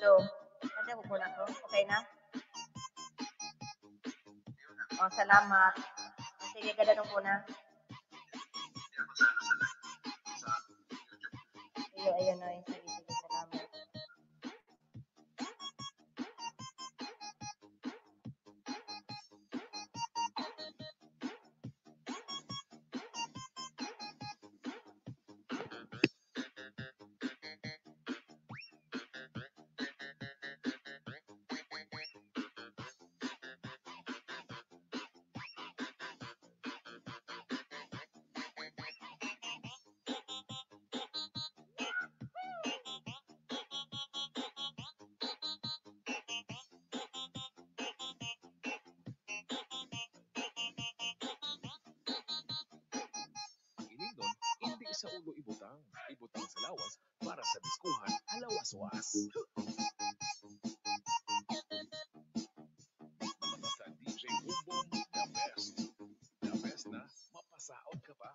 video. Pwede ko muna to. Okay na? Oh, salamat. Sige, ganun ko na. Ayun, ay. Sige, salamat. Hindi sa ulo ibutang sa lawas para sa diskuhan alawas-was. Basta DJ Bumbong, the best na mapasaot ka pa.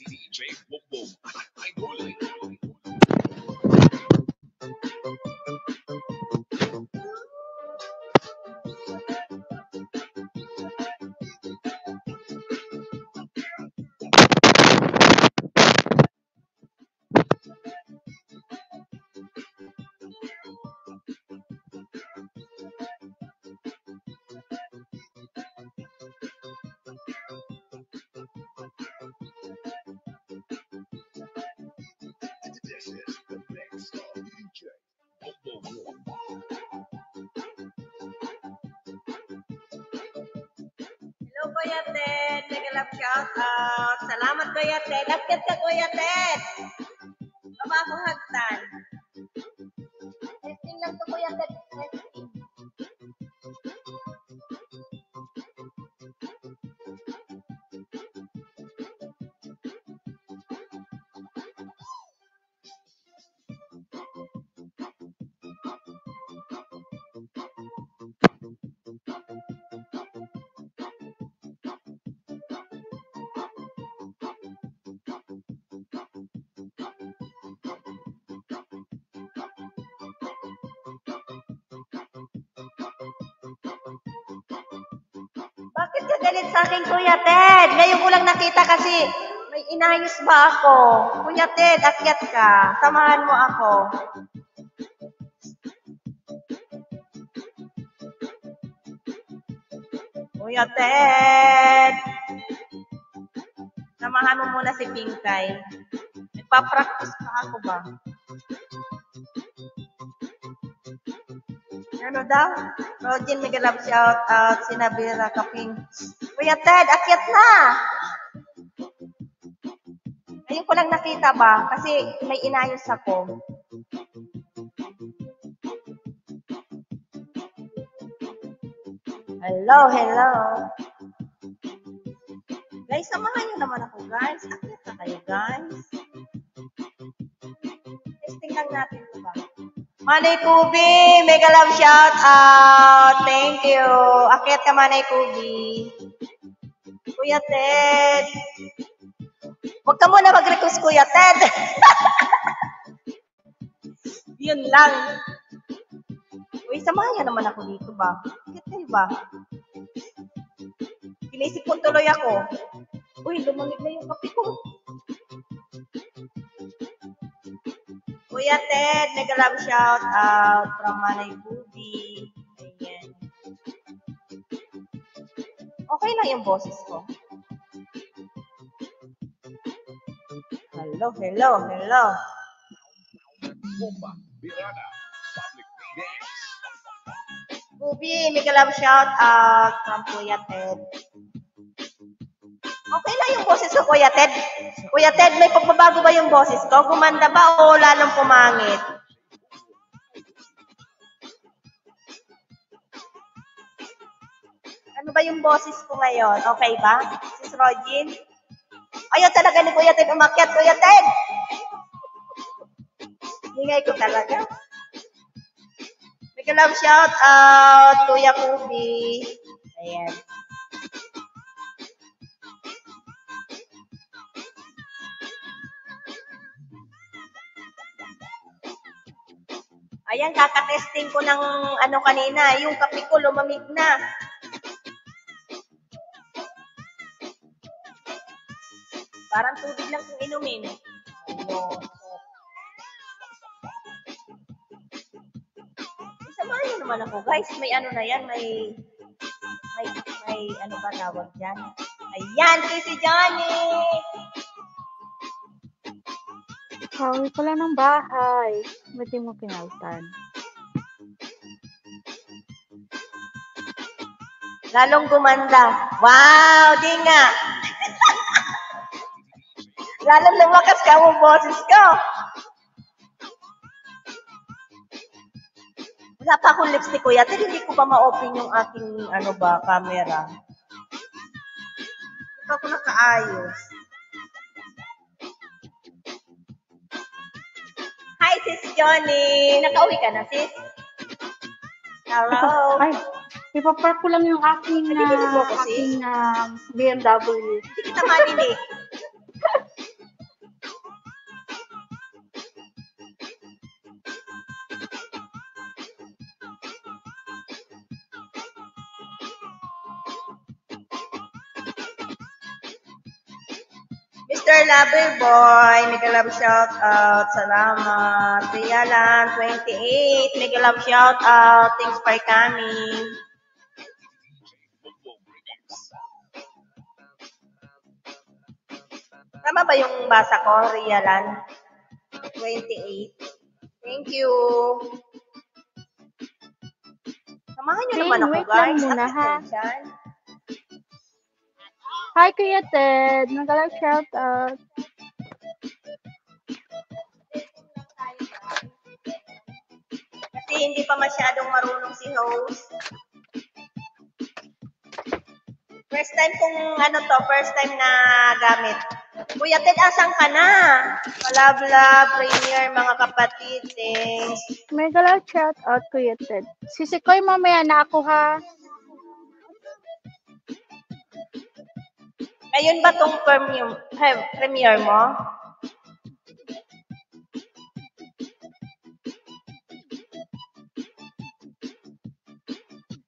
DJ Bumbong, idol. Hello, Kuya Ted. Mega love shout out. Salamat, Kuya Ted. Akit ka, Kuya Ted. Baba akong hagtan. Testing lang to, Kuya Ted. Testing. Bakit ka galit sa akin, Kuya Ted? Ngayon ko lang nakita kasi may inayos ba ako? Kuya Ted, akyat ka. Samahan mo ako. Kuya Ted. Samahan mo muna si Pinkay. Nagpa-practice pa ako ba? Ano daw? Rogin, mega love shout out. Sinabira Kaping. Kuya Ted, akyat na! Ngayon ko lang nakita ba? Kasi may inayos ako. Hello, hello. Guys, samahan nyo naman ako, guys. Akyat na kayo, guys. Testing lang natin ito ba? Manay Kubi, mega love shout out. Thank you. Akyat ka, Manay Kubi. Kuya Ted. Huwag ka muna mag-request, Kuya Ted. Yun lang. Uy, samahan niya naman ako dito ba? Bakit kayo ba? Inisip ko tuloy ako. Uy, lumamig na yung kape ko. Kuya Ted, mega love shout out from Manay Bubi. Ayan. Okay lang yung boses ko. Hello, hello, hello. Bomba, Birada, Public Dance. Bubi, mega love shout out from Kuya Ted. Okay lang yung boses ko, Kuya Ted. Kuya Ted, may pagbabago ba yung boses ko? Gumanda ba o lalong pumangit? Ano ba yung boses ko ngayon? Okay ba? Sis Rogin? Ayaw talaga ni Kuya Ted umakyat, Kuya Ted! Hingay ko talaga. Mega love shout out, Kuya Kubi. Ayan. Ayan, kakatesting ko ng ano kanina. Yung kape ko lumamig na. Parang tubig lang kung inumin. Ayun. Samahan niyo naman ako, guys. May ano na yan, may ano ba tawag dyan? Ayan, si Johnny! Pauwi ko lang ng bahay. Ba't di mo pinaltan? Lalong gumanda. Wow, di nga. Lalong lumakas ka mo boses ko. Wala pa akong lipstick, Kuya. Hindi ko pa ma-open yung aking camera. Hindi pa ako nakaayos. Hi, Sis Johnny. Nakauwi ka na, Sis? Hello. Ay, ipapark ko lang yung aking Nadidinig mo ko, sis? BMW. Hindi kita marinig. Mr. Loverboy, mega love shout out. Salamat. Rialan, 28. Mega love shout out. Thanks for coming. Tama ba yung basa ko, Rialan? 28. Thank you. Samahan nyo naman ako, Wait lang guys. muna, At ha? dyan. Hi, Kuya Ted. Nagalag shout out. Kasi hindi pa masyadong marunong si host. First time na gamit. Kuya Ted, asan ka na? Malab-lab, premier, mga kapatid, thanks. Nagalag shout out, Kuya Ted. Sisikoy mamaya na ako, ha? Ngayon ba tong premier mo?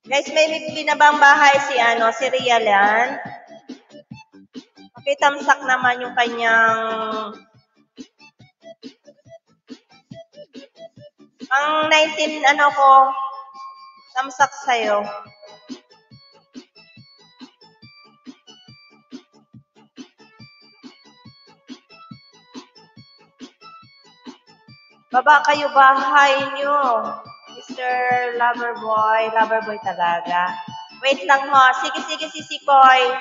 Guys, may binabang bahay si Rialan. Pakitamsak naman yung kanyang ang 19 tamsak sa'yo. Baba kayo bahay nyo. Mr. Loverboy talaga. Wait lang ho. Sige, Sisikoy.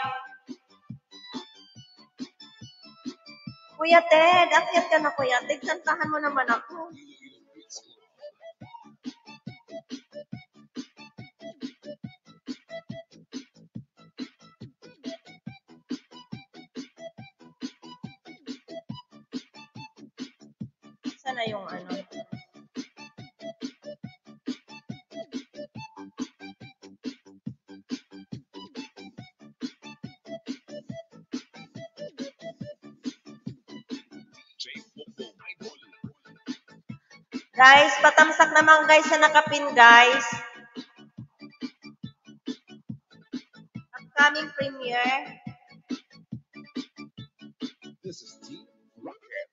Kuya Ted, akyat ka na, Kuya Ted. Kantahan mo naman ako. Sana yung Guys, patamsak naman guys sa nakapin, guys. Upcoming premiere. This is Team Rocket.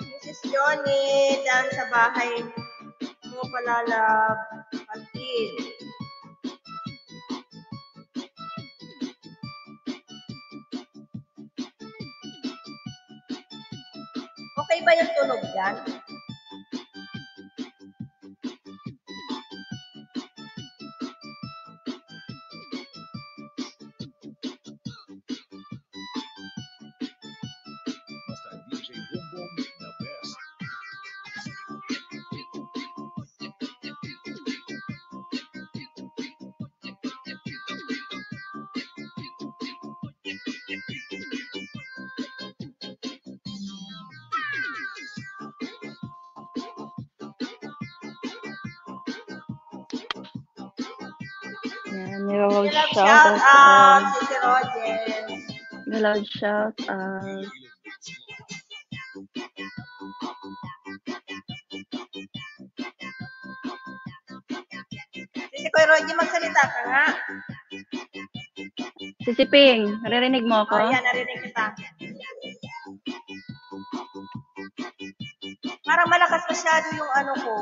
Mrs. Johnny, dyan sa bahay mo palalab. Kapatid. Okay ba yung tunog dyan? Basta DJ Bumbong, the best. Yan, nilawag Shout shout out out. si Roger. Nilawag shout out. Si Kuya Roger, magsalita ka nga. Sisiping, naririnig mo ako? Oh, yan, narinig kita. Parang malakas masyado yung ano ko.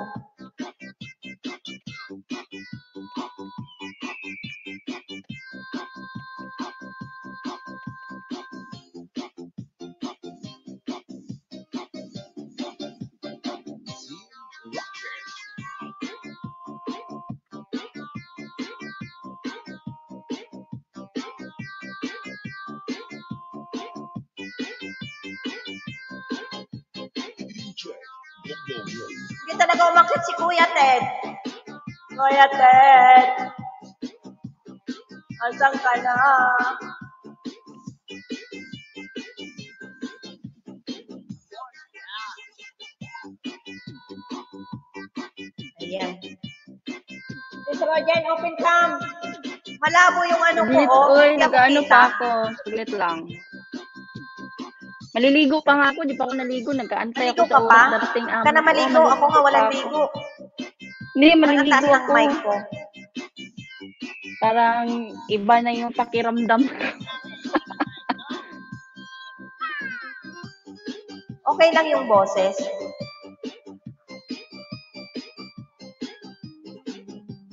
Team Rocket. DJ Bumbong. Hindi talaga umakit si Kuya Ted. Kuya Ted. Asan ka na? Ayan. Miss Roger, open cam. Malabo yung ano ko, Saglit, oh. uy, Hindi ako nag-ano kita. pa ako. Saglit lang. Maliligo pa nga ako, di pa ako naligo. Nag-aantay ako Maligo sa ka pa? oras darating amo Ka na ko. maligo. Ako nga walang pa ako. ligo. Hindi, Ang maliligo taas ng ako. mic ko. Parang iba na yung pakiramdam. Okay lang yung boses.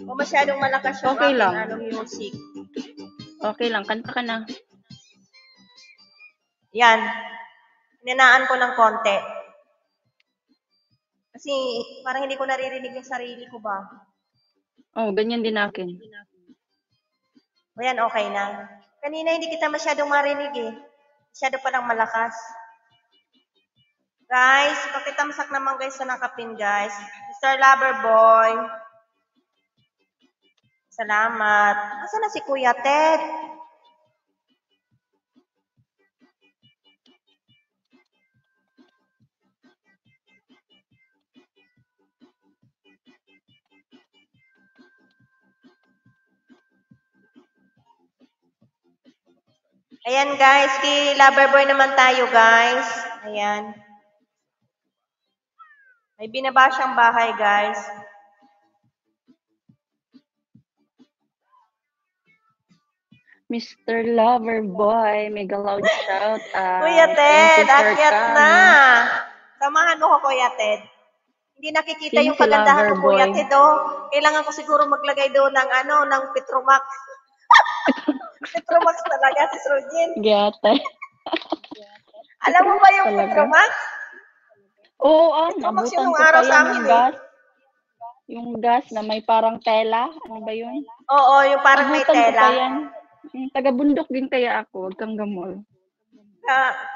O masyadong malakas yung Okay aking lang. music. Okay lang, kanta ka na. Yan. Ninaan ko ng konti. Kasi parang hindi ko naririnig yung sarili ko ba? Oh, ganyan din akin. O yan, okay na. Kanina hindi kita masyadong marinig eh. Masyado palang malakas. Guys, pakitamsak naman guys sa nakapin guys. Mr. Loverboy. Salamat. Asa na si Kuya Ted? Ayan guys, kay Loverboy naman tayo guys. Ayan. May binaba siyang bahay guys. Mr. Loverboy, mega loud shout out. Kuya Thank Ted, you for akyat na. coming. Samahan mo ko, Kuya Ted. Hindi nakikita Sino yung si kagandahan ko, Kuya Loverboy? Ted, oh. Kailangan ko siguro maglagay doon ng, ng Petromax. Petromax talaga, si Srojin. Gata. Alam mo ba yung Talaga? Petromax? Oo, Petromax nabutan yung nung ko araw pa sa yan amin, yung eh. gas. Yung gas na may parang tela. Ano ba yun? Oo, yung parang may Nabutan ko pa tela. yan. Taga-bundok din kaya ako. Huwag kang gamol.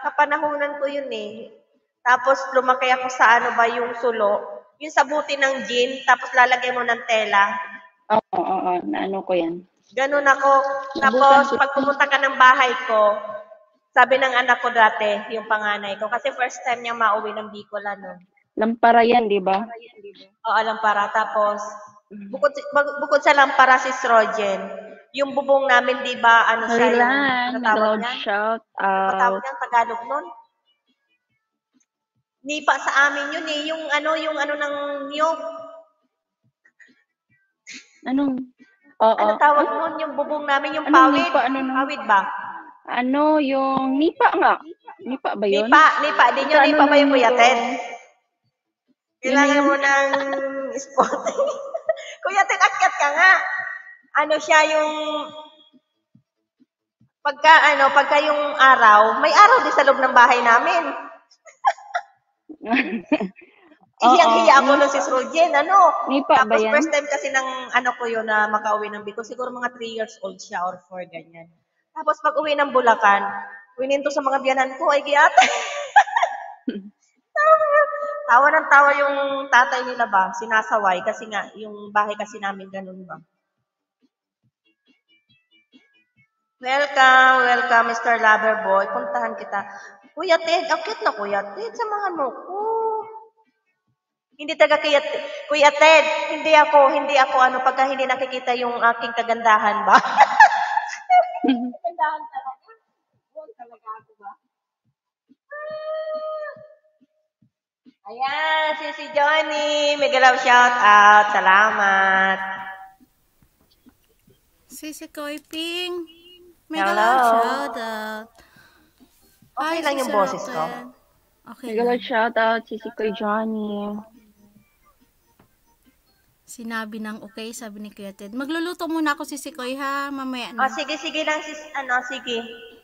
Kapanahunan ko yun eh. Tapos lumaki ako sa ano ba yung sulo. Yung sabuti ng gin, tapos lalagay mo ng tela. Oo. Naano ko yan. Ganun ako. Nabutan Tapos ko. pag pumunta ka ng bahay ko, Sabi ng anak ko dati, yung panganay ko, kasi first time niya mauwi ng Bicol, ano. Lampara yan, di ba? O, alam para. Tapos, bukod sa lampara si Strogen, yung bubong namin, di ba, ano siya, yung, Halilan, ano may tawag loud niyan? shout Ano ba tawag out. niyan? Tagalog nun? Nipa sa amin yun eh, yung ano ng niyog. Anong? Oo. Ano tawag nun? Yung bubong namin, yung Anong pawid. nipa? Ano nung? Pawid ba? Ano yung nipa nga? Nipa ba yun? Nipa. Din yung Sa ano nipa ba yung nun Kuya Ted? yung... Yun na Kailangan yun. mo ng spot. Kuya Ted, akyat ka nga. Ano siya yung pagka yung araw, may araw din sa loob ng bahay namin. Hiyang-hiya ako Oo, nun si Srojen, ano. nipa ba Tapos yan? first time kasi ng ano ko yun na makauwi ng Bicol, siguro mga 3 years old siya or 4, ganyan. Tapos pag uwi ng Bulacan, wininto sa mga biyanan ko, ay giyate. Tawa ng tawa yung tatay nila ba, sinasaway, kasi nga, yung bahay kasi namin ganun ba. Welcome, Mr. Loverboy. Puntahan kita. Kuya Ted, akit na Kuya Ted, samahan mo ko. Hindi taga Kuya Ted, hindi ako ano, pagka hindi nakikita yung aking kagandahan ba? Kagandahan talaga. Huwag talaga ako ba? Ayan, si Johnny. Mega love shout out. Salamat. Sisi Koy Ping. Hello. Mega love shout out. Okay Hi, lang yung Sisi boses ko. Rocket. Okay Mega lang. shout out si Kuya Johnny. Sinabi ng okay, sabi ni Kuya Ted. Magluluto muna ako, Sisi Koy, ha? Mamaya Ah, na. sige lang sige.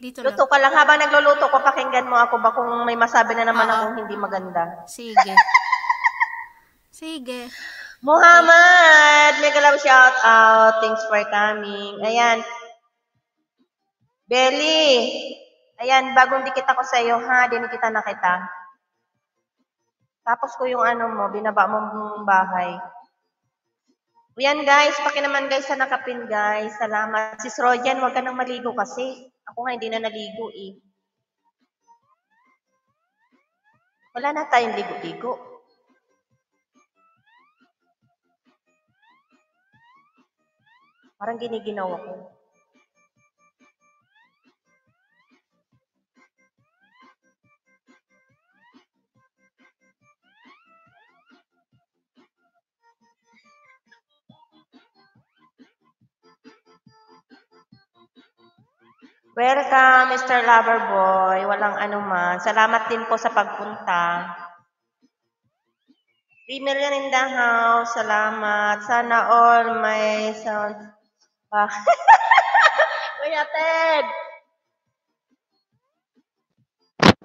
Dito lang. Luto ka lang habang nagluluto ko, pakinggan mo ako ba kung may masabi na naman Oo. akong hindi maganda. Sige. Sige. Muhammad, mega love shout out. Thanks for coming. Ayan. Belly. Ayan, bagong dikit ako sa iyo ha, dinikita na kita. Tapos ko yung ano mo, binaba mong bahay. Ayan guys, naman guys sa nakapin guys. Salamat. Sis Rojan, huwag ka nang maligo kasi. Ako nga hindi na naligo eh. Wala na tayong ligo-ligo. Parang giniginaw ako. Welcome, Mr. Loverboy. Walang anuman. Salamat din po sa pagpunta. 3 million in the house. Salamat. Sana all my sound. Kuya Ted!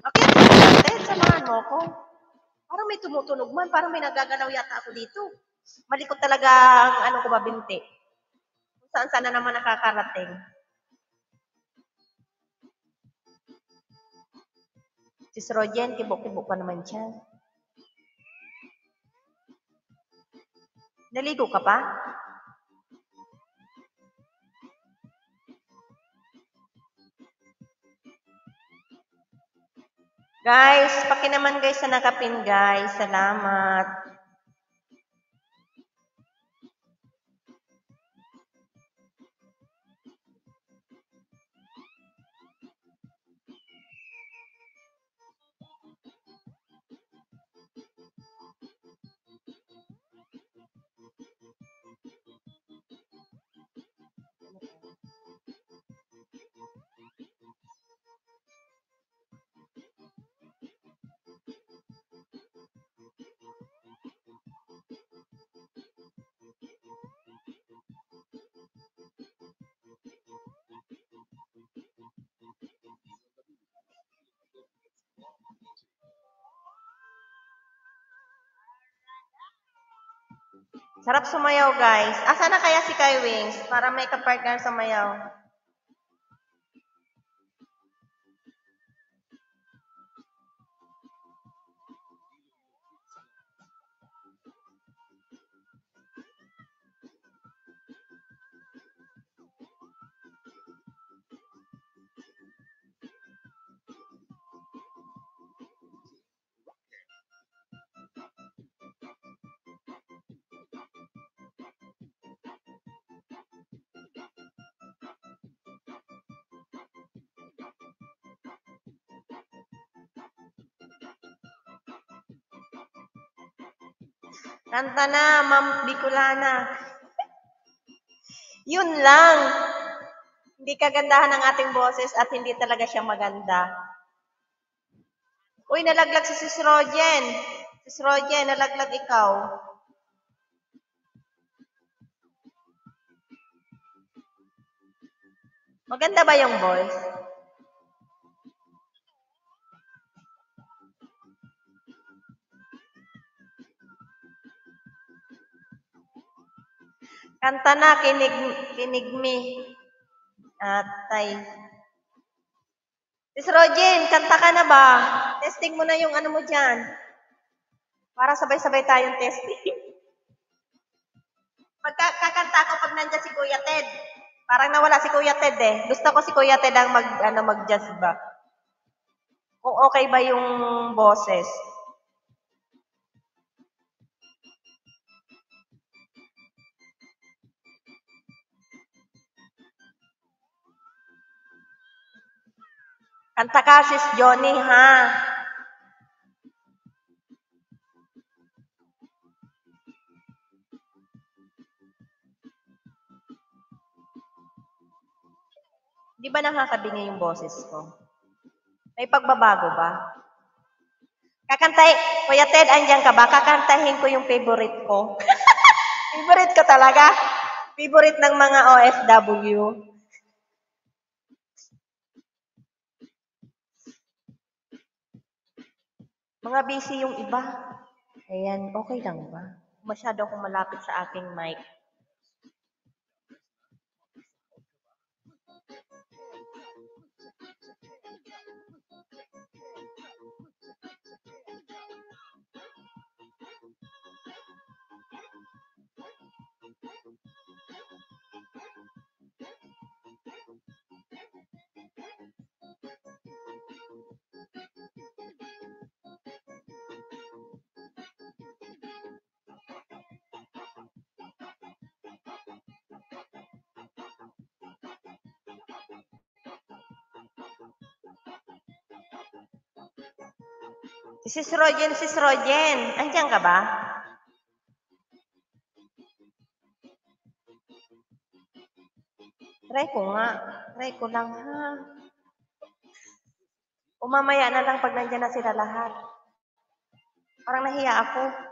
Okay, Kuya Ted, samahan mo ko. Parang may tumutunog man. Parang may nagagalaw yata ako dito. Malikot talaga ang ano ko ba, binti. Kung saan na naman nakakarating. Sis Rojen, tibok-tibok pa naman siya. Naligo ka pa? Guys, naman guys sa nakapin guys. Salamat. Sarap sumayaw, guys. Asa na kaya si Kai Wings para may kapartner sumayaw? Kanta na, Ma'am Bicolana. Yun lang. Hindi kagandahan ng ating boses at hindi talaga siya maganda. Uy, nalaglag si Sis Rogen. Sis Rogen, nalaglag ikaw. Maganda ba yung voice? Kanta na, kinig me. Atay. Sis Rogen, kanta ka na ba? Testing mo na yung ano mo dyan. Para sabay-sabay tayong testing. Magkakanta ako pag nandiyan si Kuya Ted. Parang nawala si Kuya Ted eh. Gusto ko si Kuya Ted ang mag-jazz ba. Kung okay ba yung boses. Kanta ka, Sis Johnny, ha? Di ba nakakabingi yung boses ko? May pagbabago ba? Kuya Ted, andyan ka ba? Kakantahin ko yung favorite ko. Favorite ko talaga. Favorite ng mga OFW. Mga busy yung iba. Ayan, okay lang ba? Masyado akong malapit sa aking mic. Sis Rogen, andyan ka ba? Try ko nga. Try ko lang, ha? O mamaya na lang pag nandyan na sila lahat. Parang nahiya ako.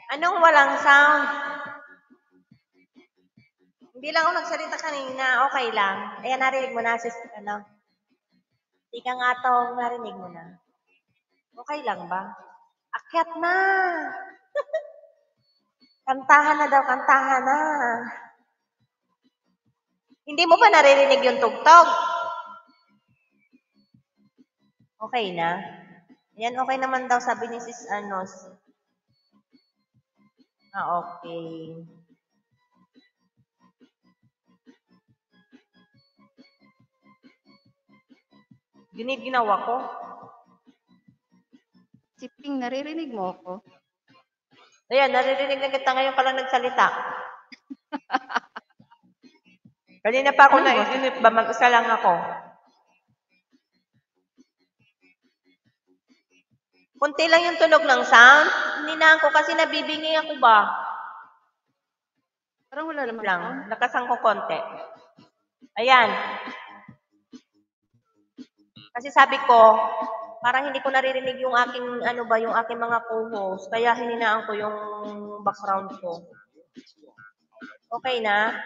Anong walang sound? Hindi lang ako nagsalita kanina. Okay lang. Ayan, narinig mo na, sis. Ano? Di ka nga to, narinig mo na. Okay lang ba? Akyat na! Kantahan na daw, kantahan na. Hindi mo ba naririnig yung tugtog? Okay na? Ayan, okay naman daw, sabi ni sis Anos. Okay. Ginawa ko. Si Ping, naririnig mo ako? Ayan, naririnig na kita ngayon ka lang nagsalita. Kanina pa ako naiinip ba? Mag-isa lang ako. Kunti lang yung tunog ng sound. Hininaan ko kasi nabibingi ako ba? Parang wala naman Lang. sound. Lakasan ko konti. Ayan. Kasi sabi ko, parang hindi ko naririnig yung aking, yung aking mga co-host. Kaya hininaan ko yung background ko. Okay na?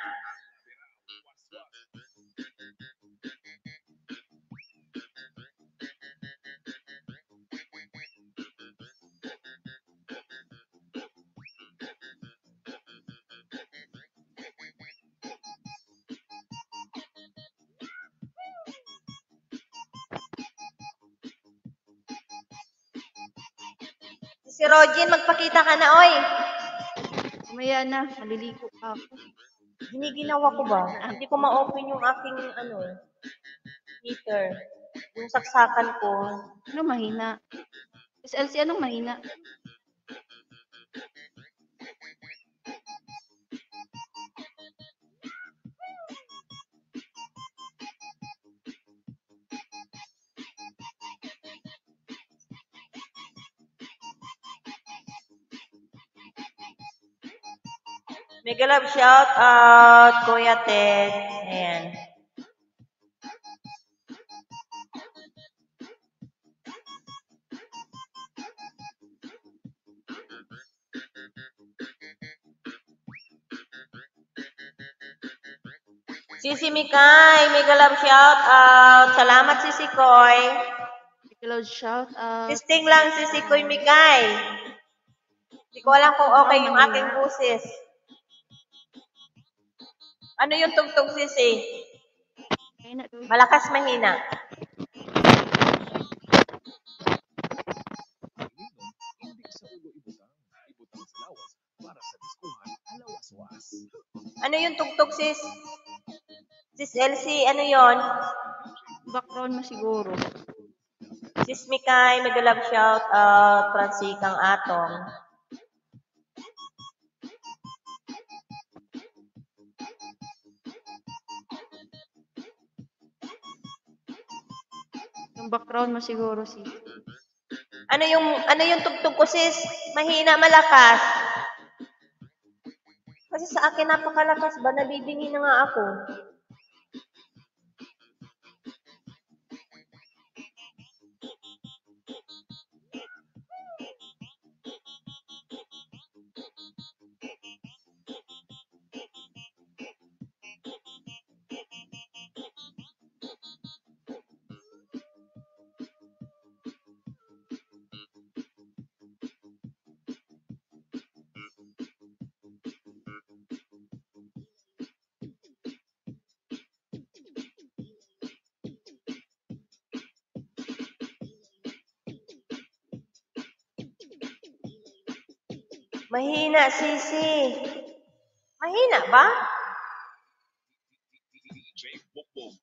Si Rogin, magpakita ka na, oy. Mamaya na, maliligo pa ako. Giniginawa ko ba? Hindi ko ma-open yung aking, heater. Yung saksakan ko. Ano mahina? SLC, anong mahina? Mega love shout out, Kuya Ted. Ayan. Sisi Mikay, mega love shout out. Salamat Sisi Koy. Cloud shout out. Testing lang Sisi Koy Mikay. Hindi ko alam kung okay yung aking busis. Ano yung tugtog Sisi? Mahina doon. Malakas mahina. Hindi sa ulo ibutang. Ibutang sa lawas para sa diskuhan alawas-was. Ano yung tugtog sis? Sis Elsie, ano yon? Background mo siguro. Sis Mikay, mega love shout out. Fransikang Atong. Yung background mo siguro si. Ano yung tugtog ko sis? Mahina, malakas. Kasi sa akin napakalakas ba? Nabibingi na nga ako. Mahina, sisi. Mahina ba? DJ Bokbok.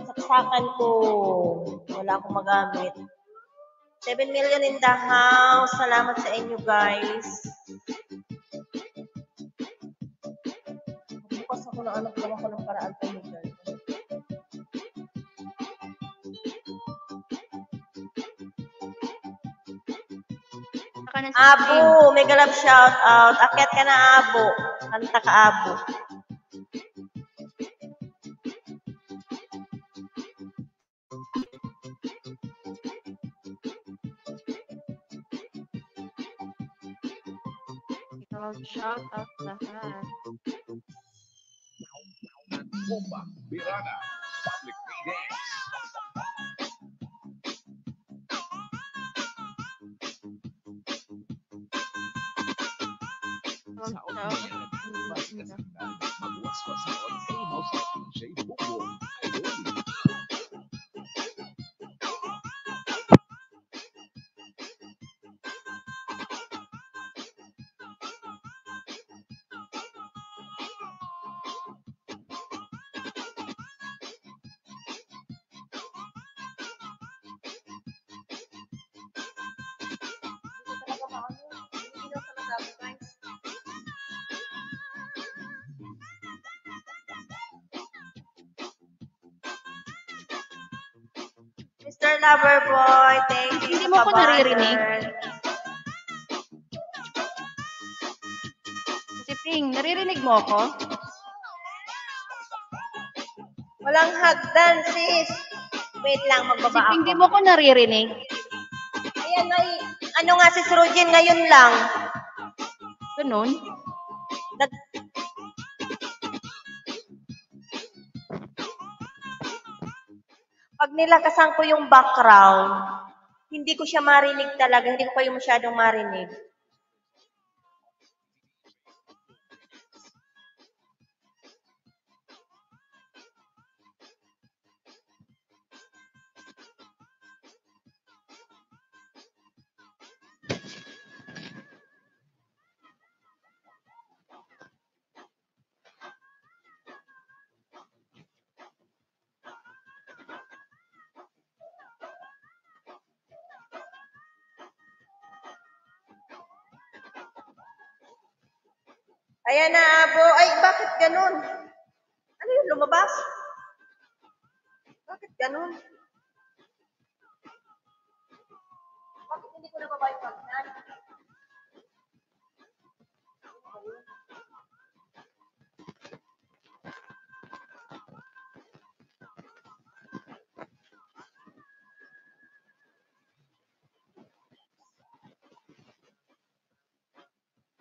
saksakan ko. Wala akong magamit. 7 million in the house. Salamat sa inyo, guys. Bukas ako ng anak, gawa ko ng paraan tayo, guys. Saka na si Abo, mega love shout out. Akyat ka na, Abo. Kanta ka, Abo. Shout out lahat. Bomba, Birana, Public Meetings. Sa opinion, mas kasandan, magwaswasaon kay Mouse DJ Bubong. Idol. Mr. Loverboy, thank you. Hindi mo ako naririnig. Si Ping, naririnig mo ako? Walang hagdan, sis. Wait lang, Si magbaba Ping, ako. hindi mo ako naririnig. Ayan, may, ano nga, sis Rogin, ngayon lang. Ganun. Nag, pag nilakasan ko yung background, hindi ko siya marinig talaga. Hindi ko kayo masyadong marinig. Ayan na, Abo. Ay, bakit ganun? Ano yun, lumabas? Bakit ganun? Bakit hindi ko nababa yung pagnan?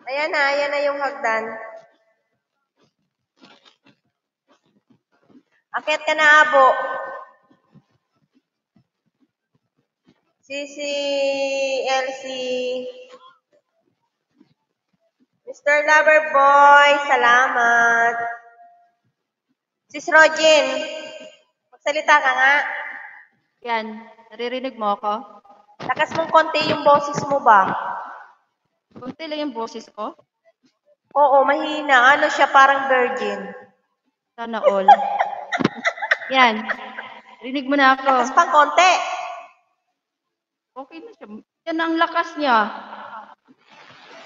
Ayan na yung hagdan. Akit ka na, Abo. Sisi, LC, Mr. Loverboy, salamat. Sis Rogin, magsalita ka nga. Yan, naririnig mo ako? Lakas mong konti yung boses mo ba? Kunti lang yung boses ko. Oo, mahina. Ano siya, parang virgin. Sana all. Yan. Rinig mo na ako. Lakas pang konti. Okay na siya. Yan ang lakas niya.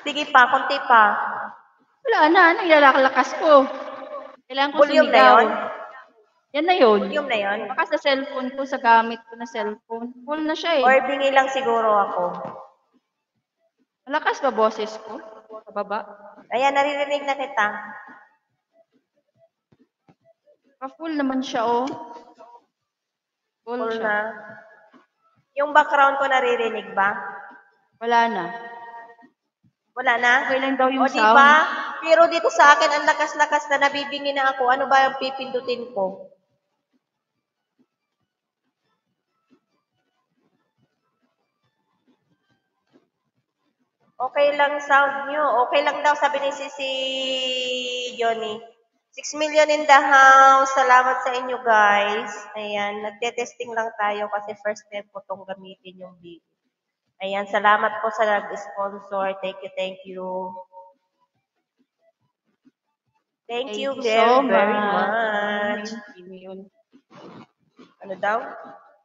Sige pa, konti pa. Wala na, ano ilalakas ko? Kailangan ko Volume na sumigaw. yun? Yan na yun. Volume na yun? Baka sa cellphone ko, sa gamit ko na cellphone. Full na siya eh. Or bingi lang siguro ako. Malakas ba boses ko? Sa baba? Ayan, naririnig na kita. Pa-full naman siya oh. Full Full siya. na. Yung background ko naririnig ba? Wala na. Wala na? Okay lang daw yung O, sound. diba? Pero dito sa akin, ang lakas-lakas na nabibingi na ako. Ano ba yung pipindutin ko? Okay lang sound nyo. Okay lang daw, sabi ni si Johnny. 6 million in the house. Salamat sa inyo, guys. Ayan, nagte-testing lang tayo kasi first time po itong gamitin yung video. Ayan, salamat po sa nag-sponsor. Thank you, thank you. Thank Thank you you very, so very much. much. Yun. Ano daw?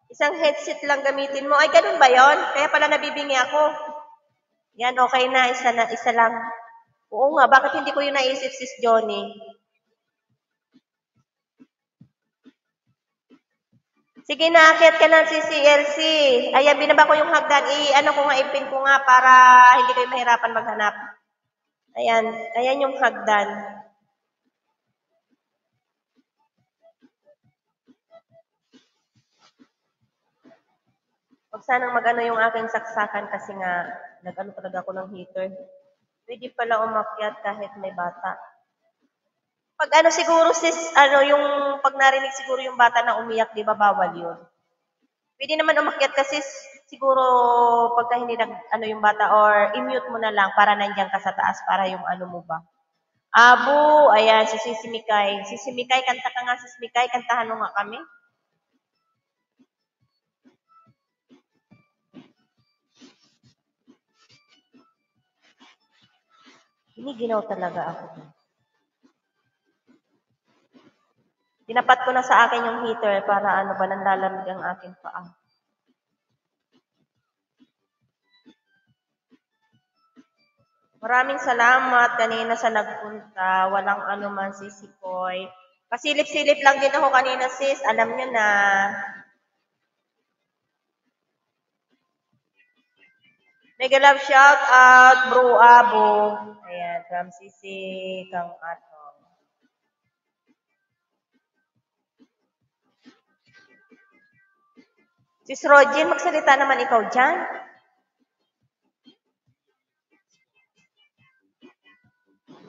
Isang headset lang gamitin mo. Ay, ganun ba yon? Kaya pala nabibingi ako. Yan, okay na. Isa lang. Oo nga, bakit hindi ko yun naisip, sis Johnny? Sige na, akyat ka ng CCLC. Ayan, binaba ko yung hagdan. Ano ko nga, ipin ko nga para hindi kayo mahirapan maghanap. Ayan, ayan yung hagdan. Huwag sanang magano yung aking saksakan kasi nga, nag-ano talaga ako ng heater. Pwede pala umakyat kahit may bata. Pag ano siguro sis, yung pag narinig siguro yung bata na umiyak, di ba bawal yun? Pwede naman umakyat kasi siguro pagka hindi yung bata or i-mute mo na lang para nandiyan ka sa taas para yung ano mo ba. Abo, ayan, si Sisi Mikay. Sisi Mikay, kanta ka nga, Sisi Mikay, kantahan mo nga kami. Giniginaw talaga ako. Tinapat ko na sa akin yung heater para ano ba, nanlalamig ang aking paa. Maraming salamat kanina sa nagpunta. Walang ano man, Sisi Koy. Pasilip-silip lang din ako kanina, sis. Alam niyo na. Mega love shout out, Bro Abo. Ayan, from Sisi Kang Atong. Sis Rogin, magsalita naman ikaw dyan.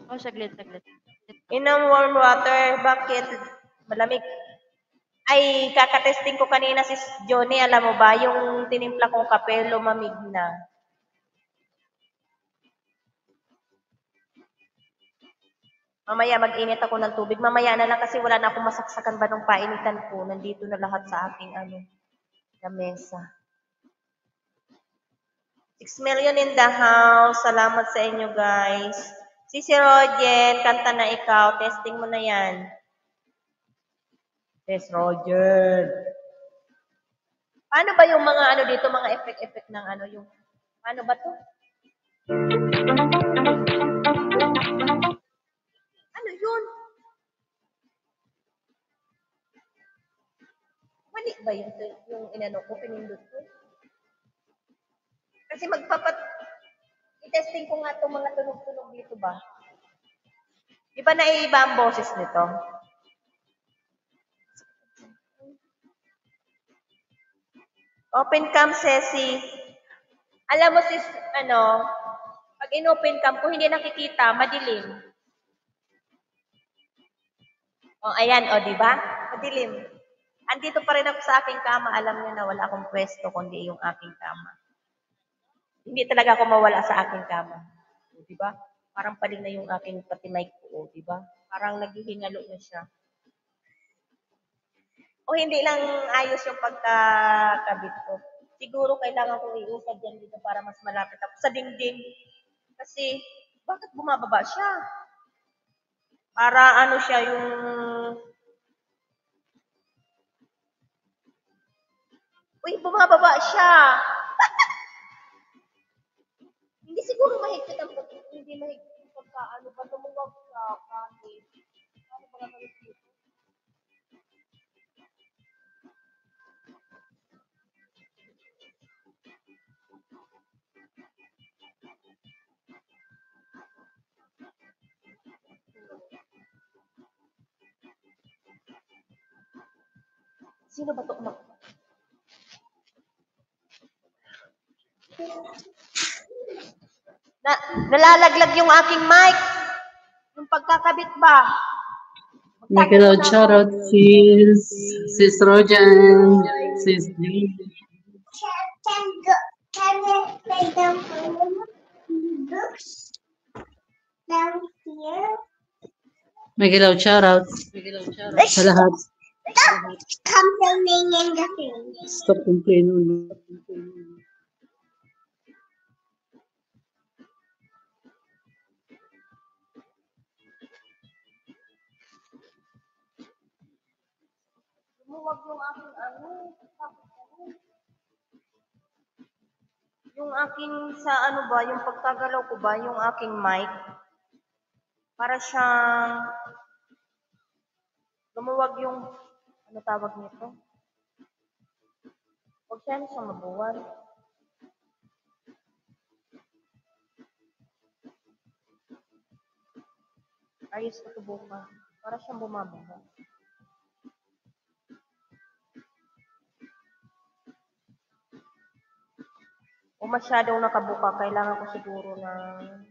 Oh, saglit. Inom warm water. Bakit? Malamig. Ay, kakatesting ko kanina, sis Johnny. Alam mo ba, yung tinimpla kong kape, lumamig na. Mamaya mag-init ako ng tubig. Mamaya na lang kasi wala na akong masaksakan ba ng painitan ko. Nandito na lahat sa aking lamesa. 6 million in the house. Salamat sa inyo, guys. Si Rogen, kanta na ikaw. Testing mo na yan. Yes, Rogen. Paano ba yung mga ano dito, mga effect-effect ng ano, yung, paano ba to? Ano yun? Mali ba yun? Yung inano ko, pinindot ko? Kasi i-testing ko nga itong mga tunog-tunog dito ba? Di ba naiiba ang boses nito? Open cam, Ceci. Alam mo sis, pag in-open cam, kung hindi nakikita, madilim. O, ayan, o, di ba? Madilim. Andito pa rin ako sa aking kama. Alam niyo na wala akong pwesto kundi yung aking kama. Hindi talaga ako mawala sa aking kama. O, di ba? Parang paling na yung aking pati mic ko, o, di ba? Parang naghihingalo na siya. O hindi lang ayos yung pagkakabit ko. Siguro kailangan kong iusad yan dito para mas malapit ako sa dingding. Kasi, bakit bumababa siya? Para ano siya yung... Uy, bumababa siya! Hindi siguro mahigpit ang hindi mahigpit ang pagkaano ba tumuwag sa kahit. Ano ba gagawin dito? Sino ba ito? Nalalaglag yung aking mic. Yung pagkakabit ba? Mega loud shout out sis Rojan, sis Lee. Can we play them books down here? Mega loud shout out sa lahat. Stop complaining in the thing. Stop complaining. Lumuwag yung aking ano. Yung aking sa ano ba, yung pagkagalaw ko ba, yung aking mic, para siyang lumuwag yung, ano tawag nito? Huwag siya mabuwal. Ayos ko subukan. Para siyang bumababa. O masyadong nakabuka, kailangan ko siguro ng...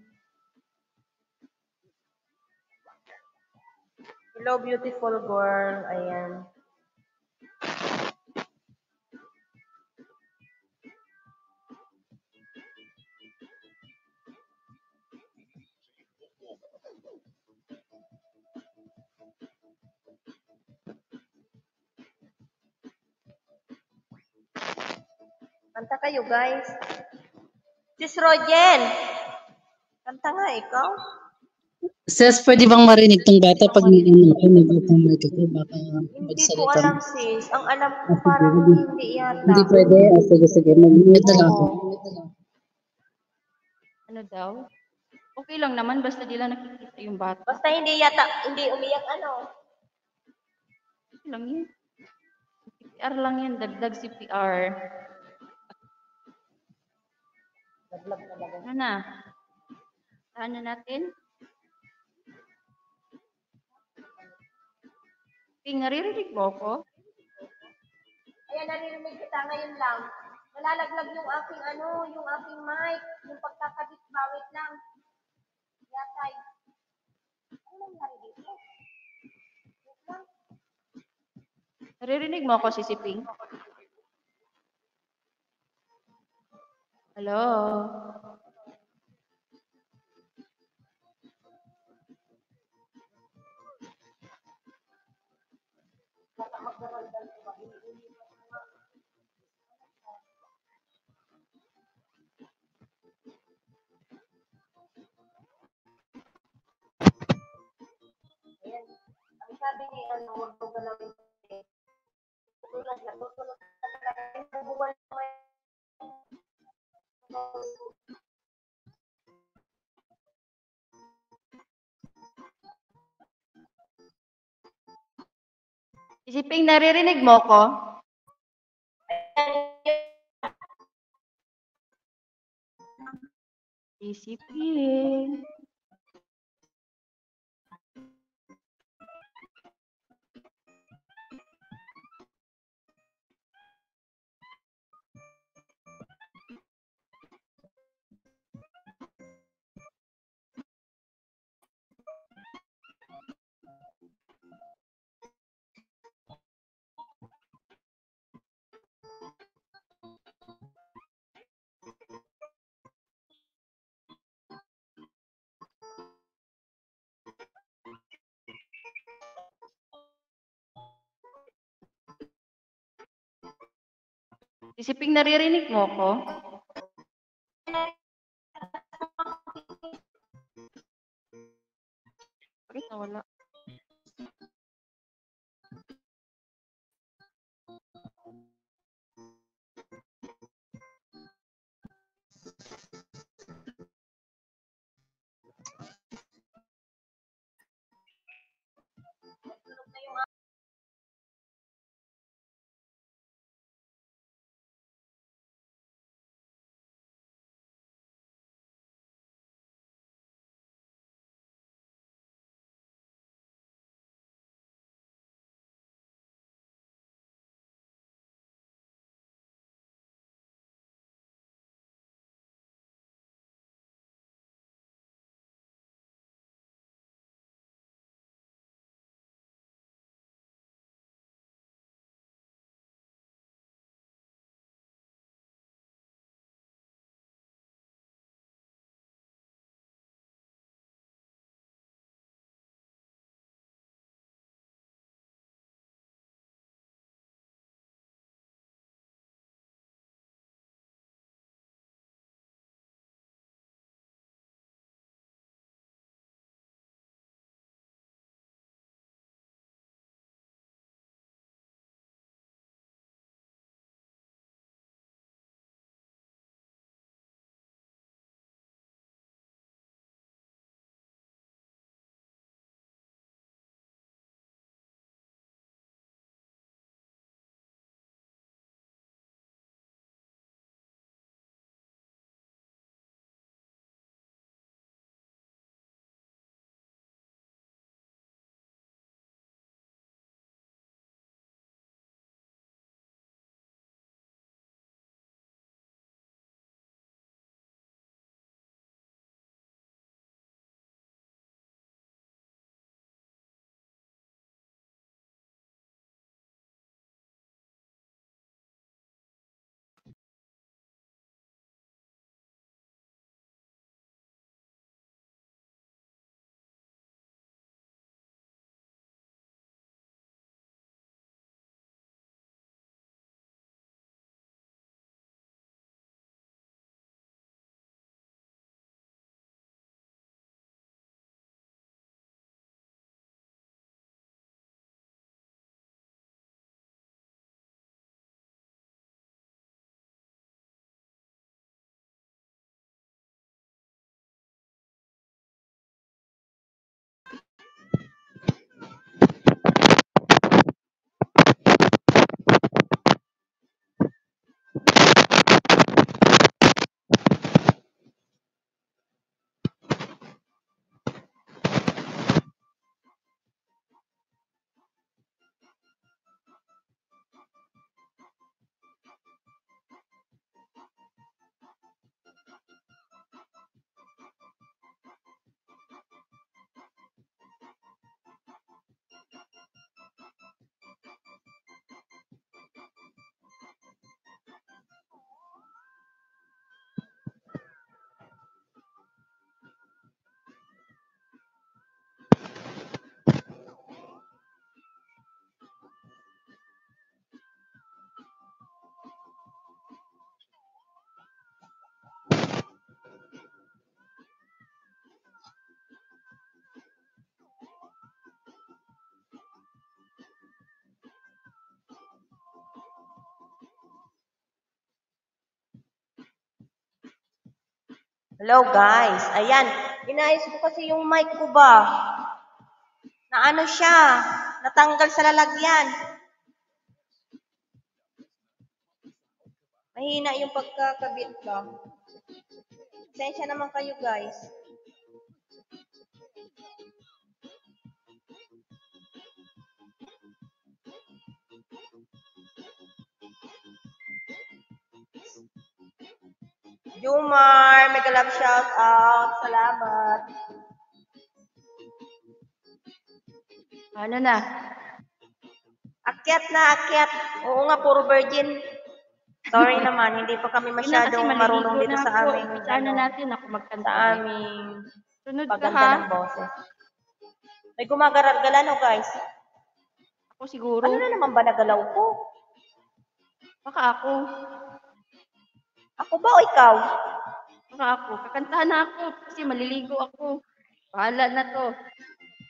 Hello, beautiful girl. Ayan. Kanta kayo, guys. Sis Rojen, kanta nga ikaw. Sis, pwede bang marinig tong bata pag nag-open mic ako? Baka Hindi ko magsalita. alam, sis. Ang alam ko Sige, parang hindi yata. Hindi pwede? Sige, sige. Mag-mute na lang ako. Ano daw? Okay lang naman, basta di lang nakikita yung bata. Basta hindi yata, hindi umiyak ano. Okay lang yun. CPR lang yan, dagdag CPR. Naglag na lang. Ano na? Saan na natin? Ping, naririnig mo ako? Ayan, naririnig kita ngayon lang. Nalalaglag yung aking ano, yung aking mic, yung pagkakabit, bawit lang. Yatay. Ano nangyari dito? Wait lang. Naririnig mo ako, Sisi Ping? Hello? Ayan. Ang sabi ni ano, huwag mo galawin. Tutulad lang, tutulad lang. Nabuwal mo Sisi Ping, naririnig mo ako? Sisi Ping. Sisi Ping, naririnig mo ako? Bakit nawala? Hello guys. Ayan. Inayos ko kasi yung mic ko ba. Na ano siya. Natanggal sa lalagyan. Mahina yung pagkakabit ba. Pasensya naman kayo guys. Jumar, mega love shout out. Salamat. Ano na? Akyat na, akyat. Oo nga, puro virgin. Sorry naman, hindi pa kami Yun na kasi masyadong marunong maliligo dito na sa ako. aming, Umpisa na natin ako magkanta. sa aming Sunod ka paganda ha. ng boses. May gumagaragalan o guys? Ako siguro. Ano na naman ba nagalaw ko? Baka ako. Ako ba o ikaw? Baka ako. Kakantahan na ako kasi maliligo ako. Bahala na to.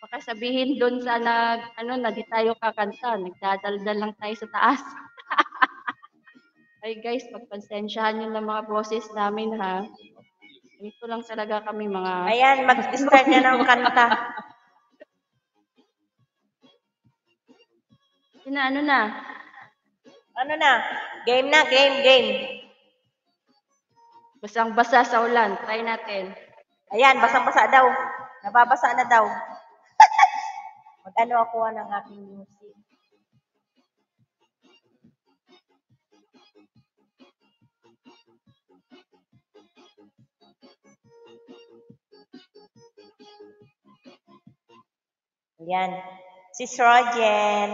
Baka sabihin doon sa na di tayo kakanta. Nagdadaldal lang tayo sa taas. Ay guys, pagpasensyahan nyo ng mga boses namin ha. Ito lang talaga kami mga... Ayan, mag-start na ng kanta. Ano na? Ano na? Game na, game. Basang-basa sa ulan. Try natin. Ayan, basang-basa daw. Nababasa na daw. Mag-ano ako ng aking music. Ayan. Sis Rogen.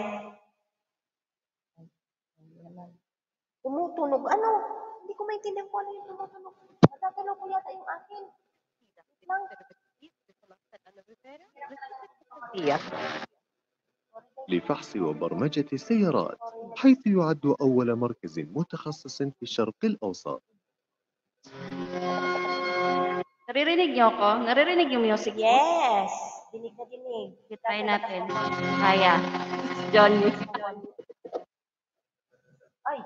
Tumutunog. Ano? Hindi ko maintindihan kung ano yung tumutunog. Matagalaw ko yata yung akin. Lang. لفحص وبرمجة السيارات، حيث يعد أول مركز متخصص في الشرق الأوسط. Naririnig niyo ako? Naririnig yung music ko? Yes. Dinig na dinig. Try natin. Kaya. Johnny. Ay.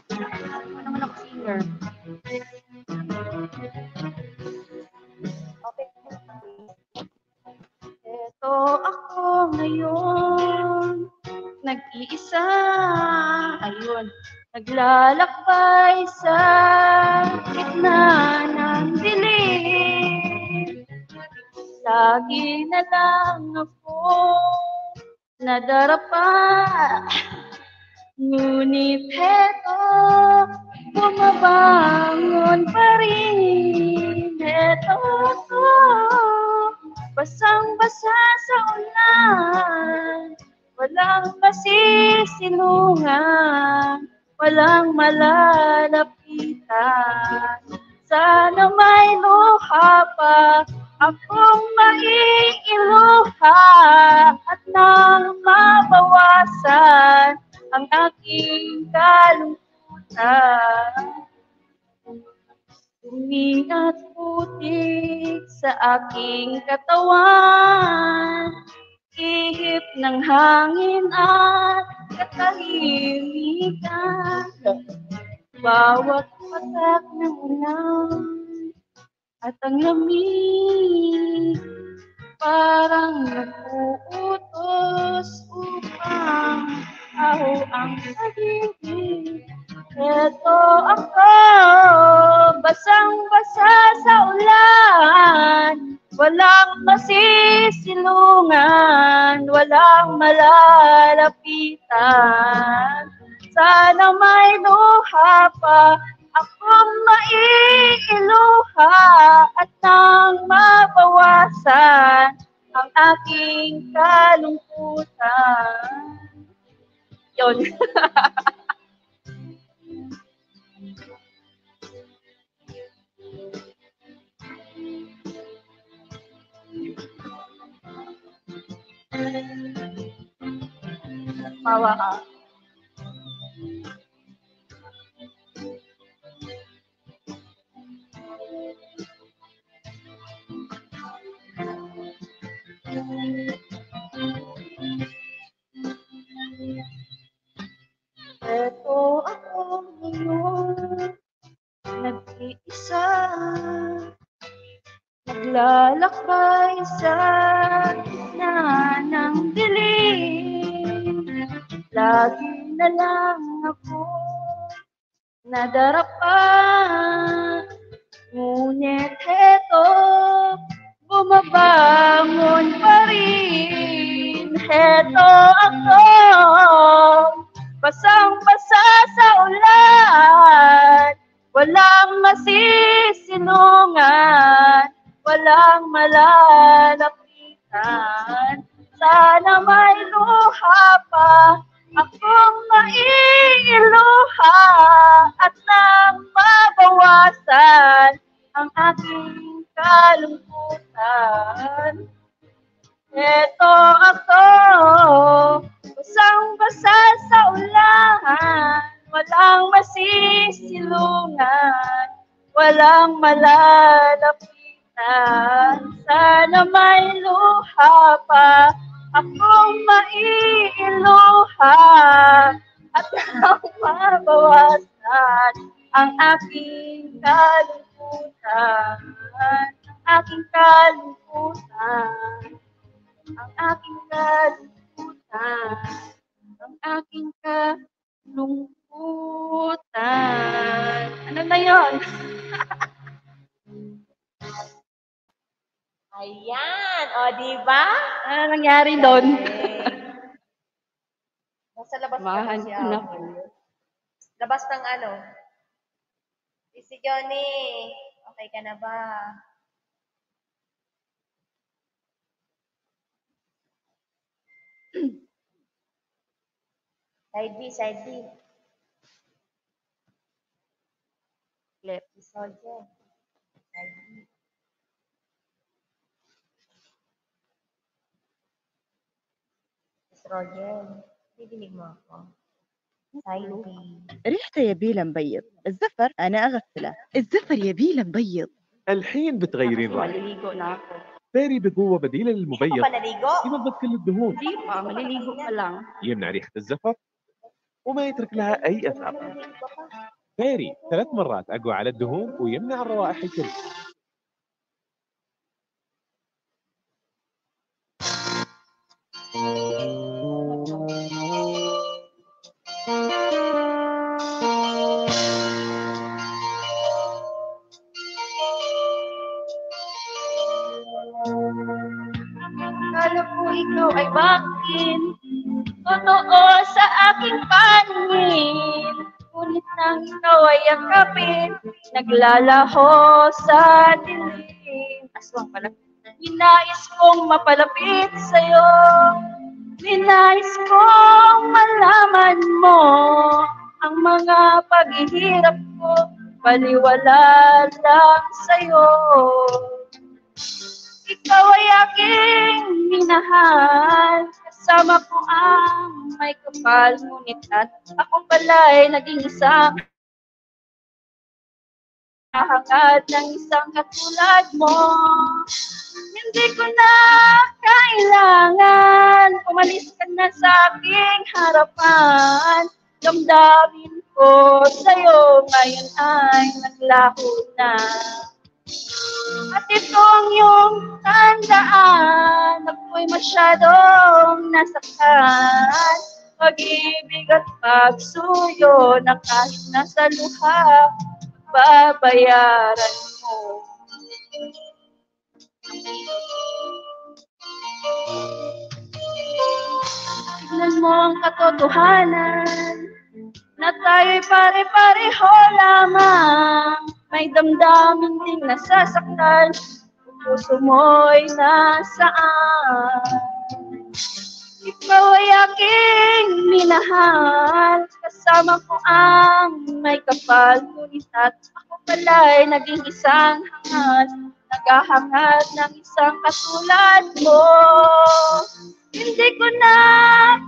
Ano naman ako singer? Okay. Eto ako ngayon, nag-iisa, ayun, naglalakbay sa gitna ng dilim. Lagi na lang ako nadarapa, ngunit heto, bumabangon pa rin. Heto ako, basang-basa sa ulan, walang masisilungan, walang malalapitan. Sana may luha pa akong maiiluha at nang mabawasan ang aking kalungkutan. Dumi at putik sa aking katawan, ihip ng hangin at katahimikan. Bawat patak ng ulan at ang lamig parang napuutos upang aho ang pag-ibig. Eto ako, basang-basa sa ulan, walang masisilungan, walang malalapitan. Sana may luha pa akong maiiluha at nang mabawasan ang aking kalungkutan. Yun. Mawa ka. Iisa, naglalakbay sa gitna ng dilim. Lagi na lang ako nadarapa. Ngunit heto, bumabangon pa rin. Heto ako, basang-basa sa ulan. Walang masisilungan, walang malalapitan. Sana may luha pa akong maiiluha at nang mabawasan ang aking kalungkutan. Eto ako, basang-basa sa ulan, walang masisilungan, walang malalapitan. Sana may luha pa akong maiiluha at nang mabawasan ang aking kalungkutan. Ang aking kalungkutan. Ang aking kalungkutan. Ang aking kalungkutan. Ano na yun? Ayan. O, diba? Ano nangyari doon? Nasa labas pa Mahan kasi ko na. ako. Labas ng ano? Si Johnny, okay ka na ba? Side B, side B. Left. Soldier. Side B. Estrogen. Didinig mo ako. Side B. ريحته يبيله مبيض. الزفر أنا أغسله. الزفر يبيله مبيض. الحين بتغيرين Kasi رأيك. maliligo na ako. فيري بقوة بديلة Hindi للمبيض pa naligo? ينظف كل الدهون، Hindi pa, maliligo pa lang. يمنع ريحة الزفر وما يترك لها أي أثر. Naligo pa. فيري 3 مرات أقوى على الدهون ويمنع الروائح الكريهة. Akala ko ikaw ay bakin, totoo sa aking paningin. Ngunit nang ikaw ay yakapin, naglalaho sa dilim. Aswang pala. Ninais kong mapalapit sa'yo, ninais kong malaman mo ang mga paghihirap ko, baliwala lang sa'yo. Ikaw ay aking minahal, kasama ko ang may kapal, ngunit at ako pala'y naging isang hangad ng isang katulad mo. Hindi ko na kailangan, umalis ka na sa aking harapan. Damdamin ko sa'yo ngayon ay naglaho na. At ito ang iyong tandaan, ako'y masyadong nasaktan. Pag-ibig at pagsuyo na kahit nasa luha, babayaran mo. Tignan mo ang katotohanan na tayo'y pare-pareho lamang. May damdamin ding nasasaktan, puso mo'y nasaan. Ikaw ay aking minahal, kasama ko ang may kapal, ngunit at ako pala'y naging isang hangad, naghahangad ng isang katulad mo. Hindi ko na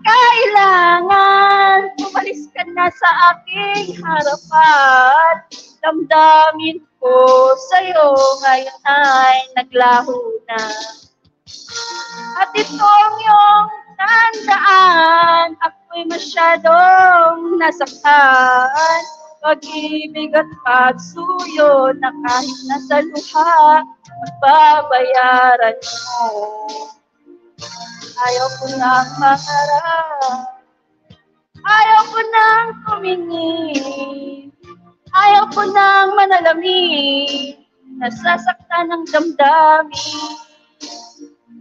kailangan, umalis ka na sa aking harapan. Damdamin ko sa'yo ngayon ay naglaho na. At ito ang iyong tandaan, ako'y masyadong nasaktan. pag-ibig at pagsuyo na kahit nasa luha, magbabayaran mo. Ayaw ko nang maharap, ayaw ko nang tumingin, ayaw ko nang manalamin, nasasaktan ng damdamin.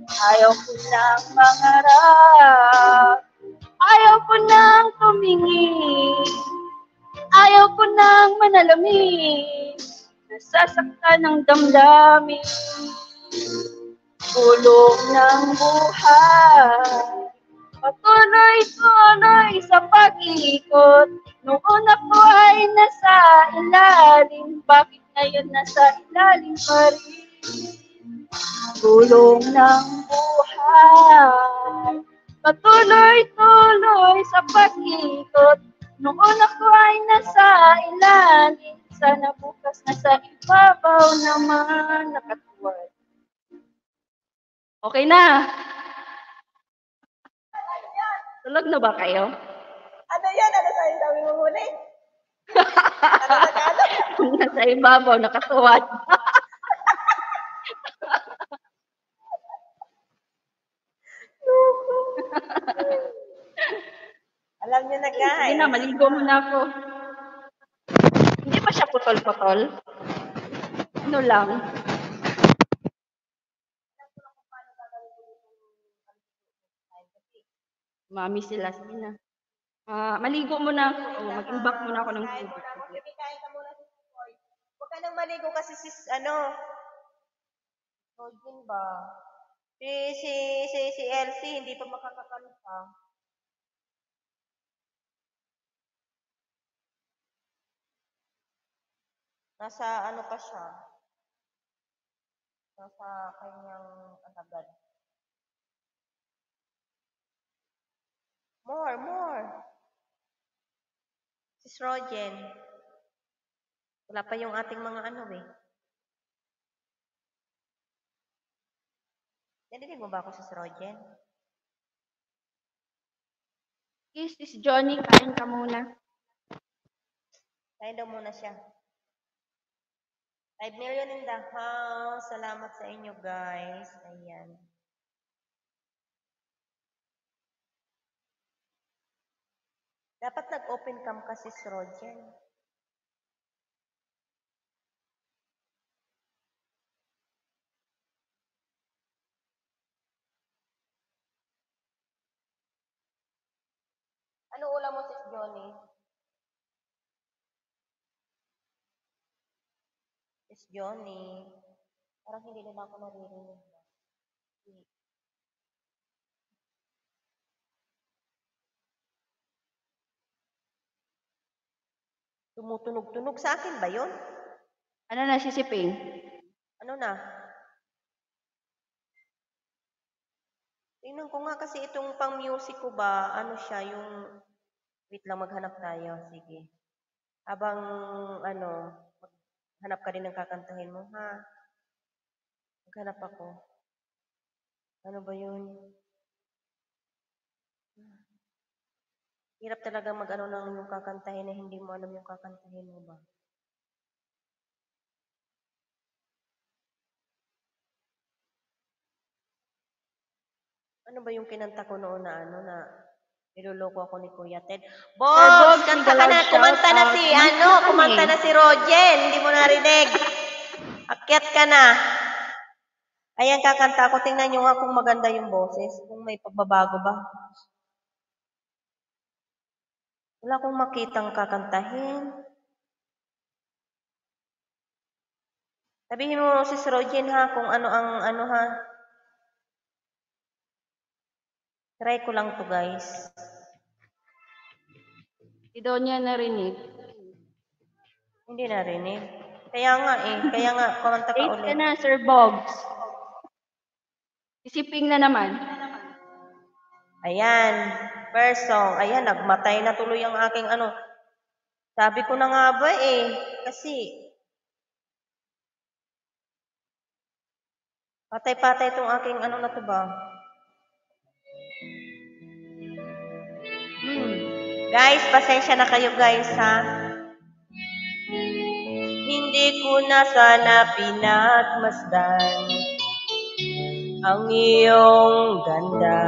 Ayaw ko nang mangarap, ayaw ko nang tumingin, ayaw ko nang manalamin, nasasaktan ng damdamin. Bulong ng buhay, patuloy-tuloy sa pag-ikot. Noon ako ay nasa ilalim, bakit ngayon nasa ilalim pa rin? Bulong ng buhay, patuloy-tuloy sa pag-ikot. Noon ako ay nasa ilalim, sana bukas nasa ibabaw naman nakatuwad. Okay na. Tulog na ba kayo? Ano yan? Ano sa'yo sabi mo muli? Ano nagkano? Nasa ibabaw, nakatuwad. Alam niyo na, guys. Sige na, maligo muna ako. Hindi ba siya putol-putol? Ano lang? Mami sila, sige na. Maligo muna ako. Mag-imbak muna ako ng Kain tubig. muna ako. Kain ka muna, Sis Joy. Huwag ka nang maligo kasi Rodin ba? Si Elsie, hindi pa makakakanta. Nasa ano pa siya? Nasa kanyang atagad. More. Sis Rogen. Wala pa yung ating mga ano eh. Narinig mo ba ako, Sis Rogen? Sis Johnny, kain ka muna. Kain daw muna siya. 5 million in the house. Salamat sa inyo, guys. Ayan. Dapat nag-open cam kasi, Sis Rogen. Ano ulam mo, Sis Johnny? Sis Johnny. Parang hindi nila ako naririnig. Tumutunog-tunog sa akin ba yun? Ano na, sisiping? Ano na? Tingnan ko nga kasi itong pang music ko ba, ano siya, yung... Wait lang, maghanap tayo. Sige. Habang, hanap ka din ng kakantahin mo, ha? Maghanap ako. Ano ba yun? Hirap talaga mag-ano ng yung kakantahin na hindi mo alam yung kakantahin mo ba? Ano ba yung kinanta ko noon na niloloko ako ni Kuya Ted? Boss, kanta ka na, kumanta na kumanta na si Rogen, hindi mo narinig. Akyat ka na. Ayan, kakanta ako. Tingnan nyo nga kung maganda yung boses, kung may pagbabago ba. Wala akong makitang kakantahin. Sabihin mo, Sis Rogen, ha, kung ano ang ha. Try ko lang to, guys. Hindi daw niya narinig. Hindi narinig. Kaya nga, kumanta ka Date ulit. ka na, Sir Boggs. Sisiping na naman. Ayan, first song. Ayan, nagmatay na tuloy ang aking Sabi ko na nga ba kasi patay-patay itong aking na to ba? Guys, pasensya na kayo guys, ha? Hindi ko na sana pinagmasdan ang iyong ganda.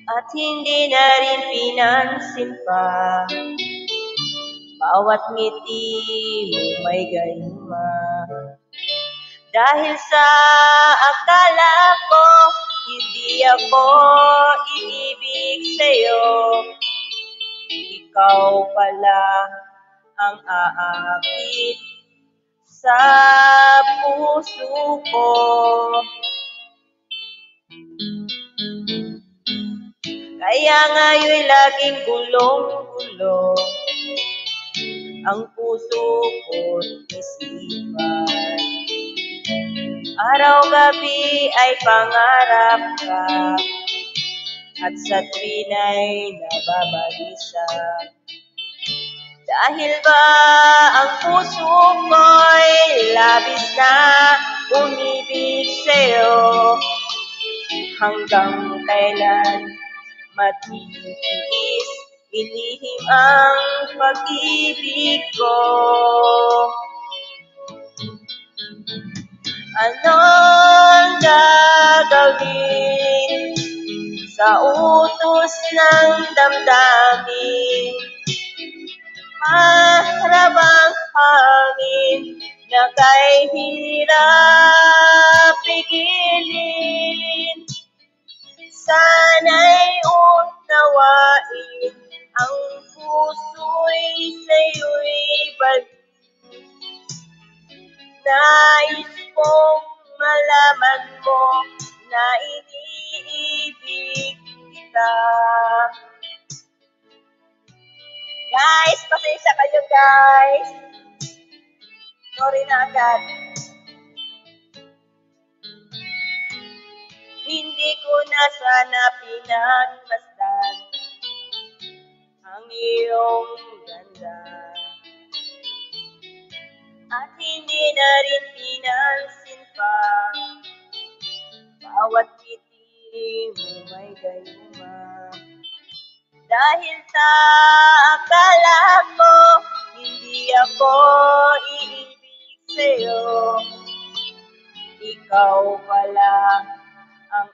At hindi na rin pinansin pa bawat ngiti mo may gayuma. Dahil sa akala ko hindi ako iibig sa'yo, ikaw pala ang aakit sa puso ko. Kaya nga'yo'y laging gulong-gulo ang puso ko't isipan. Araw-gabi ay pangarap ka at sa tuwin ay nababalisa. Dahil ba ang puso ko'y labis na umibig sa'yo, hanggang kailan matitiis ilihim ang pag-ibig ko. Anong gagawin sa utos ng damdamin? Para bang hangin na kay hirap pigilin? Sana'y unawain ang puso'y sa'yo'y balik. Nais kong malaman mo na iniibig kita. Guys, pasensya kayo guys. Sorry na agad. Hindi ko na sana pinagmasdan ang iyong ganda. At hindi na rin pinansin pa bawat ngiti mo may gayuma. Dahil sa akala ko hindi ako iibig sa'yo, ikaw pala ang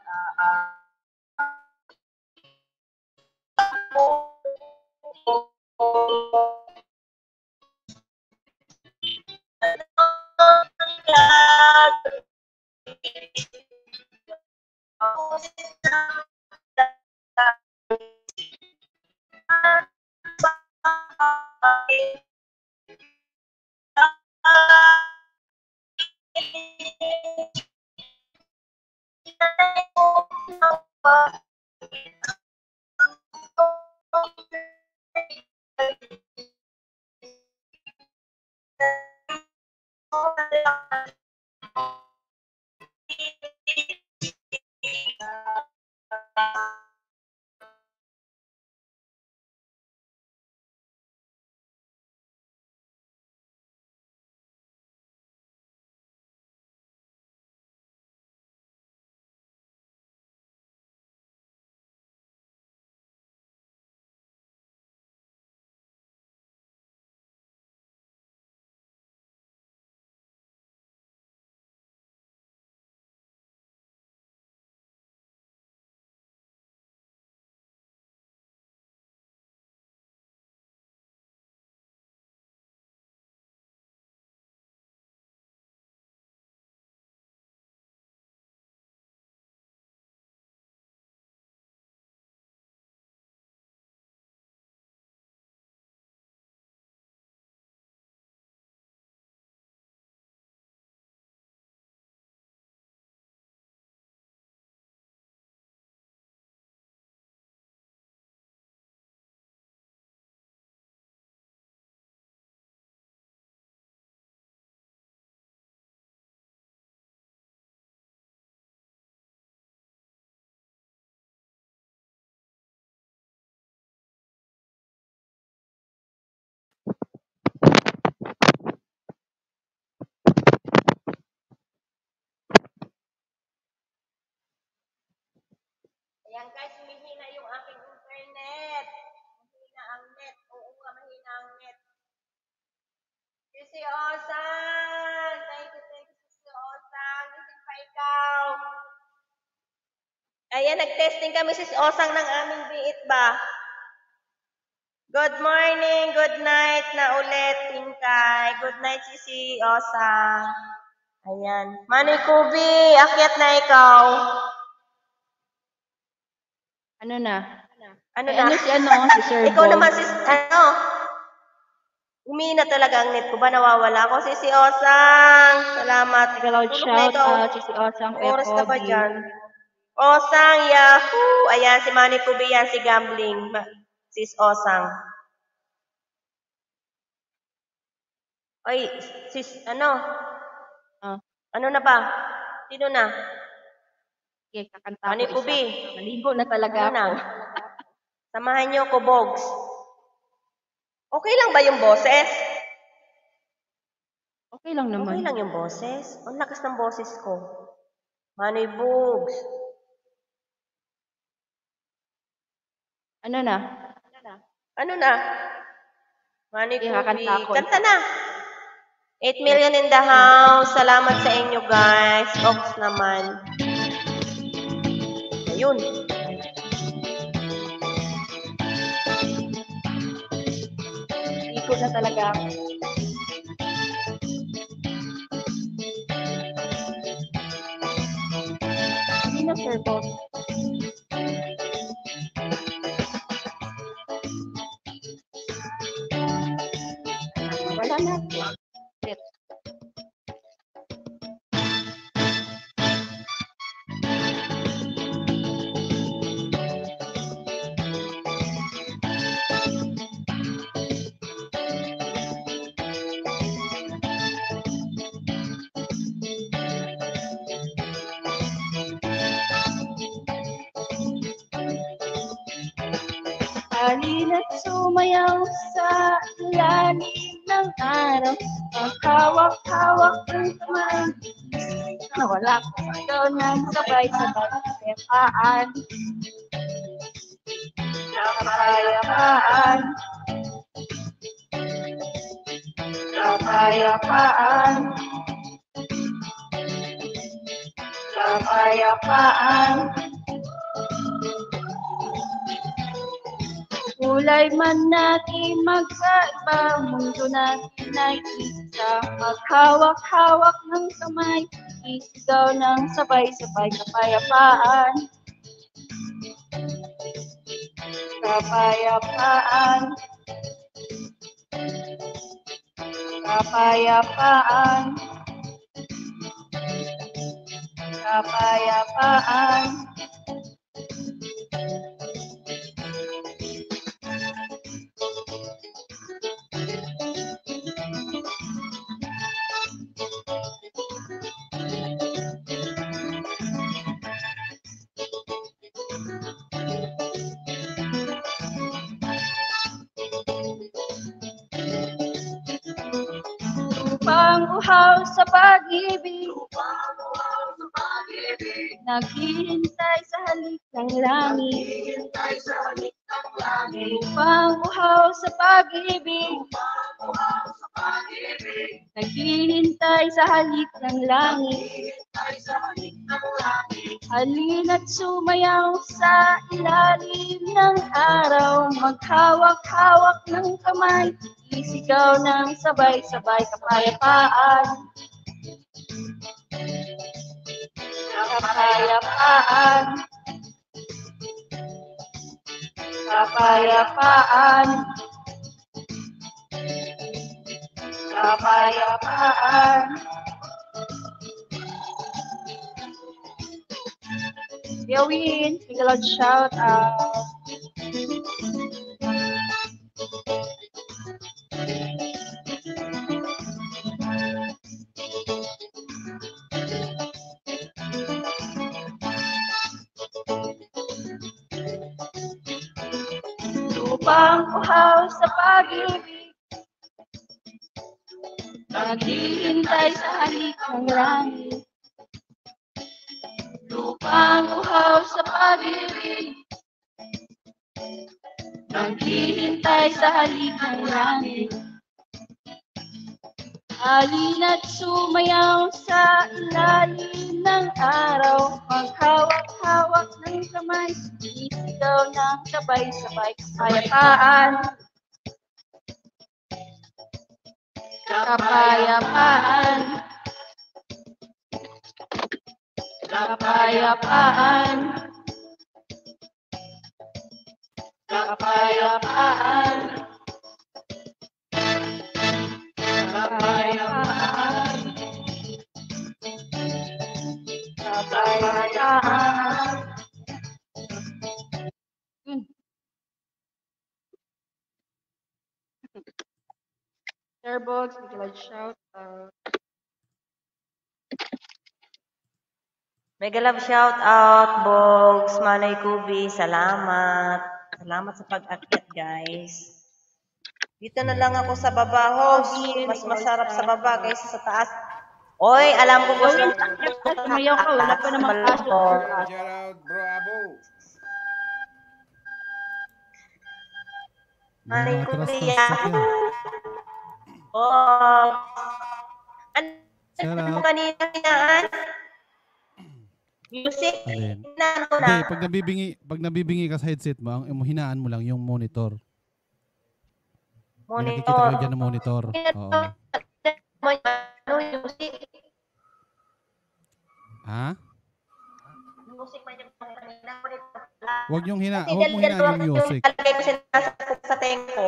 Sisi Osang. Thank you, Sisi Osang. Gising pa ikaw. Ayan, nag-testing kami, Sis Osang, ng aming biit ba? Good morning, good night na ulit, Tingkay. Good night, Sisi Osang. Ayan. Manny Kubi, akyat na ikaw. Ano na? Ano Ay, na? ano si Sir Ikaw Bong? naman, sis, umina talaga ang net ko ba? Nawawala ako. Sisi Osang. Salamat. Tagaloud Tulog na shout ikaw. out si Osang Kuya Oras na ba Kobe. dyan? Osang, Yahoo! Ayan, si Manny Kubi yan, si Gambling. Sis Osang. Ay, sis, ano? Ah, Ano na ba? Sino na? okay, kakanta Manny ko Kubi. isa. Maligo na talaga Ano na? ako. Samahan niyo ko, Bogs. Okay lang ba yung boses? Okay lang Okay naman. lang yung boses. Ang lakas ng boses ko. Manny Bogs. Ano na? Ano na? Manny Okay, Kubi. kakanta ko Kanta isa. na. 8 million in the house. Salamat sa inyo, guys. Ox naman. Ayun. Ikot na talaga ako. Hindi na, Sir Bong. Wala na. Shit. Halina't sumayaw sa ilalim ng araw. Maghawak-hawak ng kamay. Nawala ko ikaw ng sabay-sabay. Kapayapaan. Kapayapaan. Kapayapaan. Kapayapaan. Kulay man natin magkaiba, mundo natin ay isa. Maghawak-hawak ng kamay, isigaw ng sabay-sabay. Kapayapaan. Kapayapaan. Kapayapaan. Kapayapaan. Lupang uhaw sa pag-ibig, naghihintay sa halik ng langit. Lupang uhaw sa pag-ibig, naghihintay sa halik ng langit. Halina't sumayaw sa ilalim ng araw, maghawak-hawak ng kamay, isigaw ng sabay-sabay. Kapayapaan. Kapayapaan. Kapayapaan. Kapayapaan. Yawin, Tagaloud shout out. Lupang uhaw sa pag-ibig, naghihintay sa halik ng langit. Lupang uhaw sa pag-ibig, naghihintay sa halik ng langit. Halina't sumayaw sa ilalim ng araw, maghawak-hawak ng kamay, isigaw ng sabay-sabay, kapayapaan, kapayapaan, kapayapaan, kapayapaan, kapayapaan, kapayapaan. Starbucks, bigla shout out. Mega love shout out, Bogs, Manay Kubi. Salamat. Salamat sa pag-akyat, guys. Dito na lang ako sa baba, host. Mas masarap sa baba kaysa sa taas. Oy, alam ko gusto Gawin sa akyat ka, sumayaw ka, wala pa namang kaso. Shout out, bro Abo. Manay Mga atras Kubi, na sasakyan. Oh. Shout Ano out. kanina hinaan? Music? Alin? Hinaan ko Hindi, na. pag nabibingi ka sa headset mo, ang hinaan mo lang yung monitor. May nakikita kayo Monitor. dyan ng monitor. Oo. Ano yung music? Ha? Music man yung kanina. Huwag yung Kasi huwag mo hinaan yung music. Talagay ko sa tempo.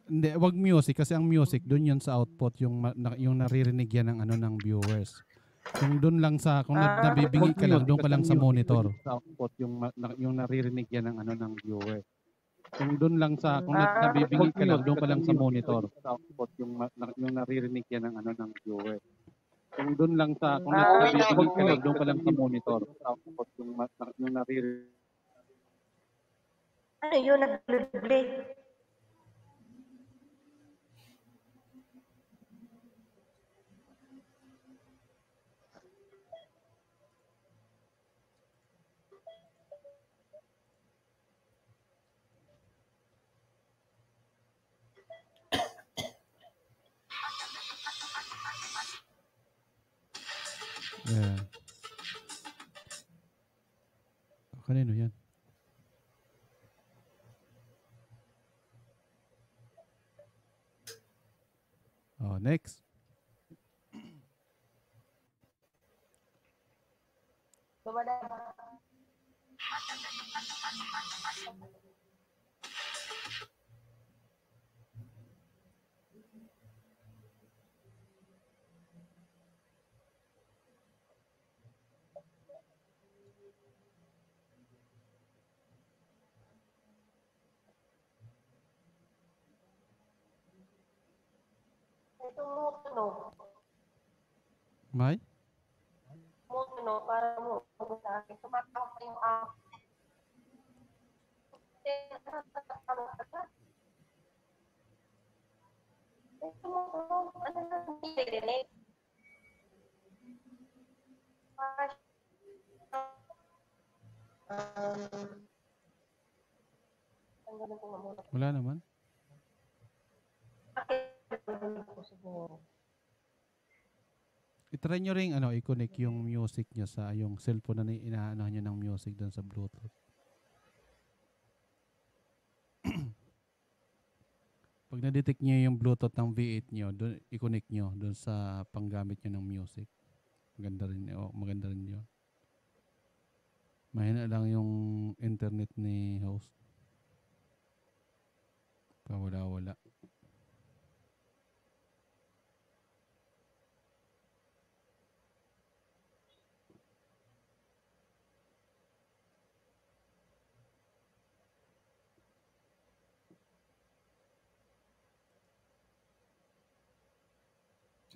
Hindi, wag music kasi ang music doon yun sa output yung yung naririnig yan ng ano ng viewers. Kung doon lang sa kung nabibingi ka lang doon ka lang sa monitor. Sa output yung naririnig yan ng ano ng viewers. Kung doon lang sa kung nabibingi ka lang doon ka lang sa monitor. Sa output yung naririnig yan ng ano ng viewers. Kung doon lang sa kung nabibingi ka lang doon ka lang sa monitor. Sa output yung naririnig. Ano yun? Nag-blue. Yeah. Kanino yan? Oh, next. May? Para mo sa akin. Tumatawag pa yung app. Ano na hindi Wala naman. I-try nyo rin i-connect yung music nyo sa yung cellphone na inaano nyo ng music doon sa Bluetooth. Pag na-detect nyo yung Bluetooth ng V8 nyo, doon i-connect nyo doon sa panggamit nyo ng music. Maganda rin yun. Mahina lang yung internet ni host. Wala.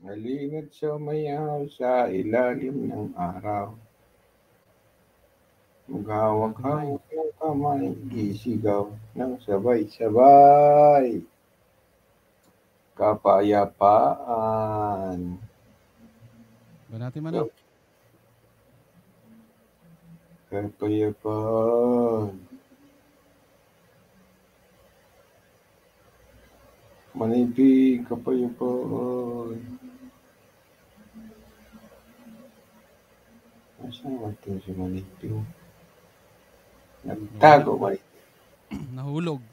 Halina't sumayaw sa ilalim ng araw. Maghawak-hawak ng kamay, isigaw ng sabay-sabay. Kapayapaan. Banati man. Kapayapaan. Manibig, kapayapaan. Nasaan naman ito si Manito? Nagtago man. Nahulog.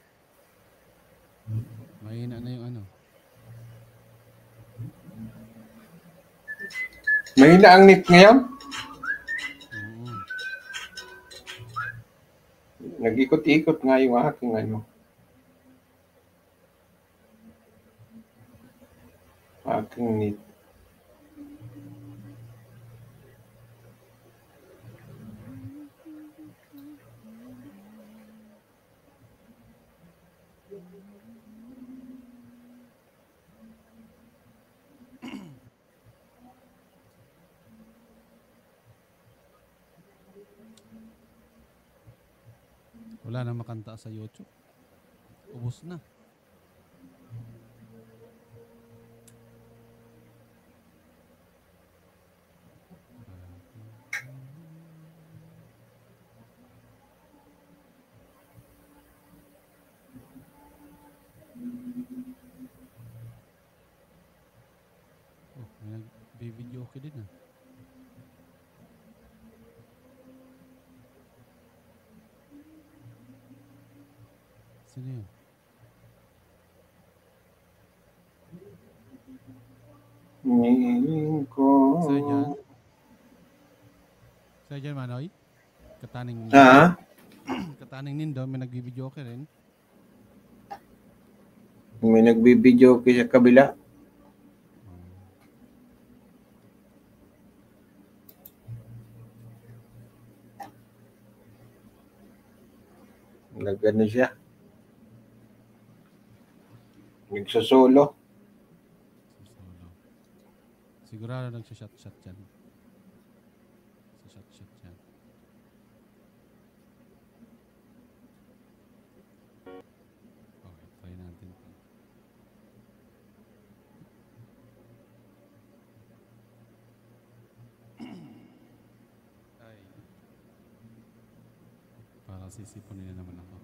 Mahina na yung ano. Mahina ang net ngayon? Oo. Nag-ikot-ikot nga yung aking ano. Aking net. Wala na makanta sa YouTube. Ubus na. Oh, may nag-video okay din ah. Sino yun? Ngayon ko. Sa'yo dyan? Sa'yo dyan, Manoy? Kataning Ha? Kataning nindo, may nagbibideo ka rin. May nagbibideo ko sa kabila. Nag-ano siya. Nagsasolo. Sigurado nagsashot-shot yan. Shot-shot yan. Okay, try natin ito. Ay. Para sisipunin na naman ako.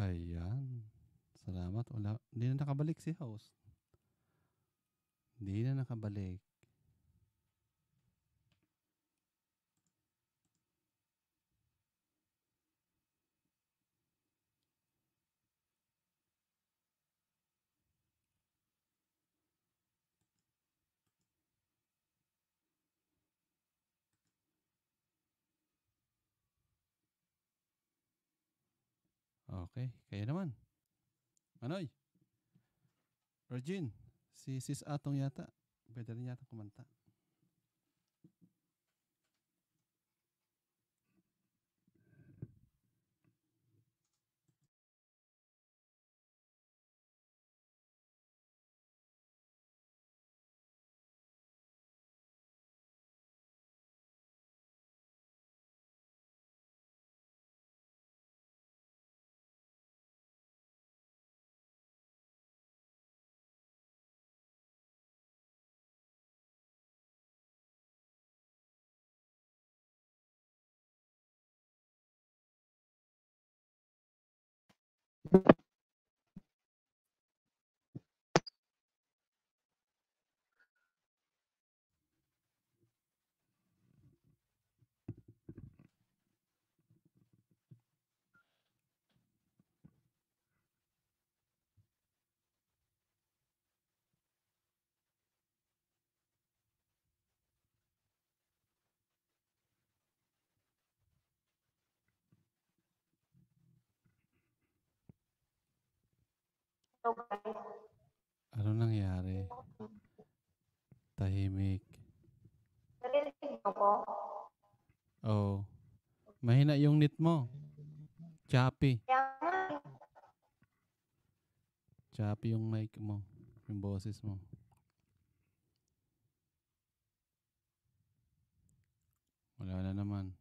Ayan. Salamat. Wala. Hindi na nakabalik si host. Hindi na nakabalik. Okay. Kaya naman. Anoy? Regine, si Sis Atong yata. Pwede rin yata kumanta. So guys, Ano nangyari? Tahimik. narinig mo ko? Oh. Mahina yung net mo. Choppy. Kaya nga, Choppy yung mic mo. Yung boses mo. Wala na naman.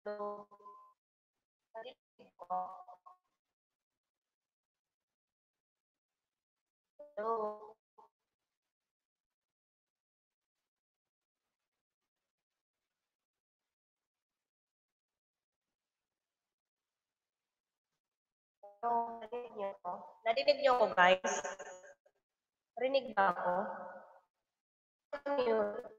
so, narinig ko. So, narinig niyo ko? Narinig niyo ko guys? Narinig ba ako? Ano yun?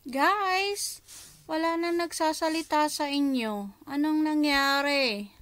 Guys, wala na nagsasalita sa inyo. Anong nangyari?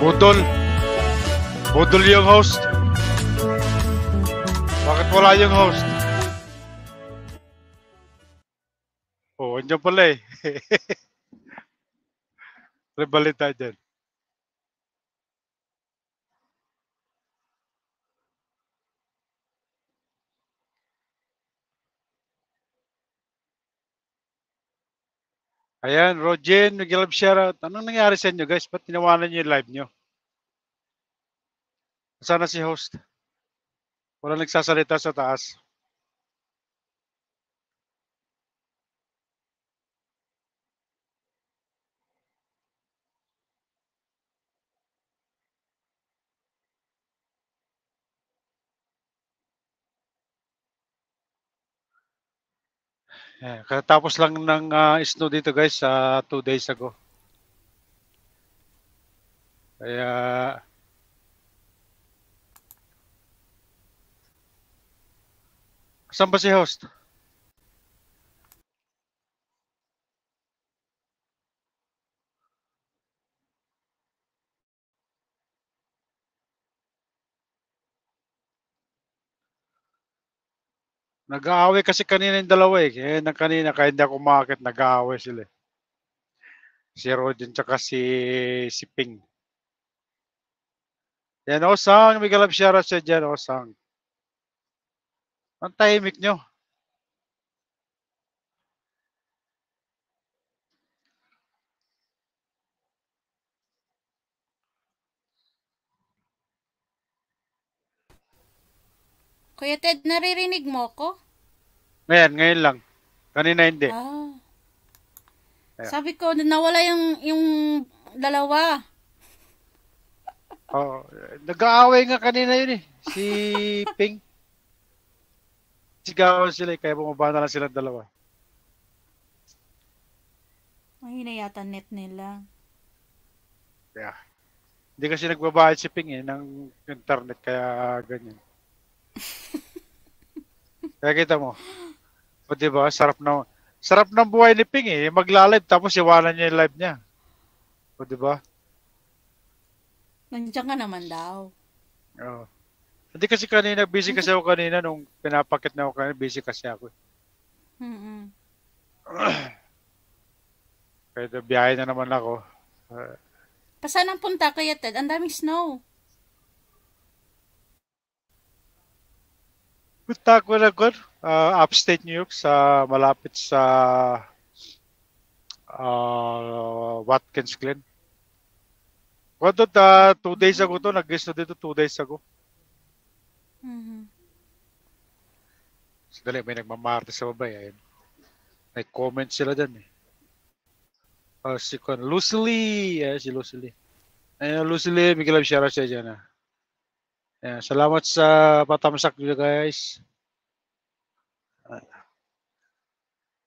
Budol. Budol yung host. Bakit wala yung host? Oh, andyan pala eh. May balita dyan. Ayan, Rojen, nag-love shoutout. Anong nangyari sa inyo guys? Ba't tinawanan niyo yung live nyo? Sana si host. Wala nagsasalita sa taas. Katapos lang ng snow dito guys sa 2 days ago. Kaya saan ba si host? Nag-aaway kasi kanina yung dalawa eh. Kanina kahit hindi ako umakit, nag-aaway sila eh. Si Rodin tsaka si Ping. Yan, Osang. May galap shoutout siya dyan, Osang. Ang tahimik nyo. Kuya Ted, naririnig mo ko? Ngayon lang. Kanina hindi. Ah. Ayan. Sabi ko, nawala yung dalawa. Oh, nag-aaway nga kanina yun eh. Si Ping. Sigawan sila eh, kaya bumaba na lang silang dalawa. Mahina yata net nila. Yeah. Hindi kasi nagbabayad si Ping eh ng internet kaya ganyan. Kaya kita mo. O diba, sarap ng buhay ni Ping eh. Magla-live tapos iwanan niya yung live niya. O diba? Nandiyan ka naman daw. Oo. Hindi kasi kanina, busy kasi ako kanina nung pinapakit na ako kanina, busy kasi ako. Kaya biyahe na naman ako. Saan ang punta, Kuya Ted? Ang daming snow. Punta ko na ko, upstate New York, sa malapit sa Watkins Glen. Kung 2 days ago to, nag-guest na dito 2 days ago. Sadali, may nagmamarte sa baba. Ayan. May comment sila dyan eh. Si Lucy Lee. Ayan, si Lucy Lee. Ayan, Lucy Lee, may kilab share siya dyan. Ayan, salamat sa patamsak nyo guys.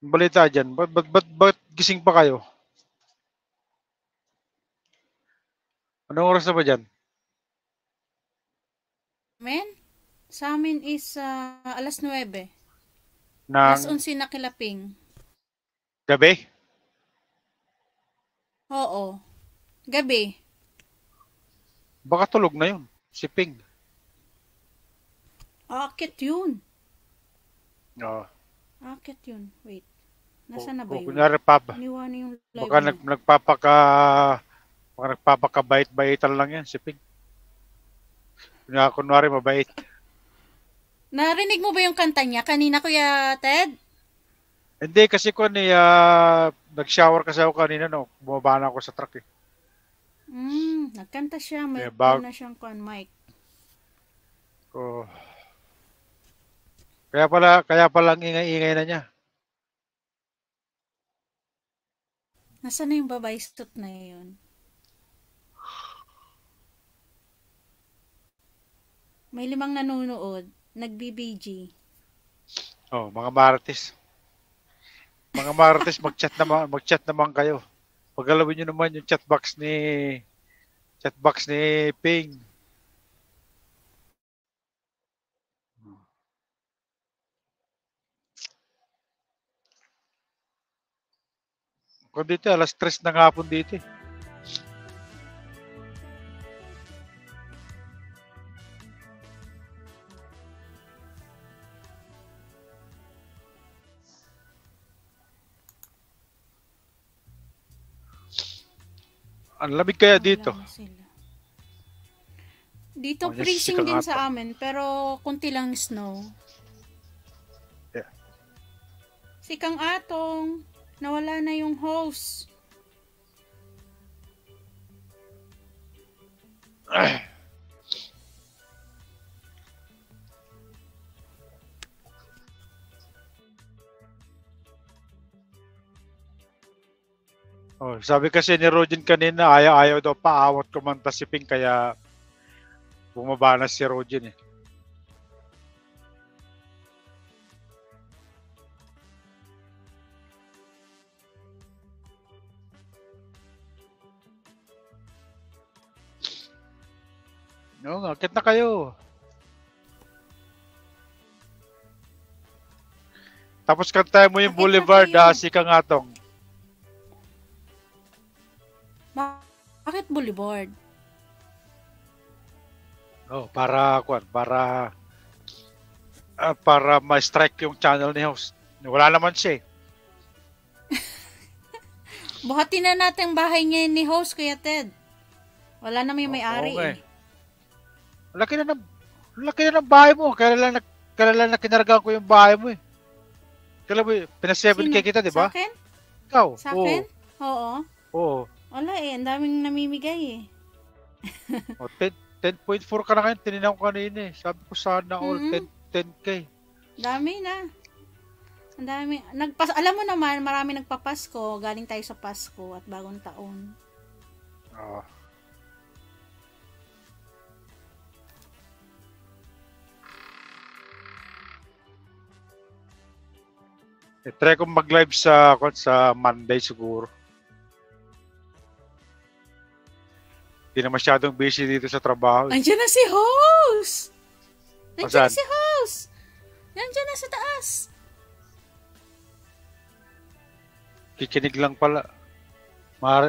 Balita dyan. Ba't gising pa kayo? Anong oras na ba dyan? Men? Sa amin is alas 9. Alas 11 na kilaping. Gabi? Oo. Gabi. Baka tulog na yun. Si Ping. Akit yun. Oo. Akit yun. Wait. Nasaan na ba yun? Kunyari Iniwan yung live baka nagpapakabait-baitan lang yan si Ping. Kunwari mabait. Narinig mo ba yung kanta niya kanina, Kuya Ted? Hindi, kasi nag-shower kasi ako kanina, no? Bumaba na ako sa truck eh. Nagkanta siya. May na siyang mic. Oh. Kaya pala ang ingay-ingay na niya. Nasaan na yung babae suit na yun? May 5 nanonood. Nag-BBG. Oh, mga Marites. Mga Marites, mag-chat naman kayo. Paggalawin niyo naman yung chat box ni Ping. Kung dito, alas 3 ng hapon dito. Ang lamig kaya dito. Wala na sila. Dito Oh, yes, freezing sikang din ata. sa amin, pero kunti lang snow. Yeah. Si Kang Atong, nawala na yung host. Oh, sabi kasi ni Rogen kanina, ayaw daw paawat kumanta si Pink, kaya bumaba na si Rogen eh. No, akit na kayo. Tapos kantahin mo yung Akit na Boulevard, kayo. si Kang Atong. Bakit Boulevard? Oh, para ma-strike yung channel ni host. Wala naman siya eh. Buhatin na natin ang bahay ngayon ni host, Kuya Ted. Wala na may may-ari Oo nga eh. Laki na ng bahay mo. Kailan lang kinargahan ko yung bahay mo eh. Kailan mo, pina-7K kita, di ba? Sa akin? Ikaw? Sa akin? Oo. Oo. Wala eh, ang daming namimigay eh. O, 10.4 ka na ngayon, tininaw ko kanina eh. Sabi ko sana all, 10K. Dami na. Ang dami. Alam mo naman, marami nagpapasko. Galing tayo sa Pasko at bagong taon. Oo. Try kong mag-live sa Monday siguro. Hindi na masyadong busy dito sa trabaho. Andiyan na si host! Nandiyan na Saan? si host! Nandiyan na sa taas! Kikinig lang pala.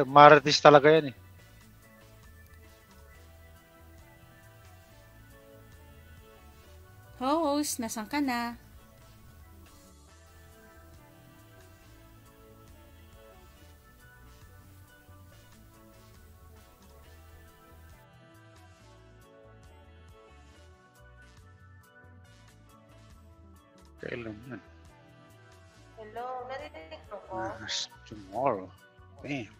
Marites talaga yan eh. Host, nasan ka na? Kailan yan? Hello, narinig mo ko? Tomorrow. Damn.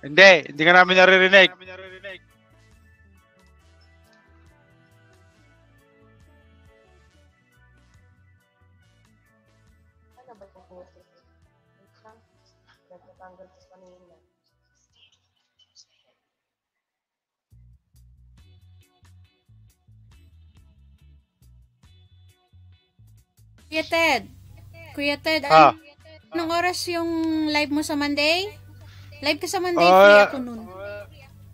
Hindi ka namin naririnig. Ano ba yung boses? Nagtatanggal sa kanina. Kuya Ted, Ah. anong oras yung live mo sa Monday? Live ka sa Monday, free ako nun.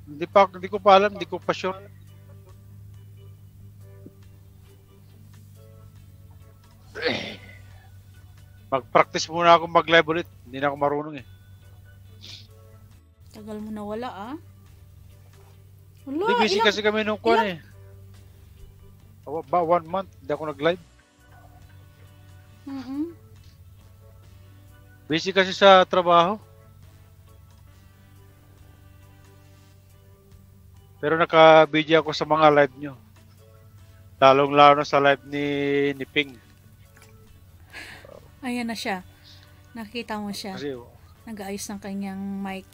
Hindi ko pa alam, hindi ko pa sure. Mag-practice muna ako mag-live ulit. Hindi na ako marunong eh. Tagal mo na wala ah. Wala, Hindi, busy kasi kami nung kuwan eh. Ba, 1 month, hindi ako nag-live. Busy kasi sa trabaho. Pero naka-video ako sa mga live nyo. Lalong-lalo na sa live ni Ping. Ayan na siya. Nakita mo siya. Kasi, Nag-aayos ng kanyang mic.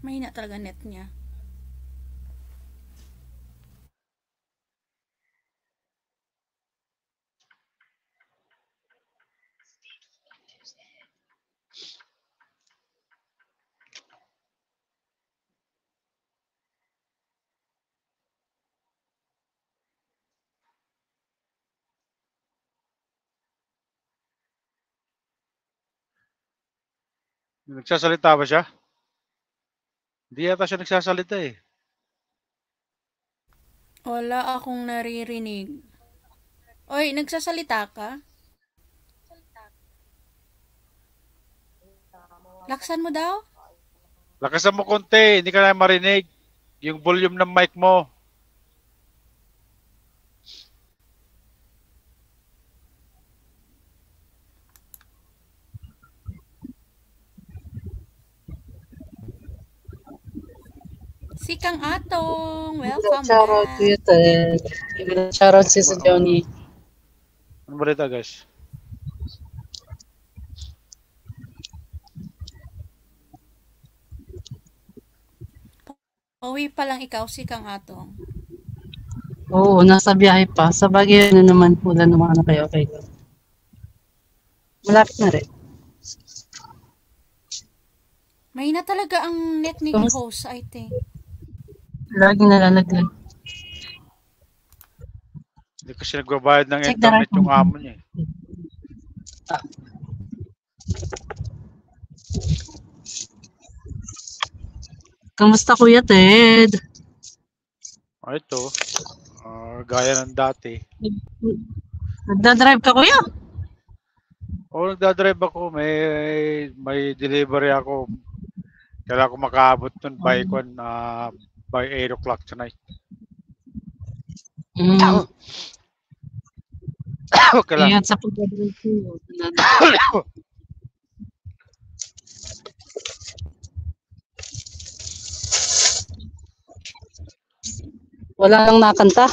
Mahina talaga net niya. nagsasalita ba siya? Hindi yata siya nagsasalita eh. Wala akong naririnig. Oy, nagsasalita ka? Laksan mo daw? Lakasan mo konti, hindi ka na marinig. Yung volume ng mic mo. Si Kang Atong, welcome Shoutout back. Kuya Ted. Shoutout si Johnny. Ano balita, guys? Uwi pa lang ikaw, si Kang Atong. Oo, nasa biyahe pa. Sa Baguio na naman, wala naman ano kayo. Okay. Malapit na rin. May na talaga ang net ni host, I think. Lagi nalalaglag. Hindi kasi nagbabayad ng Check internet the yung amo niya. Kamusta Kuya Ted? Ito. Gaya ng dati. Nagdadrive ka Kuya? Oo, nagdadrive ako. May delivery ako. Kailangan ko makaabot nun by 8 o'clock tonight. Kailangan sa pagdadrive ko. Wala lang nakanta.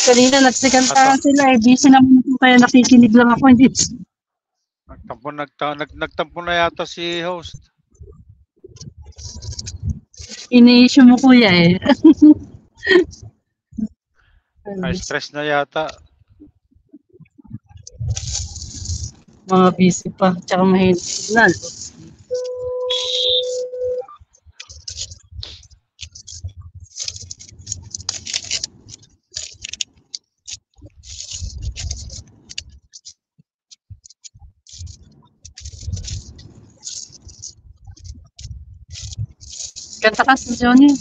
Kanina nagsikantahan sila eh. Busy naman ako kaya nakikinig lang ako. Hindi. Nagtampo na yata si host. Ini-issue mo Kuya eh. Ay, stress na yata. Mga busy pa. Tsaka mahirap signal. Kanta ka si Johnny.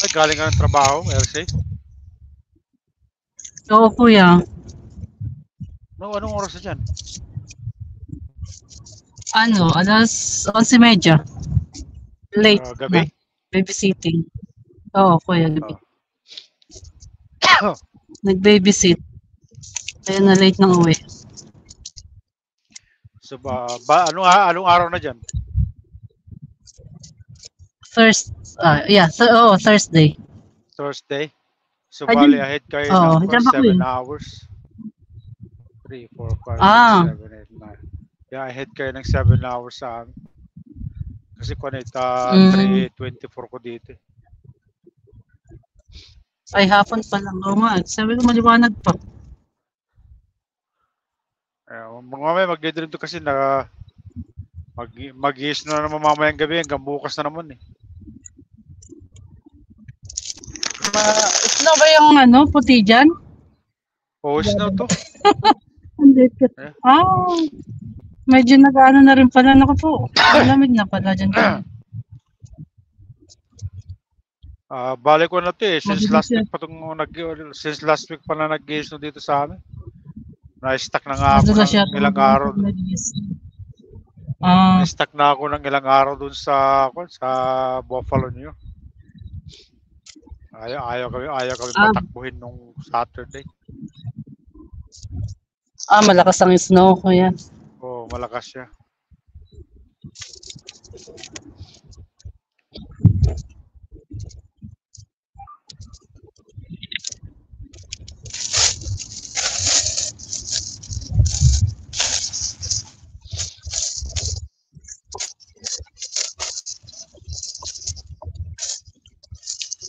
Ay, galing ka ng trabaho, LC? Oo, Kuya. No, anong oras na dyan? Ano, alas 11:30. Late. Gabi? Na. Babysitting. Oo, Kuya, gabi. Nag-babysit. Kaya na late nang uwi. So, anong araw na dyan? Thursday. Thursday? So, bali ahead kayo ng 7 hours. 3, 4, 5, 6, 7, 8, 9. Yeah, ahead kayo ng 7 hours sa amin. Kasi kunita 3:24 ko dito. Ay, hapon pa lang. Oo nga. Sabi ko maliwanag pa. Mamaya mag-dream to kasi na mag-iis na naman mamayang gabi hanggang bukas na naman eh. Snow ba yung puti dyan? Oo, snow to. Medyo nag-ano na rin pala. Naku po, malamig na pala dyan. Balik ko na to eh. Since last week pa na nag-iis dito sa amin. Na-stuck na nga ako ng ilang araw. Na-stuck na ako ng ilang araw dun sa Buffalo New York. Ayaw kami patakbuhin nung Saturday. Malakas ang snow, Kuya. Oo, malakas siya.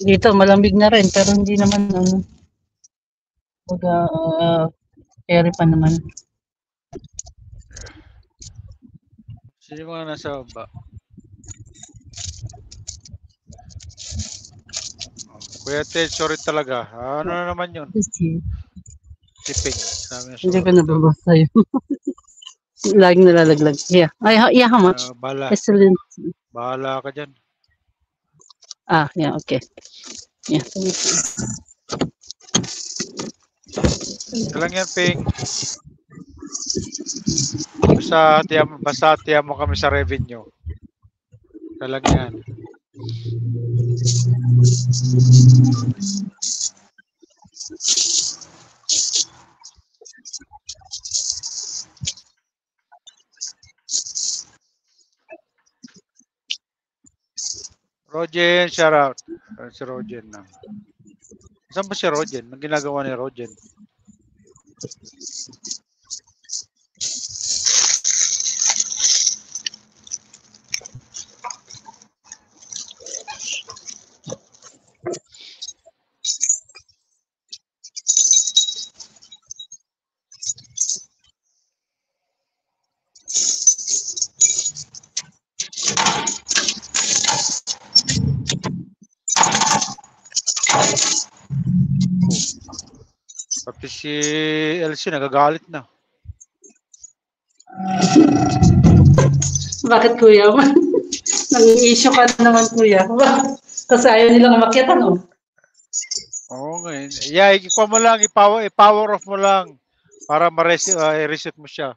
Dito malamig na rin pero hindi naman ano. Carry pa naman. Sino mga nasa baba? Kuya Ted, sorry talaga. Ano na naman yun? Tiping. Hindi ko nababasa yun. Laging nalalaglag. Yeah. Yeah, how much? Bahala. Excellent. Bahala ka dyan. Yeah, okay. Yeah. Kailang yan, Ping. Basta tiyan mo kami sa revenue. Kailang yan. Rogen, shout out. Si Rogen na. Saan ba si Rogen? Ang ginagawa ni Rogen? Pati si Elsie nagagalit na. Bakit kuya? Nang-issue ka naman kuya. Kasi ayaw nilang umakyat ano? Oo nga. Yeah, ikuha mo lang, i-power off mo lang para ma-reset mo siya.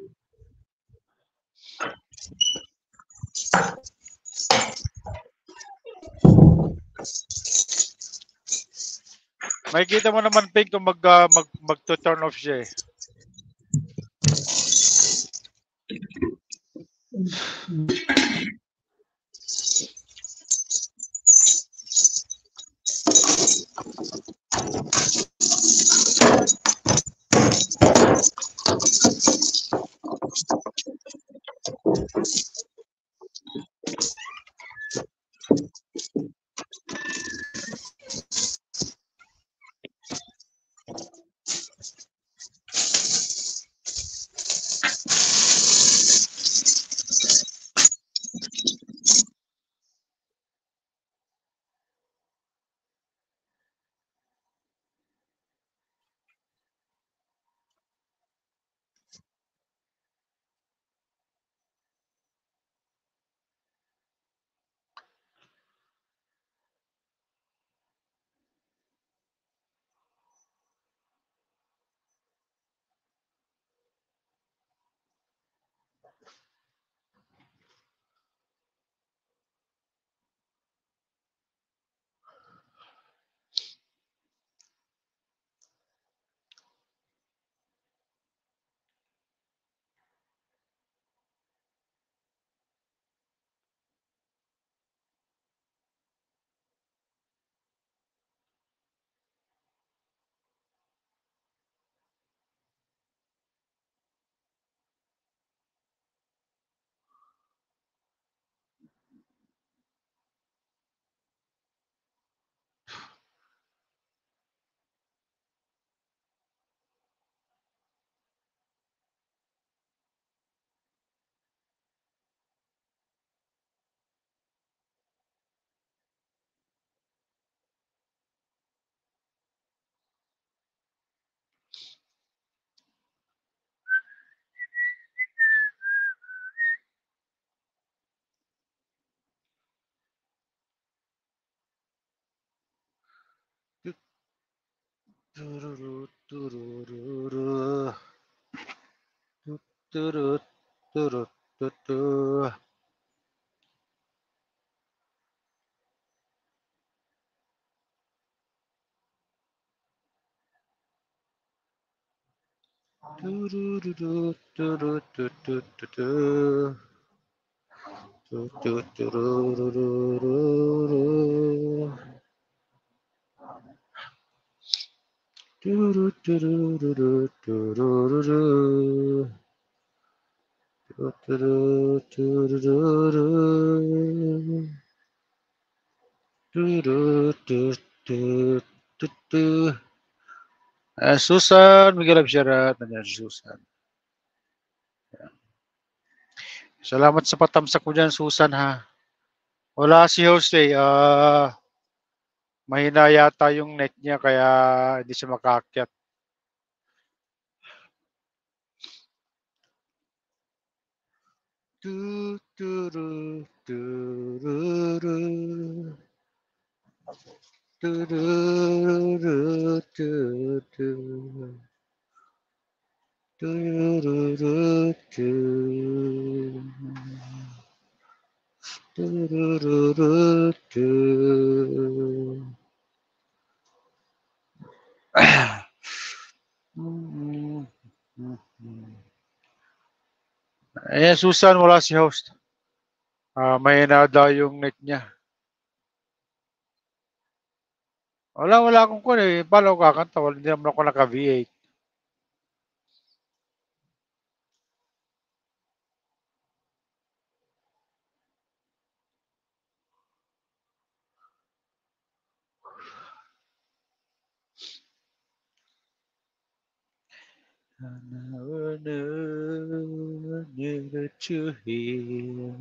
Makikita mo naman, Pink, kung mag-turn off siya eh. Tu, tu, tu. Susan, Miguel Absharat. Nandiyan si Susan. Salamat sa patamsak mo dyan, Susan, ha. Wala si host eh. Mahina yata yung net niya kaya hindi siya makaakyat. Tu, tu, ru, tu, ru, ru. Tu, ru, ru, tu, tu. Tu, ru, ru, tu. Tu, ru, ru, ru, tu. Susan, wala si host. Mahina daw yung net niya. Wala akong kun eh. Paano ako kakanta? Hindi naman ako naka-V8. Never to hear.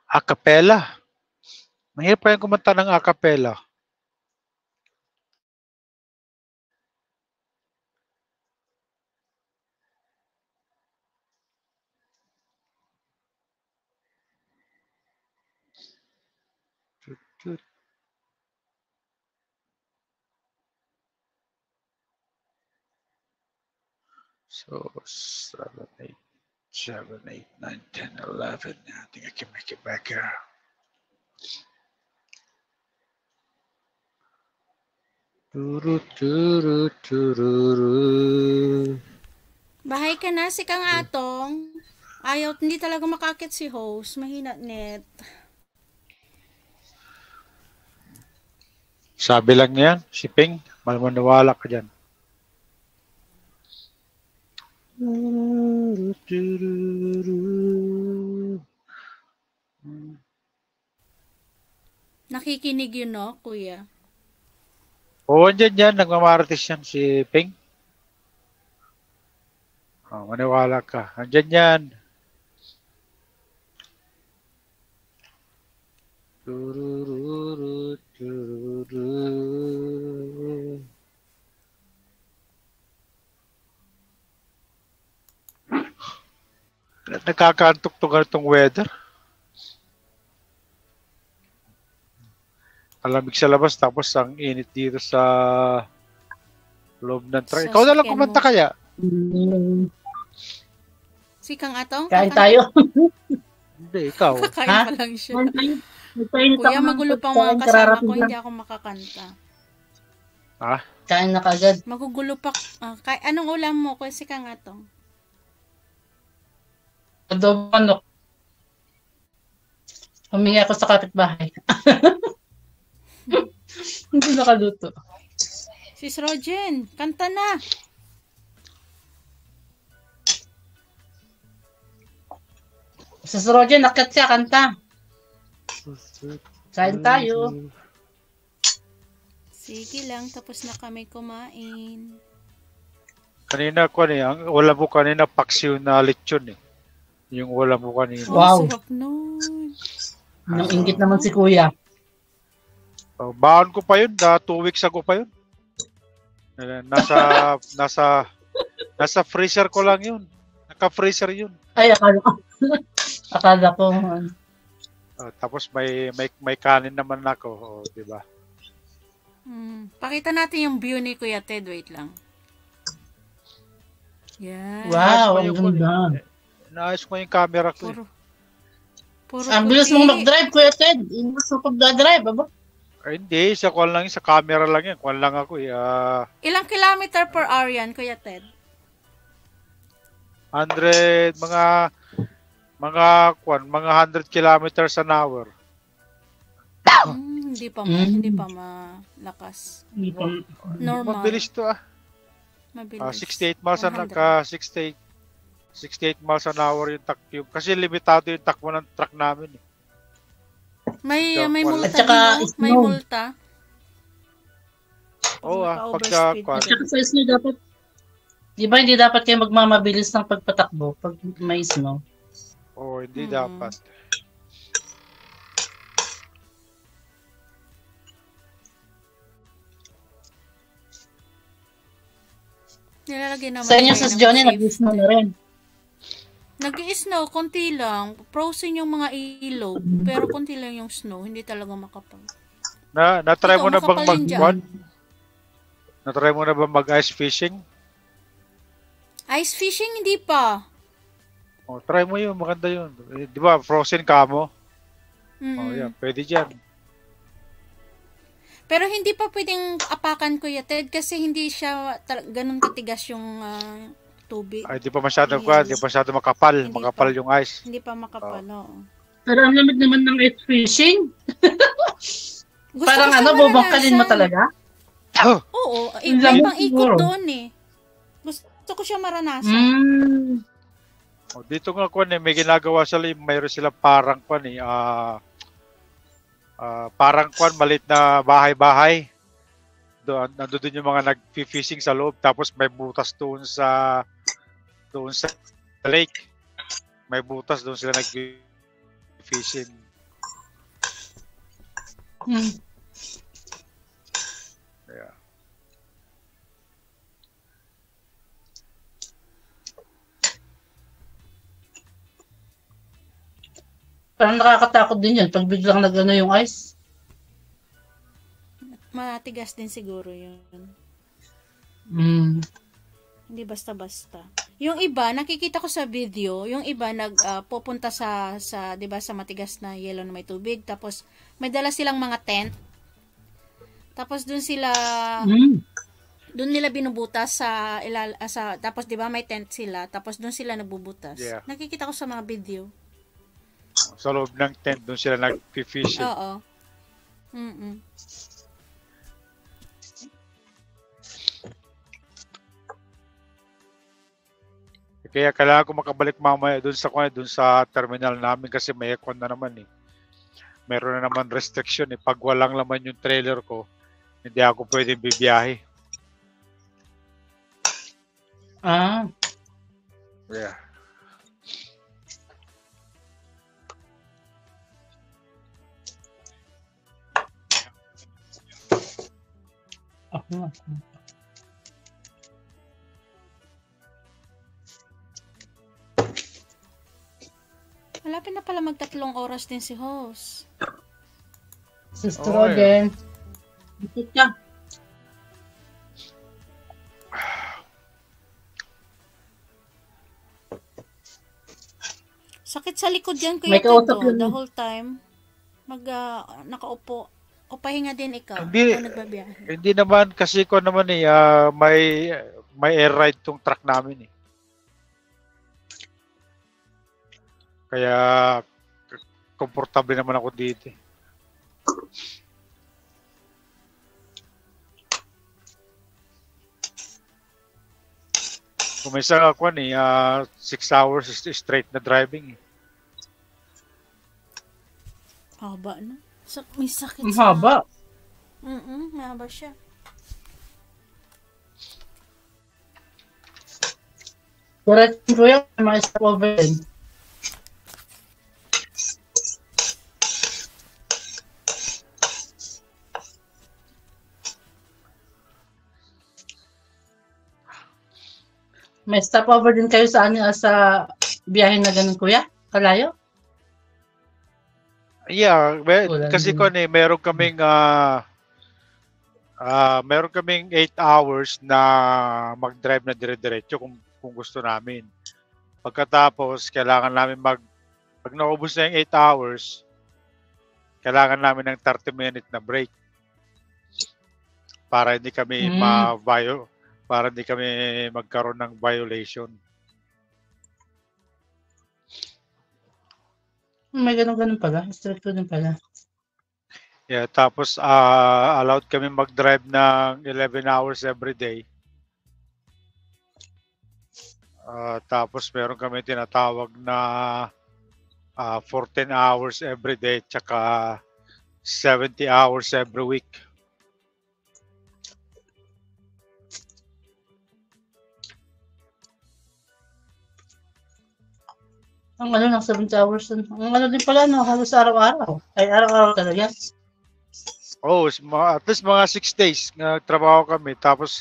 Acapella. Mahirap pa yung kumanta ng acapella. So 7, 8, 9, 10, 11. I think I can make it back here. Bahay ka na, si Kang Atong. Ayaw, hindi talaga makakit si host. Mahina net. Sabi lang niyan, si Ping, maniwala ka dyan. Nakikinig yun, no, kuya? Oo, andyan yan. Nagmamarites yan si Ping. Maniwala ka. Andyan yan. Nagkakantok to ganitong weather. Alamig sa labas tapos ang init dito sa loob ng truck. Ikaw na lang kumanta kaya. Si Kang Atong? Kain tayo. Hindi, ikaw. Kakain pa lang siya. Kuya, magulo pang mga kasama ko, hindi ako makakanta. Ha? Kain na kagad. Magugulo pa. Anong ulam mo, kuya, si Kang Atong? Adobo manok. Humingi ako sa kapitbahay. Hindi nakaluto. Sis Rojen, kanta na. Sis Rojen, nakat siya, kanta. Kain tayo. Sige lang, tapos na kami kumain. Kanina ko wala mo kanina paksiw na lechon eh. Yung wala mo kanina. Wow. Sarap nun. Nang inggit naman si kuya. Baon ko pa yun, 2 weeks ago pa yun. Nasa freezer ko lang yun. Naka-freezer yun. Ay, akala ko. Tapos may kanin naman ako, di ba? Pakita natin yung view ni Kuya Ted, wait lang. Yan. Wow, ang ganda. Naayos ko yung camera ko. Puro ang bilis mong mag-drive, Kuya Ted. Ang bilis mong pag-drive, aba? Hindi, sa camera lang yan. Kuwan lang ako. Ilang kilometer per hour yan, Kuya Ted? 100, mga 100 kilometers an hour. Hindi pa malakas. Hindi pa. Normal. Mabilis to Mabilis. 68 miles an 100. 68 miles an hour yung takbo. Kasi limitado yung takbo ng truck namin. Eh. May Wala. multa At saka din, no? May snow. multa. Oo, Naka-overspeed pagka At saka sa snow dapat, di ba hindi dapat kayo magmamabilis ng pagpatakbo pag may snow? hindi dapat. Nilalagay naman Sa inyo tayo sa ng Johnny, safety. nag-snow na rin. Nag-i-snow, konti lang. Frozen yung mga ilog, pero konti lang yung snow. Hindi talaga makapal. Na-try mo na bang makapal yun dyan. Na-try mo na bang mag-ice fishing? Ice fishing, hindi pa. Try mo yun, maganda yun. Di ba, frozen ka mo? Mm-mm. Pwede dyan. Pero hindi pa pwedeng apakan, Kuya Ted, kasi hindi siya ganun katigas yung tubig. Ay, di pa masyado makapal. Hindi Makapal pa. yung ice. Hindi pa makapal, oo. Pero ang lamig naman ng ice fishing. Gusto Parang ko siya bubangkalin mo maranasan. talaga? Oo, Ang may lamig pang-ikot siguro. doon eh. Gusto ko siya maranasan. Dito nga may ginagawa sila, mayroon silang parang parang maliit na bahay-bahay. Nandoon yung mga nag-fishing sa loob, tapos may butas doon sa lake. May butas doon sila nag-fishing. Yeah. Parang nakakatakot din yun pag biglang nag-ano yung ice. Matigas din siguro yun. Hindi basta-basta. Yung iba, nakikita ko sa video, yung iba pupunta sa 'di ba, sa matigas na yelo na may tubig, tapos may dala silang mga tent. Tapos doon nila binubutas tapos 'di ba may tent sila, tapos doon sila nabubutas. Yeah. Nakikita ko sa mga video. Sa loob ng tent, doon sila nag-fishing. Oo. Mm-mm. Kaya kailangan ko makabalik mamaya doon sa terminal namin kasi may aircon na naman eh. Meron na naman restriction eh. Pag walang laman yung trailer ko, hindi ako pwedeng bibiyahe. Yeah. Malapit na pala mag-3 oras din si host. Sister Roden. Bitit ka. Sakit sa likod yan, May Kuya kausap Tito, yun. the whole time. Nakaupo. O pahinga din ikaw. Hindi. O nagbabiyahe. Hindi naman kasi may air ride tong truck namin eh. Kaya komportable naman ako dito. Kumisa ako 6 hours straight na driving eh. Haba na. May sakit Ang haba. Mahaba siya. Correct ko yan, may stopover din. May stopover din kayo sa biyahe na ganun, kuya? Kalayo? Yeah, Wala kasi din. meron kaming 8 hours na mag-drive na dire-diretso kung gusto namin. Pagkatapos, kailangan namin pag naubos na yung 8 hours, kailangan namin ng 30-minute na break para hindi kami para hindi kami magkaroon ng violation. May ganun pala. Stricto din pala. Yeah, tapos allowed kami mag-drive ng 11 hours every day. Tapos meron kami tinatawag na 14 hours every day tsaka 70 hours every week. Ang ano ng 70 hours. Ang ano din pala, no? Halos araw-araw. Ay, araw-araw talaga. Oh, at least mga 6 days na trabaho kami. Tapos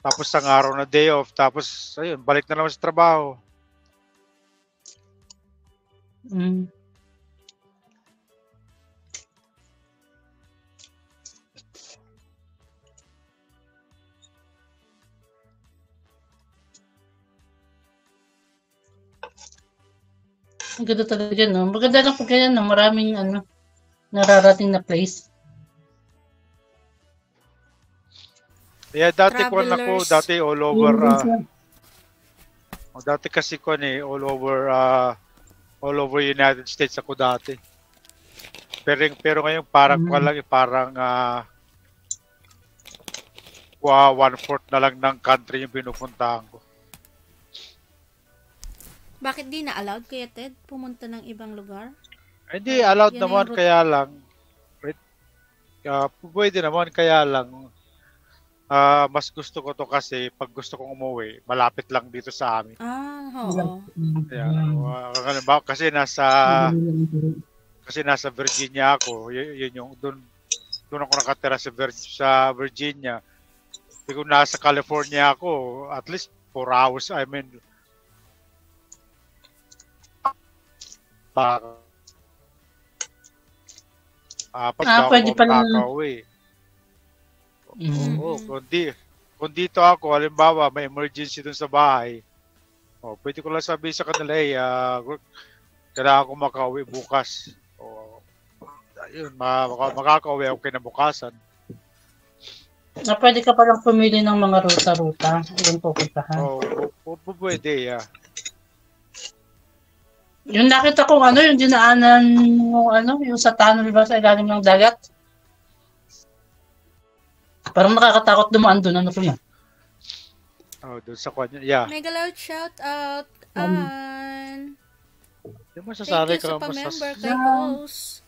tapos ang araw na day off. Tapos ayun, balik na naman sa trabaho. Mm. Ang ganda talaga dyan, no? Maganda lang pag ganyan, no? Maraming, nararating na place. Yeah, dati ko ako, Travelers. dati all over, dati kasi ko all over United States ako dati. Pero ngayon parang parang 1/4 na lang ng country yung pinupuntahan ko. Bakit di na allowed, Kuya Ted, pumunta ng ibang lugar? Hindi, allowed Yan naman, yung kaya lang, pwede naman, kaya lang, mas gusto ko to kasi pag gusto kong umuwi, malapit lang dito sa amin. Oo. Yeah, kasi nasa Virginia ako, yun yung, doon ako nakatira sa Virginia. Kung nasa California ako, at least 4 hours, I mean, pwede pala. Oo, kung dito ako, halimbawa, may emergency dun sa bahay, pwede ko lang sabihin sa kanila, kailangan ko makauwi bukas. Ayun, makakauwi ako kinabukasan. Pwede ka palang pumili ng mga ruta-ruta. Yung pupuntahan. Pwede, yeah. Yung nakita kong yung dinaanan yung sa tunnel ba sa ilalim ng dagat. Parang nakakatakot dumaan doon, po yan? Doon sa kanya, yeah. Mega loud shout out, Di mo sasabi thank you ka sa pa-member kay host.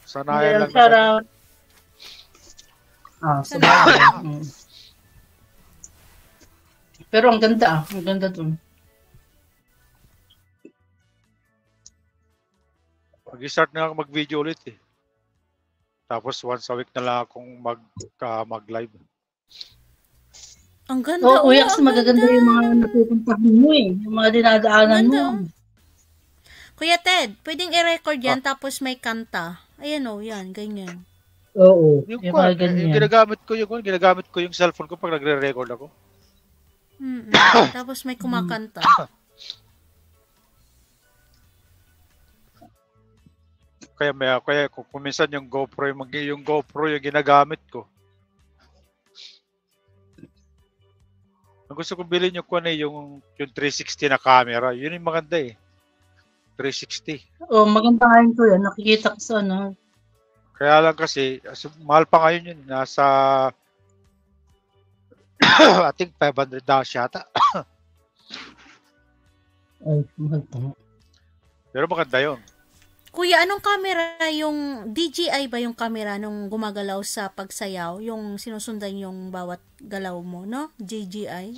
Sanayan lang. Shout out. Pero ang ganda, ang ganda doon. Mag-start na ako mag-video ulit eh. Tapos once a week na lang akong mag-live. Ang ganda. Kuya, kasi magaganda yung mga napupuntahan mo eh. Yung mga dinadaanan mo. Kuya Ted, pwedeng i-record yan tapos may kanta. Ayan yan, ganyan. Oo, yung mga ganyan. Ginagamit ko yung cellphone ko pag nagre-record ako. Tapos may kumakanta. Kaya kung minsan yung GoPro yung ginagamit ko. Ang gusto kong bilhin yung 360 na camera. Yun yung maganda eh. 360. Maganda nga yun ko yan. Nakikita ko sa Kaya lang kasi, mahal pa ngayon yun. Nasa, I think $500 yata. Ay, mahal pa. Pero maganda yun. Kuya, anong camera yung DJI ba yung camera nung gumagalaw sa pagsayaw? Yung sinusundan yung bawat galaw mo, no? DJI?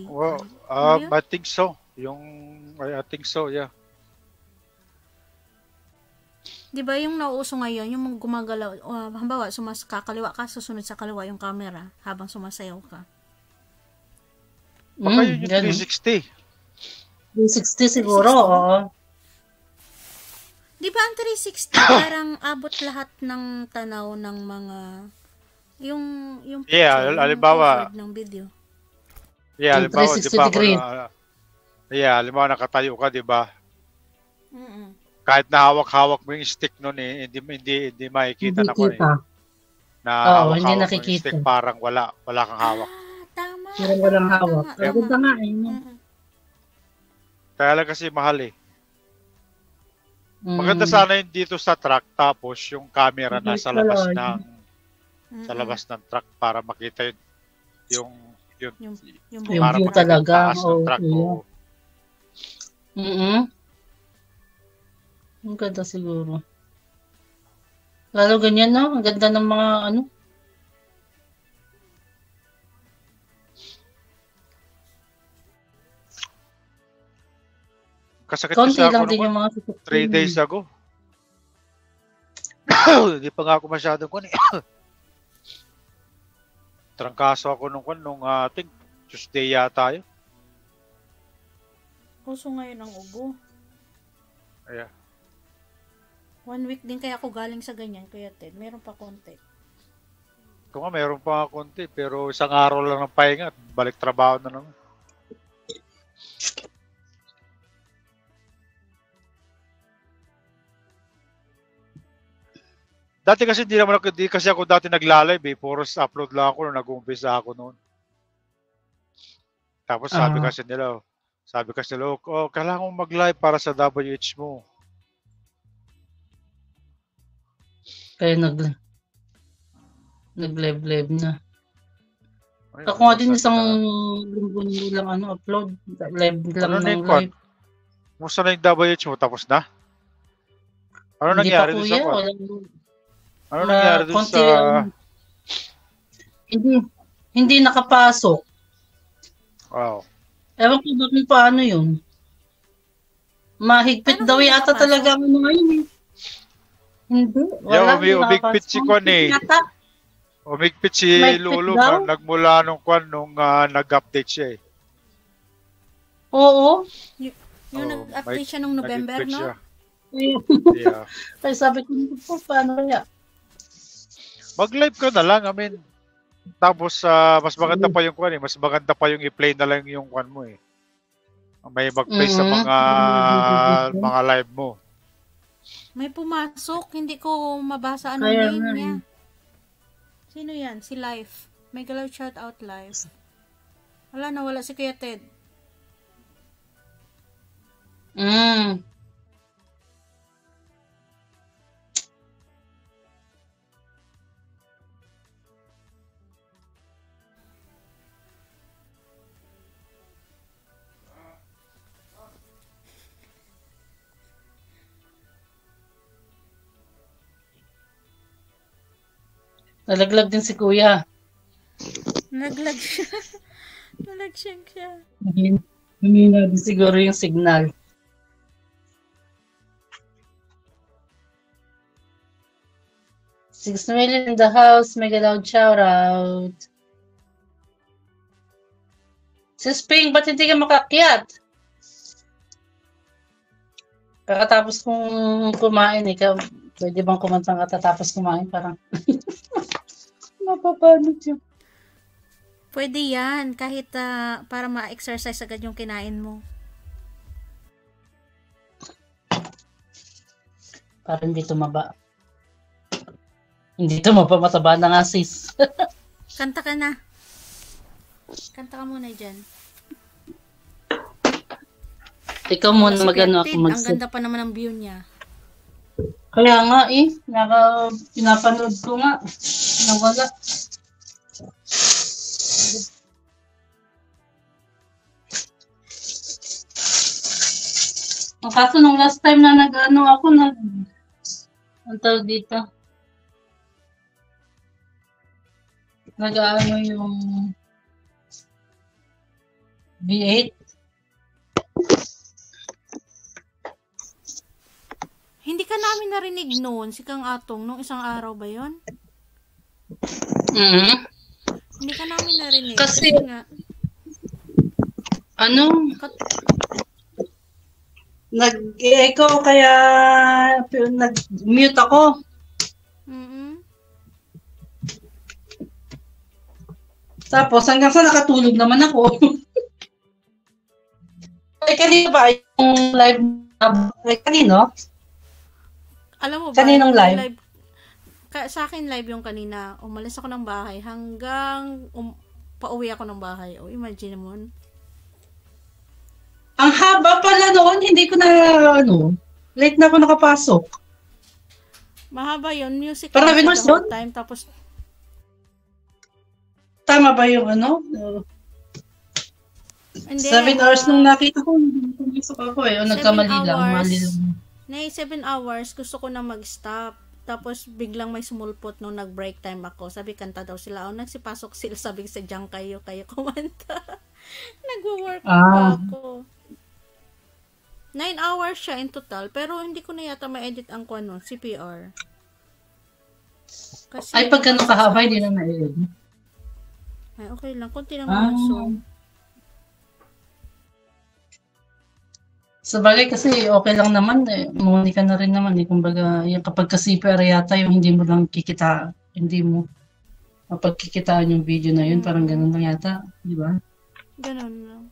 Well, I think so. I think so, yeah. Di ba yung nauuso ngayon, yung gumagalaw, halimbawa, kakaliwa ka, susunod sa kaliwa yung camera habang sumasayaw ka. Baka yun yung 360. 360 siguro, oo. Di ba ang 360 parang abot lahat ng tanaw ng mga yung picture, halimbawa ng video. Yeah, halimbawa, 360 degree. Halimbawa nakatayo ka, di ba? Kahit nahawak-hawak mo yung stick nun hindi makikita na ko eh. Na hindi hawak-hawak nakikita. yung stick, parang wala kang hawak. Tama. Walang hawak. Ganda nga eh. Kaya lang kasi mahal eh. Maganda sana yung dito sa truck tapos yung camera nasa labas ng truck para makita yung Yung para view makita yung talaga. taas ng truck. Oo. Ang ganda siguro. Lalo ganyan, no? Ang ganda ng mga ano. Kasakit Konti kasi ako lang din yung mga 3 days ago. Hindi pa nga ako masyadong trangkaso ako nung I think Tuesday yata yun. Puso ngayon ang ubo. Ayan. 1 week din kaya ako galing sa ganyan, Kuya Ted. Meron pa konti. Kung nga, meron pa nga konti, pero isang araw lang ng pahinga, balik trabaho na naman. Dati kasi di kasi ako dati nagla-live eh. Puro upload lang ako nung nag-uumpisa ako noon. Tapos sabi kasi nila, oh, kailangan mo mag-live para sa WH mo. Kaya nag-live na. Ako nga din isang linggo lang upload. Live lang ng live. Musta na yung WH mo? Tapos na? Ano nangyari dun sa Ano nangyari dun sa... Hindi nakapasok. Wow. Ewan ko ba kung paano yun. Mahigpit daw yata talaga ang ngayon eh. Hindi. Wala. Umigpit si Kwan eh. Umigpit si Lolo. Nagmula nung Kwan nung nag-update siya eh. Oo. Yung nag-update siya nung November, no? Yeah. Kaya sabi ko, paano kaya? Mag-live ka na lang, tapos mas maganda pa yung Kwan eh. Mas maganda pa yung i-play na lang yung Kwan mo eh. May mag-play sa mga live mo. May pumasok, hindi ko mabasa anong name niya. Sino yan? Si Life. May galaw shout out Life. Wala si Kuya Ted. Nalaglag din si Kuya. Nalaglag siya. Nalagsyang siya. Humina din siguro yung signal. $6 million in the house. Mega loud shout out. Sis Ping, ba't hindi ka makakyat? Kakatapos kong kumain pwede bang kumantang katatapos kumain? Parang napapanod yun. Pwede yan, kahit para ma-exercise agad yung kinain mo. Para hindi tumaba. Hindi tumaba, mataba na nga sis. Kanta ka na. Kanta ka muna dyan. Ikaw muna magano ako Ang ganda pa naman ang view niya. Kaya nga pinapanood ko nga. Nawala. Ang kaso nung last time na ang tawag dito. Yung V8. Hindi ka namin narinig noon, si Kang Atong, nung isang araw ba yon? Hindi ka namin narinig. Kasi nga, nag-echo kaya nag-mute ako. Tapos hanggang sa nakatulog naman ako. Kanino ba yung live? Kanino? Alam mo ba? Kaninong live? Sa akin live yung kanina. Umalis ako ng bahay hanggang pauwi ako ng bahay. Imagine mo. Ang haba pala noon. Hindi ko na Late na ako nakapasok. Mahaba yun. Music Para lang siya Venus the whole yun? time. Tapos, Tama ba yung hindi. 7 hours nung nakita ko, pumasok ako O 7 nagkamali lang. Mali hours. lang. 7 hours, gusto ko na mag-stop. Tapos, biglang may sumulpot nung nag-break time ako. Sabi, kanta daw sila. Nagsipasok sila. Sabi, sadyang kayo kumanta. Nag-work pa ako. 9 hours siya in total. Pero, hindi ko na yata ma-edit ang CPR. Kasi, Ay, pag gano'ng kahaba, hindi na na-edit. Ay, okay lang. Kunti lang naman. Sa bagay kasi okay lang naman Monica na rin naman kumbaga yung kapag kasi CPR yata yung hindi mo lang kikita, hindi mo mapagkikitaan yung video na yun, parang ganun lang yata, di ba? Ganun lang.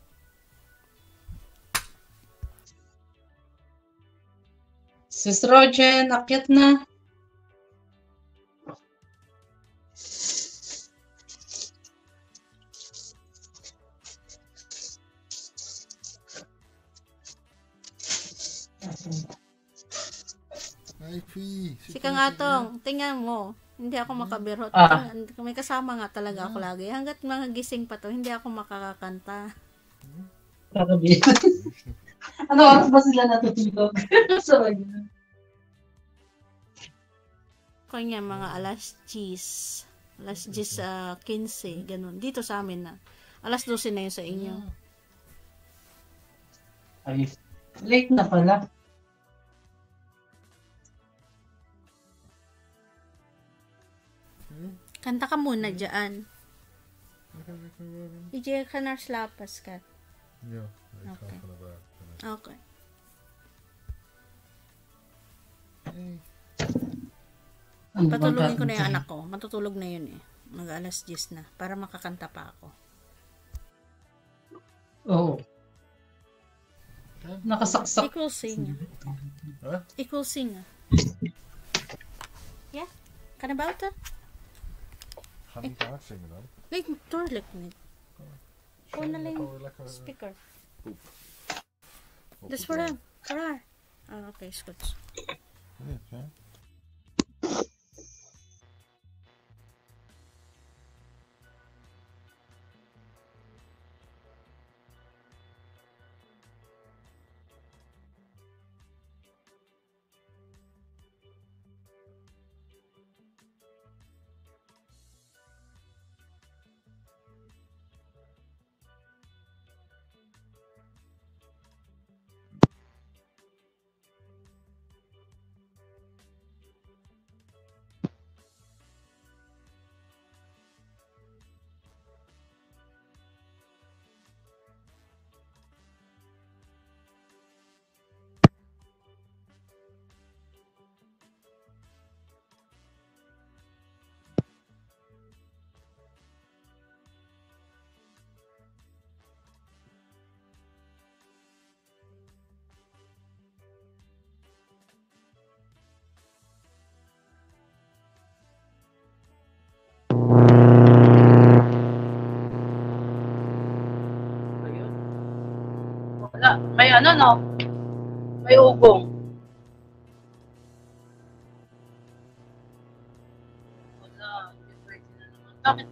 Sis Rogen, akyat na. Si Kang Atong, tingnan mo. Hindi ako makabiro. May kasama nga talaga ako lagi. Hanggat mga gising pa to, hindi ako makakakanta. Ano oras ba sila natutulog? Sorry. Kanya mga alas 10. Alas 10, 15, ganun. Dito sa amin na. Alas 12 na yun sa inyo. Ay, late na pala. Kanta ka muna dyan. Ije ka na slapas ka. Yeah. Okay. Okay. Patulungin ko na yung anak ko. Matutulog na yun Mag-alas 10 na. Para makakanta pa ako. Oo. Nakasaksak. Equal sing. Huh? Equal sing. Yeah. Kan about it? Han kan singen dan. Like, dårlig niet. Gewoon alleen speaker. Dus voor hem. Voor haar. Oké, is goed. Ja. Wala. May no? May ugong. Wala. Bakit?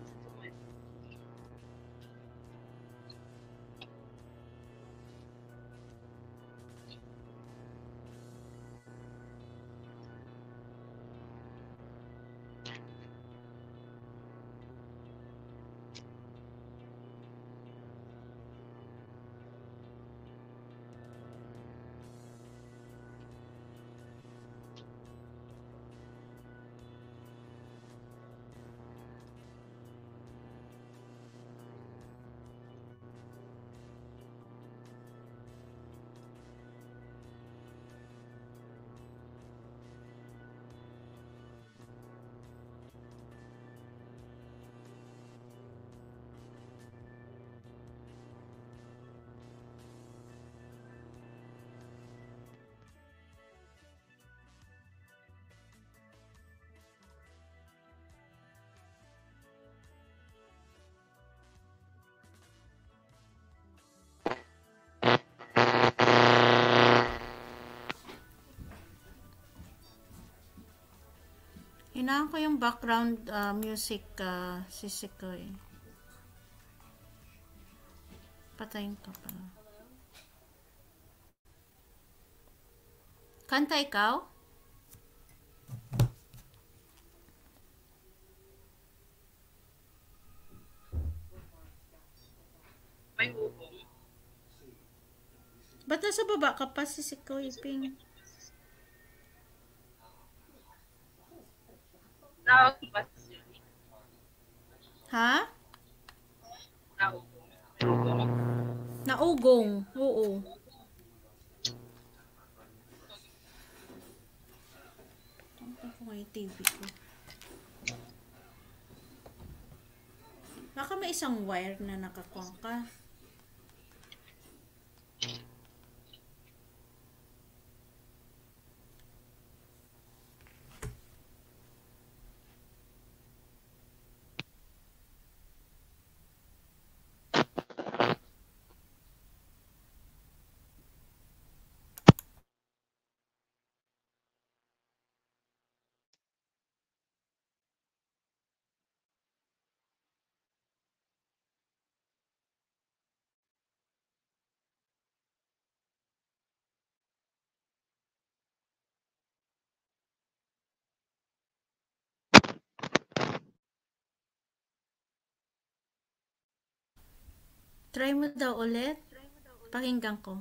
Hinaan ko yung background music Sisikoy. Patayin ko pa. Kanta ikaw? May ubong. Ba't nasa baba ka pa, Sisikoy, Ping? Tawag ba siya? Ha? Naugong. May ubong. Naugong. Oo. Tangka ko nga yung TV ko. Baka may isang wire na nakakuha ka. Try mo daw ulit. Pakinggan ko.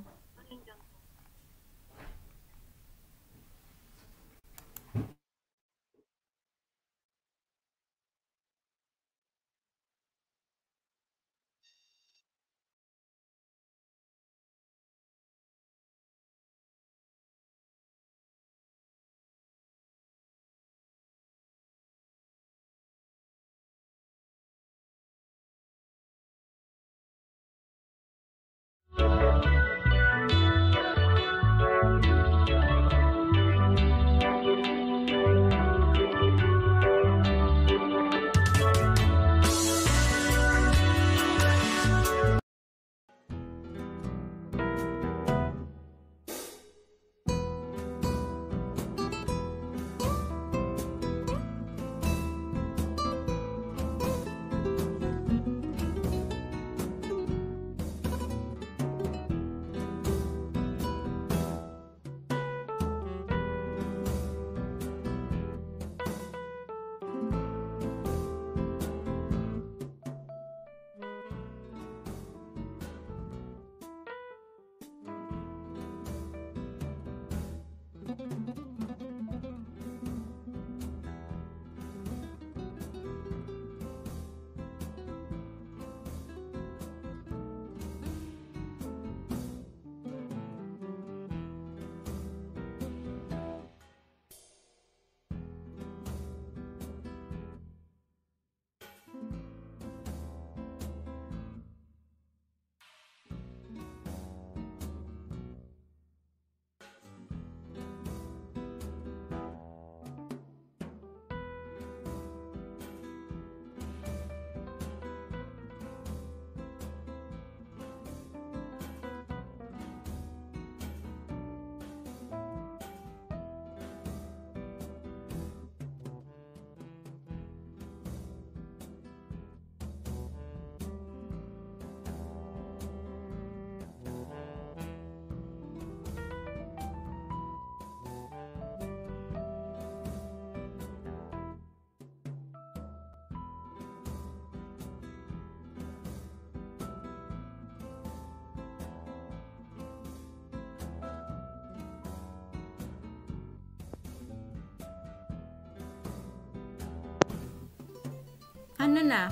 Ano na?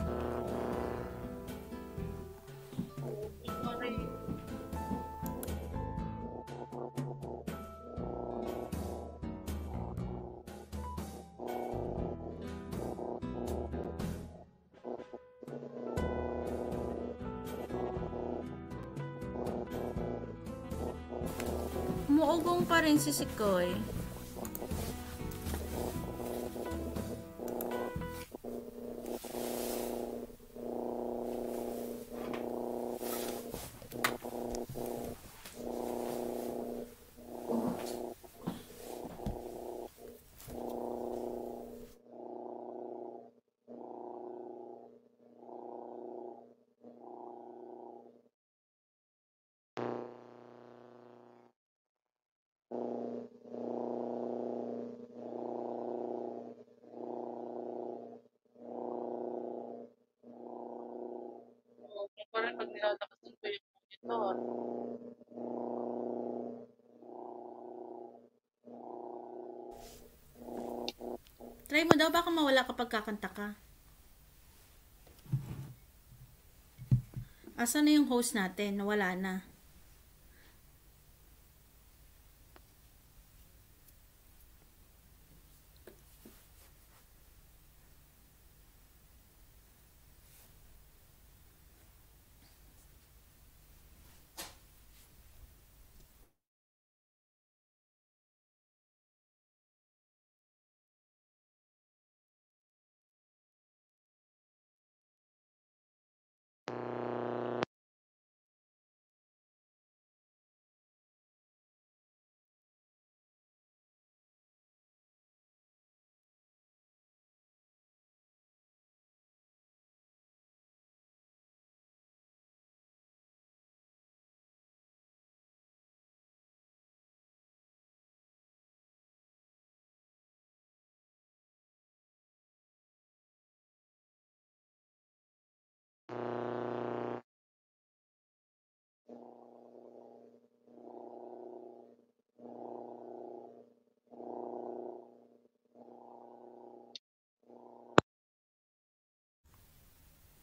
Umuugong pa rin si Sikoy. doon. Try mo daw, baka mawala kapag kakanta ka. Asan na yung host natin? Nawala na.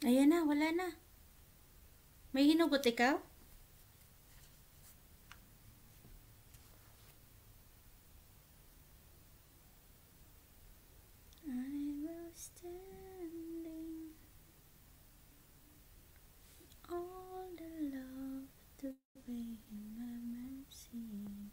Ayan na, wala na. May hinugot ikaw? I was standing all the love to be in my mercy.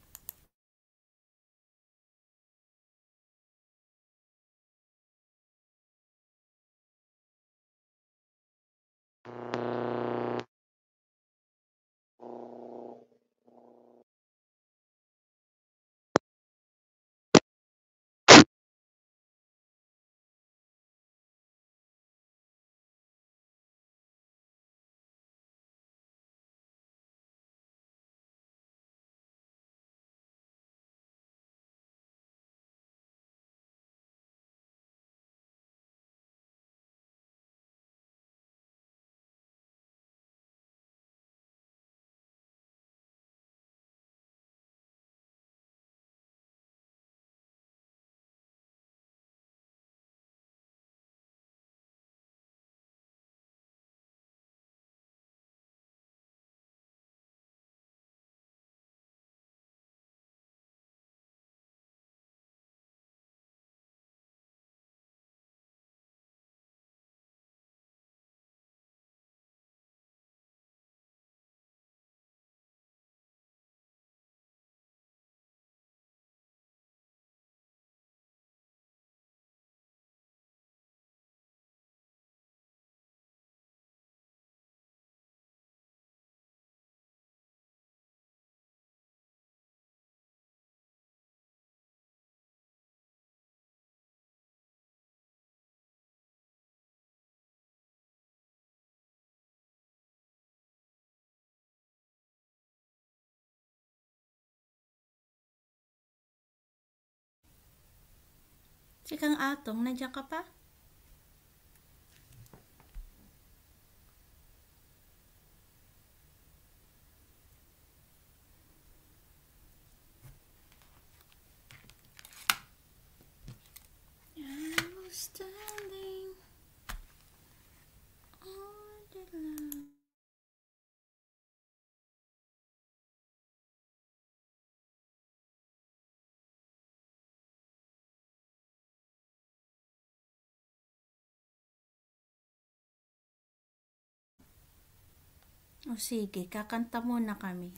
Si Kang Atong, nandiyan ka pa? I was standing all the love. O sige, kakanta muna kami.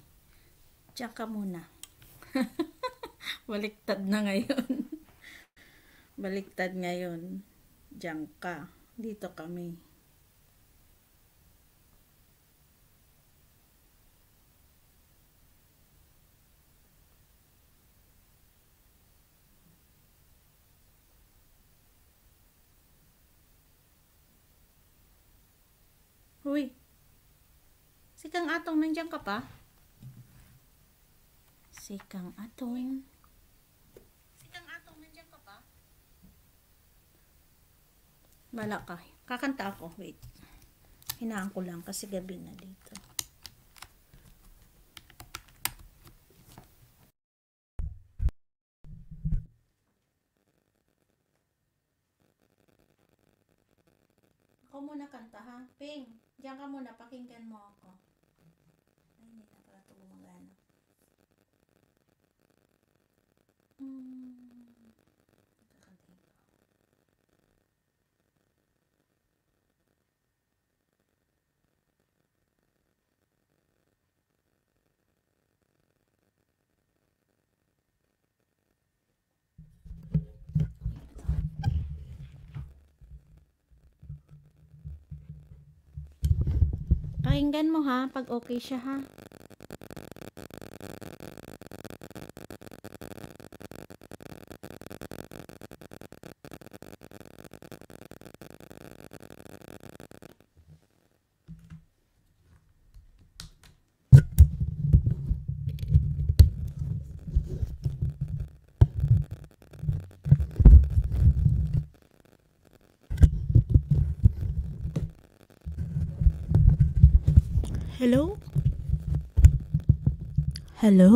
Diyan ka muna. Baliktad na ngayon. Baliktad ngayon. Diyan ka. Dito kami. Uy. Si Kang Atong, nandiyan ka pa? Si Kang Atong. Si Kang Atong, nandiyan ka pa? Wala ka. Kakanta ako. Wait. Hinaan ko lang kasi gabi na dito. Ako muna kanta ha. Ping, diyan ka muna, pakinggan mo ako. Ay, hindi na pala ito gumagana. Kakantahin ko. Pakinggan mo ha, pag okay siya ha. Hello? Hello?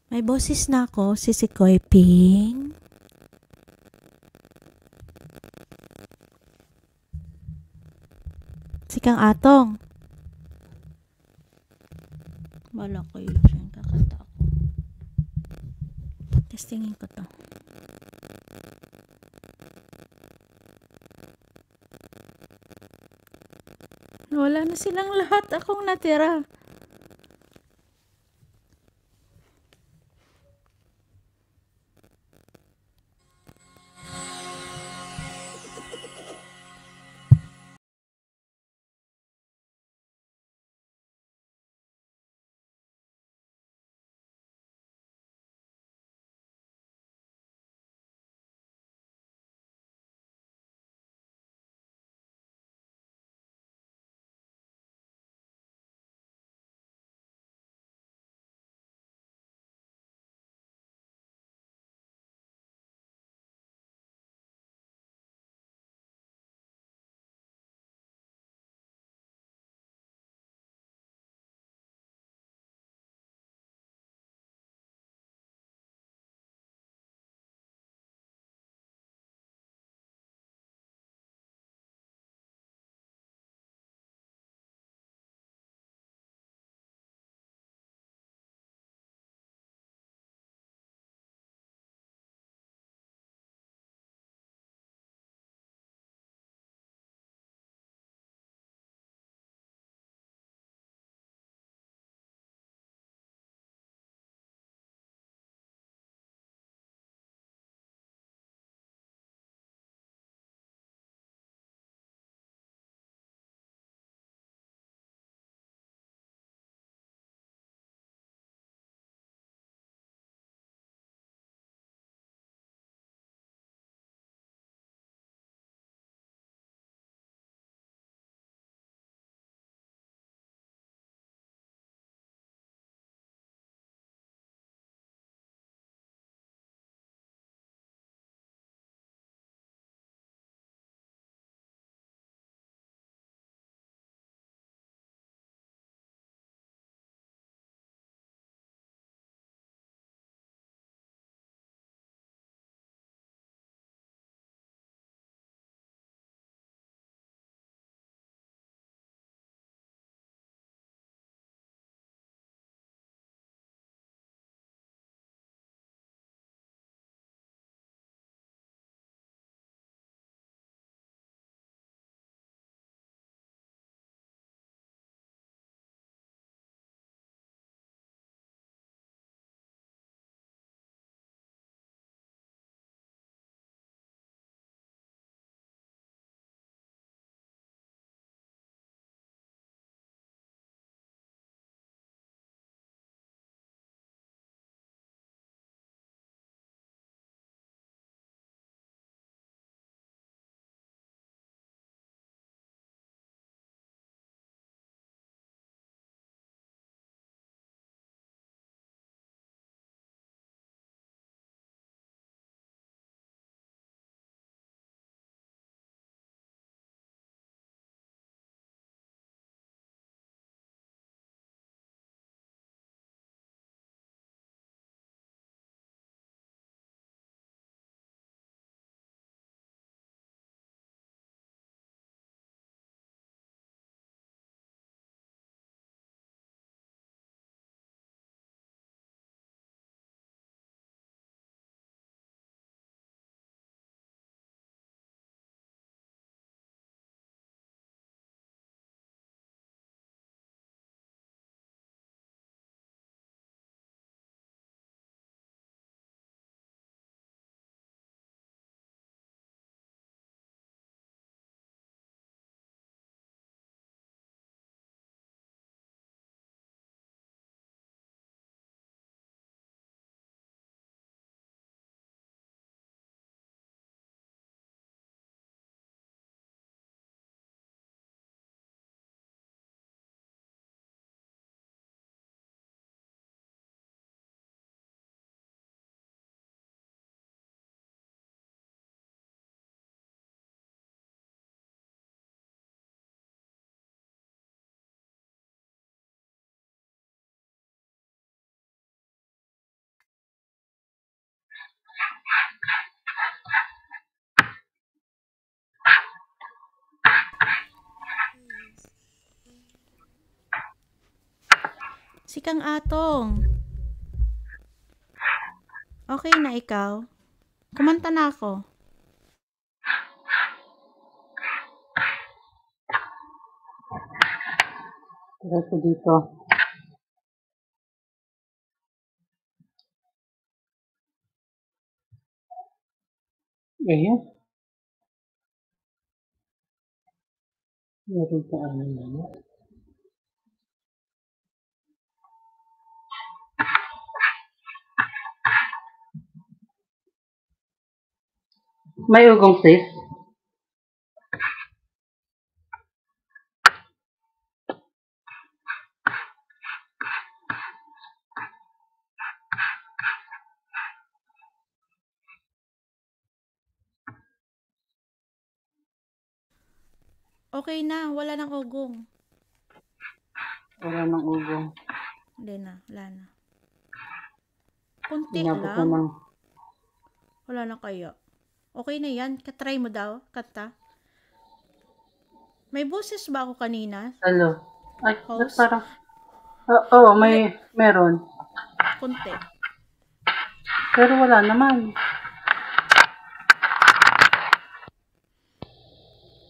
May boses na ako, si Koy Ping. Si Kang Atong. Wala ko yun dyan, kakanta ako. Testingin ko to. Wala na silang lahat, akong natira. Si Kang Atong. Okay na ikaw? Kumanta na ako. Diretso dito. Ayun. Meron pa ano na. May ugong sis. Okay na, wala nang ugong. Wala nang ugong. Hindi na, wala na. Kunti Inabot na lang. ng... Wala na kaya. Okay na yan. Katry mo daw, kanta. May boses ba ako kanina? Hello. Ay, Host? parang... Oo, meron. Kunti. Pero wala naman.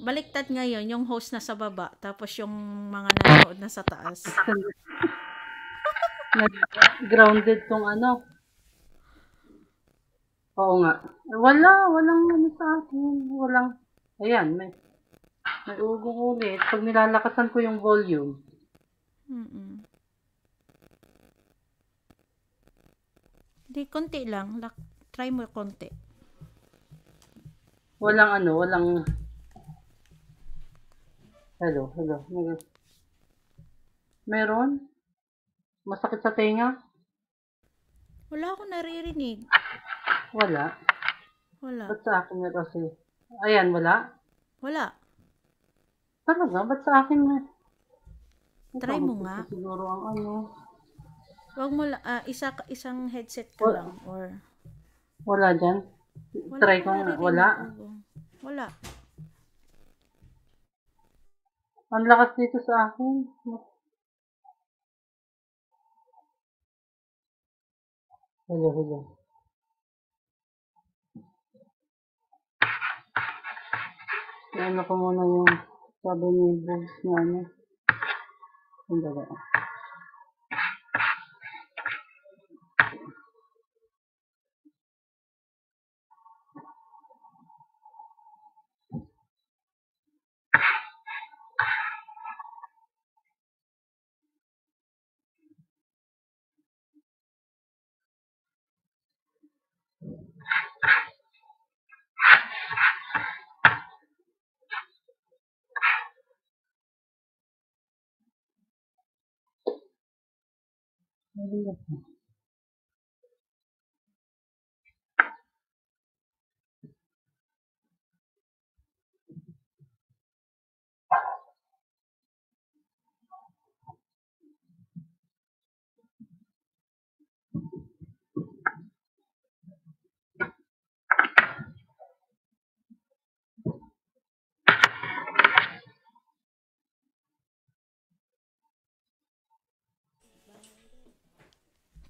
Baliktad ngayon, yung host na sa baba, tapos yung mga nanonood na sa taas. Grounded tong ano. Oo nga. Walang ano sa akin. Walang, ayan, may ugong ulit. Pag nilalakasan ko yung volume. Di, konti lang. Try mo konti. Walang. Hello. Meron? Masakit sa tenga? Wala akong naririnig. Wala. Wala. Ba't sa akin na kasi? Ayan, wala? Wala. Talaga? Ba't sa akin na? Try mo nga. Siguro ang ano. Wag mo isang headset ka lang or wala dyan? Try ko nga. Wala? Wala. Ang lakas dito sa akin. Hello. Ano ko muna yung sabi ni Bugs na ano. Sandali.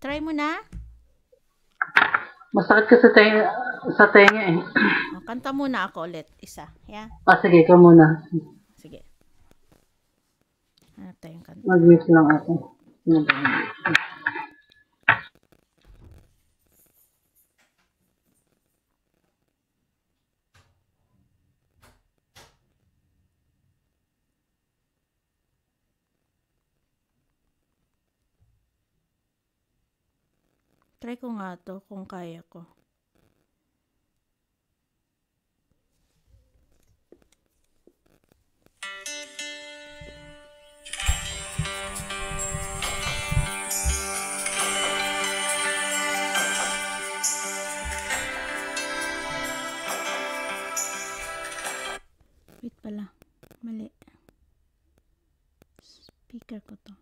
Try mo na? Masakit ka sa tenga eh. Kanta muna ako ulit. Isa. Yeah? Sige, ka muna. Sige. Hanap tayong kanta. Mag-mute lang ako. Try ko nga to kung kaya ko. Wait pala. Mali. Speaker ko to.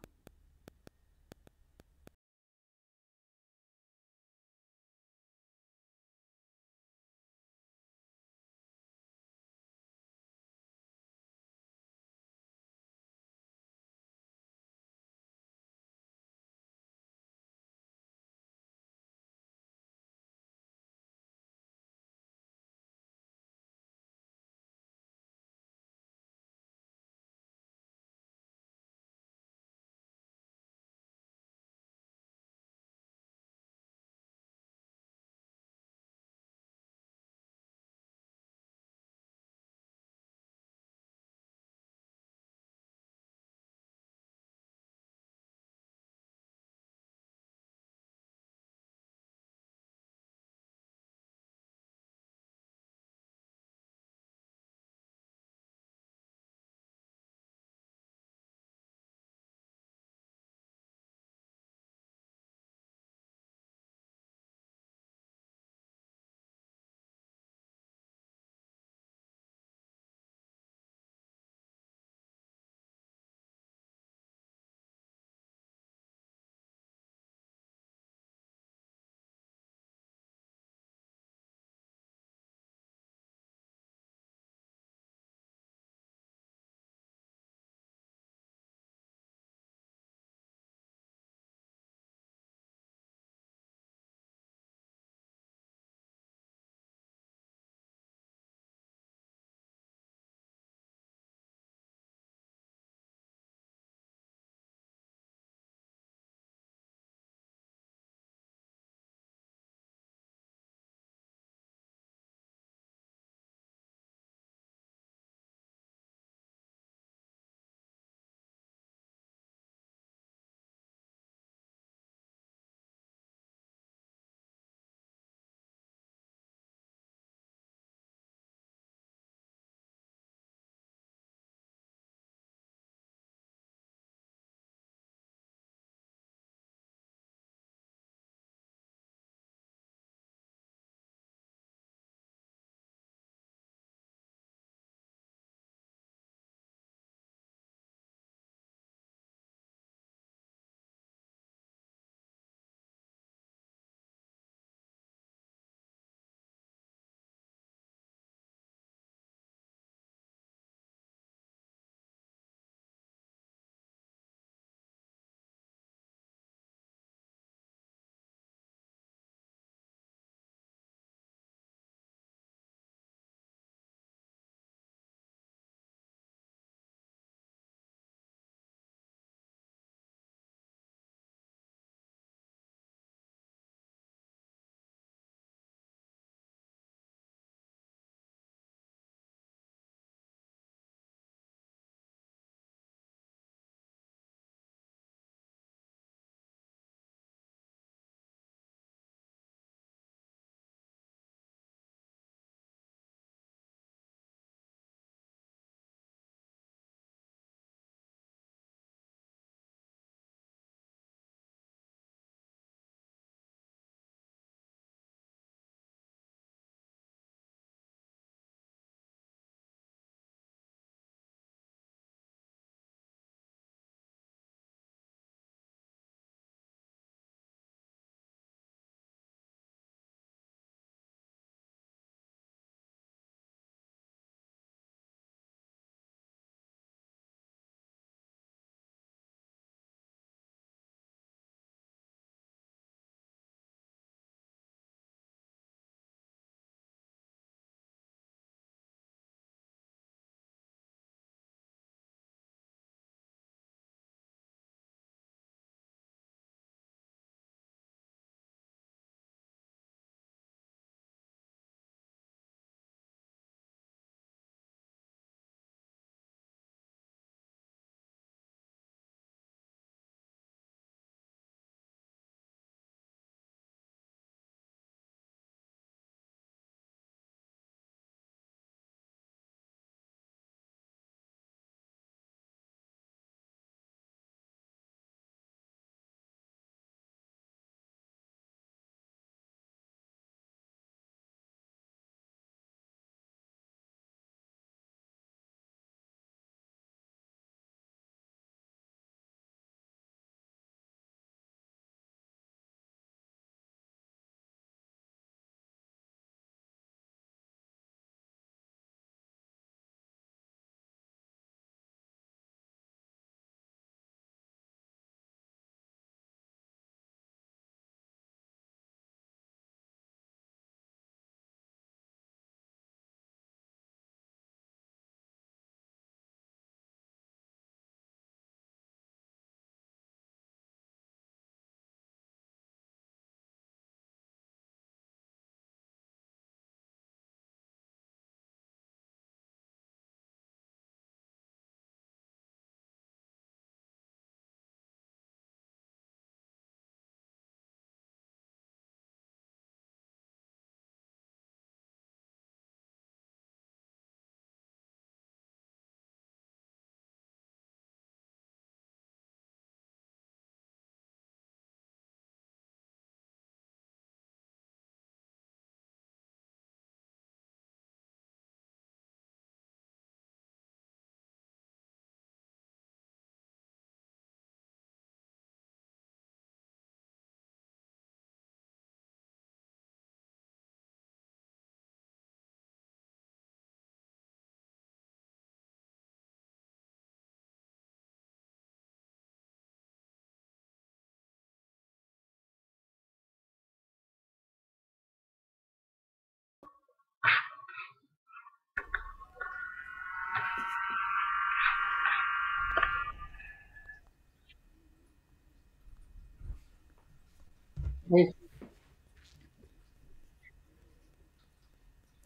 Ay,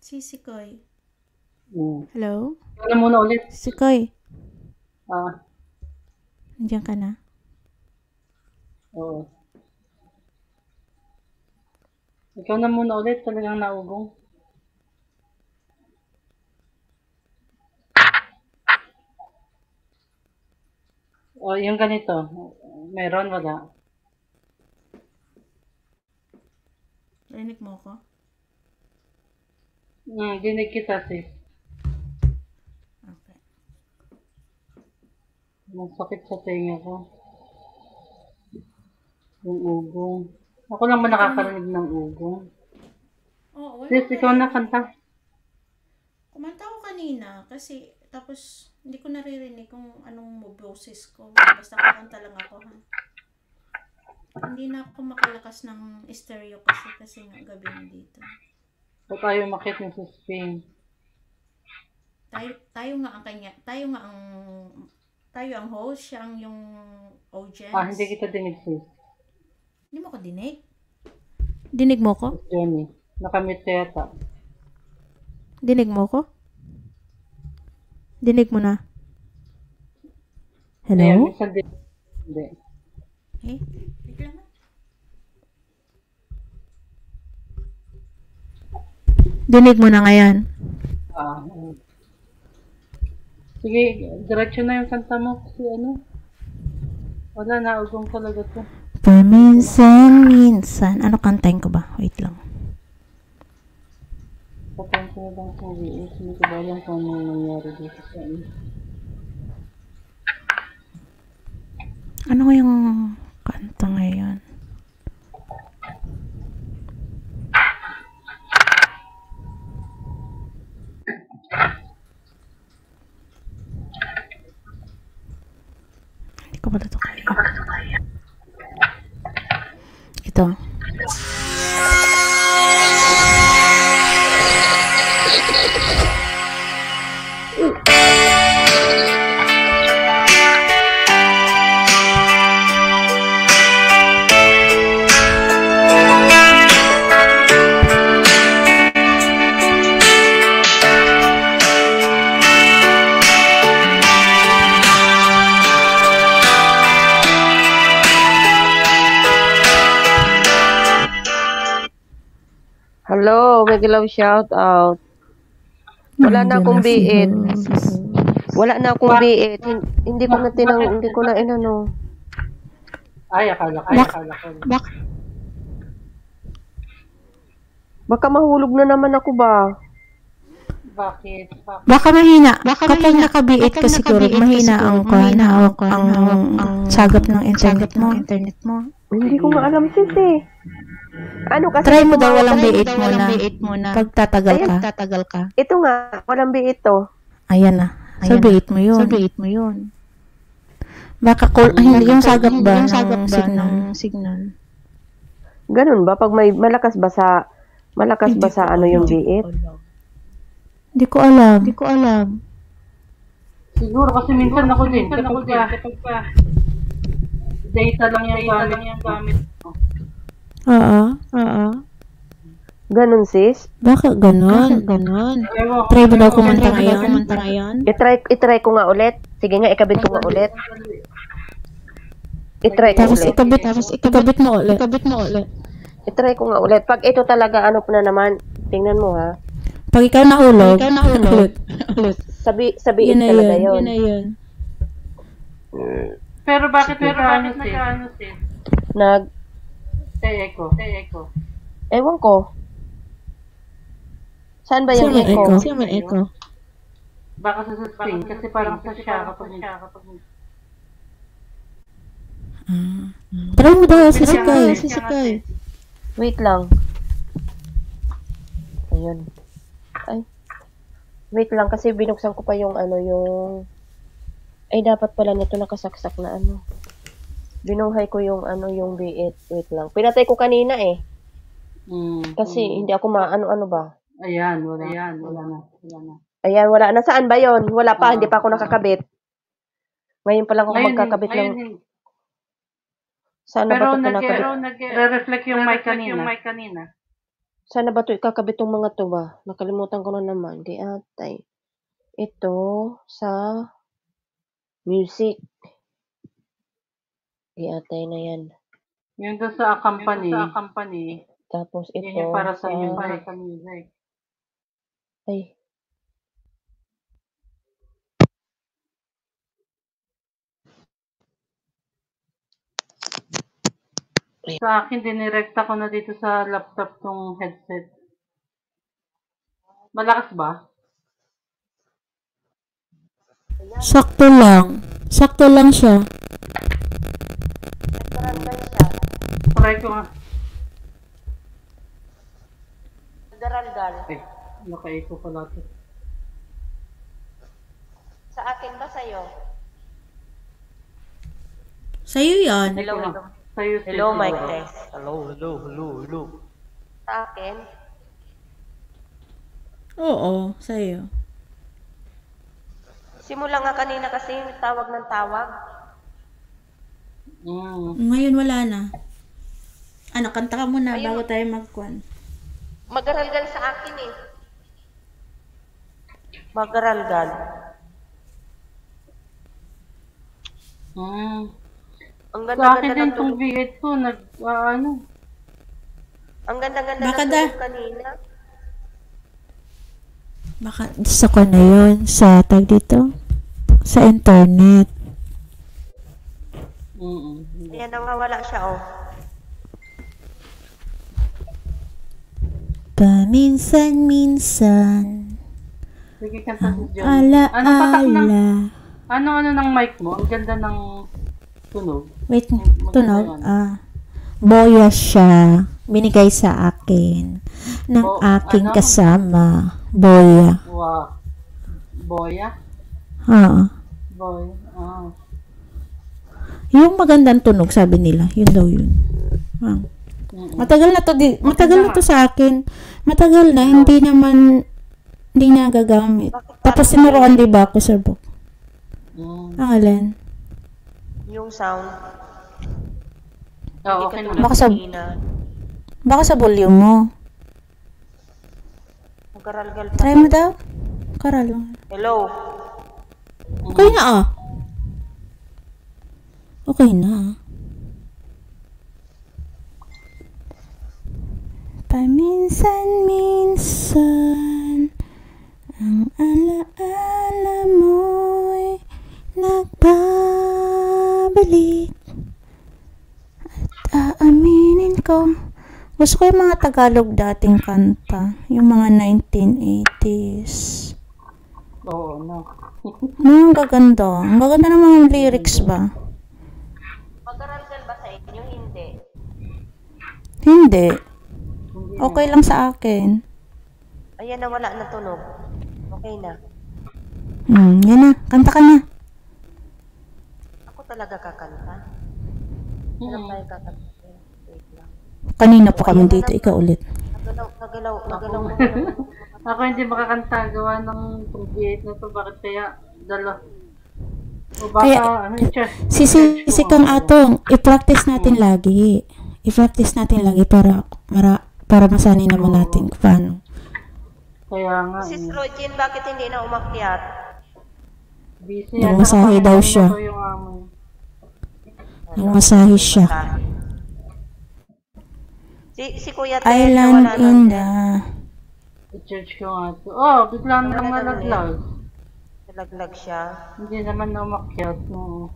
Si Koy. mm. Hello? Ikaw na muna ulit. Si Koy. Ah, Nandiyan ka na? oo. Ikaw na muna ulit. Talagang naugong. O, yung ganito. Meron, wala. Rinig mo ko? Dinig kita, sis. Okay. Masakit sa tenga ko. Yung ugong. Ako lang ba nakakarinig ng ugong? Oo, wala Sis, ka ikaw rin. na kanta. Kumanta ko kanina kasi tapos hindi ko naririnig kung anong boses ko. Basta kakanta lang ako, ha. Hindi na ako makalakas ng stereo kasi nga gabi na dito. So, tayo makit ng Spain. Tayo nga ang tayo ang host, siya ang yung audience. Hindi kita dinig, sis. Hindi mo ko dinig? Dinig mo ko? Johnny, nakamute yata. Dinig mo ko? Dinig mo na? Ayan, Hello? minsan hindi. Eh, wait lang. Dinig mo na ngayon. Sige, diretso na yung kanta mo kasi ano. Wala, naugong talaga to. Paminsan-minsan. Ano kantahin ko ba? Wait lang. Patayin ko na lang sa VS. Hindi ko ba alam kung ano nangyari dito sa ano. Ano nga yung kanta ngayon? Hindi ko pala ito kaya. Ito. Hello, Mega Love shout out. Wala na akong biit. Wala na akong biit. Hindi ko na hindi ko na inano. Ay, akala ko. Baka mahulog na naman ako ba? Bakit? Baka mahina. Kapag nakabiit ka siguro, mahina ang hawak ang sagap ng internet mo. Hindi ko nga alam sis eh. Ano kasi Try mo daw walang biit muna. Pag tatagal ka. Ito nga, walang biit to. Ayan na. So biit mo yun. Baka hindi yung sagap ba ng signal. Ganun ba? Pag may malakas ba sa ano yung biit? Hindi ko alam. Siguro kasi minsan ako din. Kapag data lang yung gamit. Oo. Ganun sis? Bakit ganon? Try mo daw kumanta ngayon? I-try ko nga ulit. Sige nga, ikabit ko nga ulit. I-try ko Tapos ulit. ikabit mo ulit. I-try ko nga ulit. Pag ito talaga, ano pa na naman, tingnan mo ha. Pag ikaw nahulog, sabihin talaga yun. Pero bakit nag-ano sis? Echo. Ewan ko. Saan ba yung echo? Saan may echo? Baka sa Spain, kasi parang sa siya kapag Try mo daw, sisikay. Wait lang. Ayun. Ay. Wait lang, kasi binuksan ko pa yung ay, dapat pala nito nakasaksak na ano. Binuhay ko yung yung biit. Wait lang. Pinatay ko kanina eh. Kasi hindi ako ano ba. Ayan, wala na. Ayan, wala. Nasaan ba yon? Wala pa, hindi pa ako nakakabit. Ngayon pa lang ako magkakabit ng... Saan na ba Pero ito kinakabit? nag-reflect yung mic kanina. Saan na ba ito ikakabit tong mga to ba? Nakalimutan ko na naman. Kay atay. Ito sa music. Kay atay na yan. Yung doon sa company. Tapos ito Yun yung para sa sa... music. Ay. Sa akin, dinirekta ko na dito sa laptop tong headset. Malakas ba? Sakto lang. Sakto lang siya. Try ko nga. Nagdaralgal. Ay, naka-echo pala ito. Sa akin ba sa'yo? Sa'yo yan. Hello, mic test. Hello. Sa akin? Oo, sa'yo. Simula nga kanina kasi tawag ng tawag. Ngayon wala na. Ano, kanta ka muna bago tayo magkwan. Magaralgal sa akin eh. Magaralgal. Ang Sa ganda-ganda akin din ng itong tulog. V8 ko, Ang ganda-ganda Baka ng tulog kanina. Baka gusto ko na yun sa tag dito. Sa internet. Ayan, nawawala siya oh. Paminsan-minsan. Sige, kanta si John. Ala-ala. Ano ng mic mo? Ang ganda ng tunog. Wait, tunog. Boya siya. Binigay sa akin. Ng aking kasama. Boya. Wow. Boya? Boya. Yung magandang tunog, sabi nila. Yun daw yun. Matagal na to sa akin. Matagal na, hindi na gagamit. Tapos sinuruan di ba ako sa book? Ang alin? Yung sound. Okay na. Baka sa volume mo. Magaralgal pa. Try mo daw. Karal. Hello. Okay na Okay na. Paminsan-minsan ang ala-ala mo'y nagbabalik at aaminin ko gusto ko yung mga Tagalog dating kanta, yung mga 1980s. Oo, no. Ang gaganda. Ang gaganda ng mga lyrics ba? Magaralgal ba sa inyo? Hindi. Hindi. Okay lang sa akin. Ayan na, wala na tunog. Okay na. Yan na. Kanta ka na. Ako talaga kakanta. Alam tayo kakanta. Wait lang. Kanina pa kami dito. Ikaw ulit. Nagalaw. Ako hindi makakanta. Gawa ng V8 na to. Bakit kaya dala? O baka, si Kang Atong, i-practice natin lagi. I-practice natin lagi para masanay naman natin kung paano. Kaya nga. Sis Rojen, bakit hindi na umakyat? Busy. Nagmasahe daw siya. Nagmasahe siya. Si Kuya Ted, Island in the... I-church ko nga ito. Oh, biglang lang nalaglag. Nalaglag siya. Hindi naman na umakyat. No.